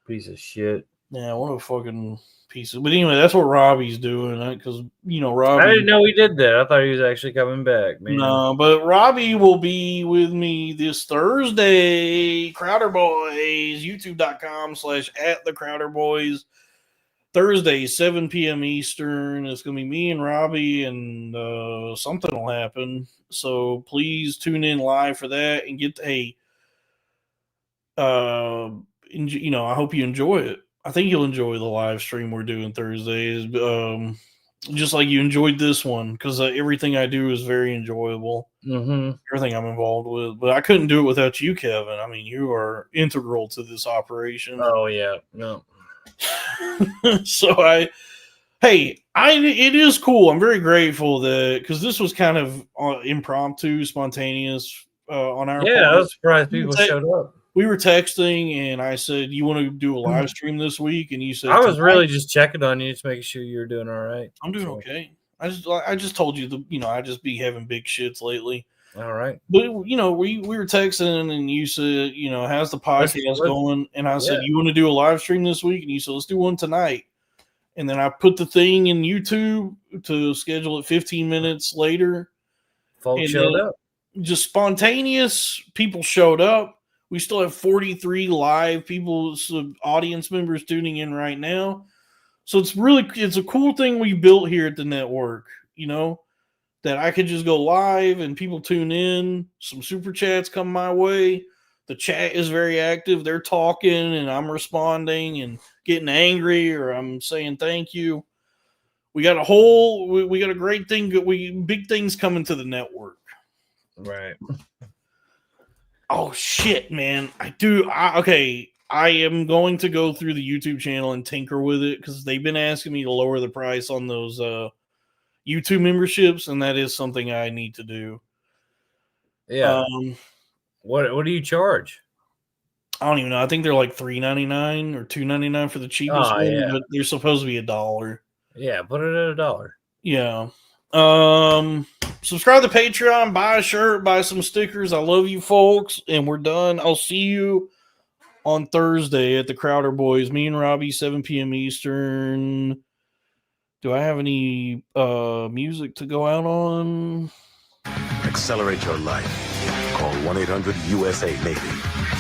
Piece of shit. Yeah, what a fucking piece of. But anyway, that's what Robbie's doing, because Robbie. I didn't know he did that. I thought he was actually coming back, man. No, but Robbie will be with me this Thursday. Crowder Boys, youtube.com/@thecrowderboys. Thursday, 7 p.m. Eastern. It's going to be me and Robbie, and something will happen. So please tune in live for that and get I hope you enjoy it. I think you'll enjoy the live stream we're doing Thursdays, just like you enjoyed this one, because everything I do is very enjoyable. Mm-hmm. Everything I'm involved with, but I couldn't do it without you, Kevin. I mean, you are integral to this operation. Oh yeah, no. So it is cool. I'm very grateful that, because this was kind of impromptu, spontaneous on our part. I was surprised people showed up. We were texting, and I said, "You want to do a live stream this week?" And you said, "I was really just checking on you, just making sure you were doing all right." I'm doing okay. I just told you I just be having big shits lately. All right. But we were texting, and you said, how's the podcast going? And I said, you want to do a live stream this week? And you said, let's do one tonight. And then I put the thing in YouTube to schedule it 15 minutes later. Folks showed up. Just spontaneous people showed up. We still have 43 live people, audience members tuning in right now. So it's a cool thing we built here at the network, that I could just go live and people tune in. Some super chats come my way. The chat is very active. They're talking and I'm responding and getting angry, or I'm saying thank you. We got a great thing. Big things coming to the network. Right. Oh shit, man. I am going to go through the YouTube channel and tinker with it, because they've been asking me to lower the price on those YouTube memberships, and that is something I need to do. Yeah. What do you charge? I don't even know. I think they're like $3.99 or $2.99 for the cheapest one, but they're supposed to be $1. Yeah, put it at $1. Yeah. Subscribe to Patreon, buy a shirt, buy some stickers. I love you folks, and we're done. I'll see you on Thursday at the Crowder Boys. Me and Robbie, 7 p.m. Eastern. Do I have any music to go out on? Accelerate your life. Call 1-800-USA-NAVY.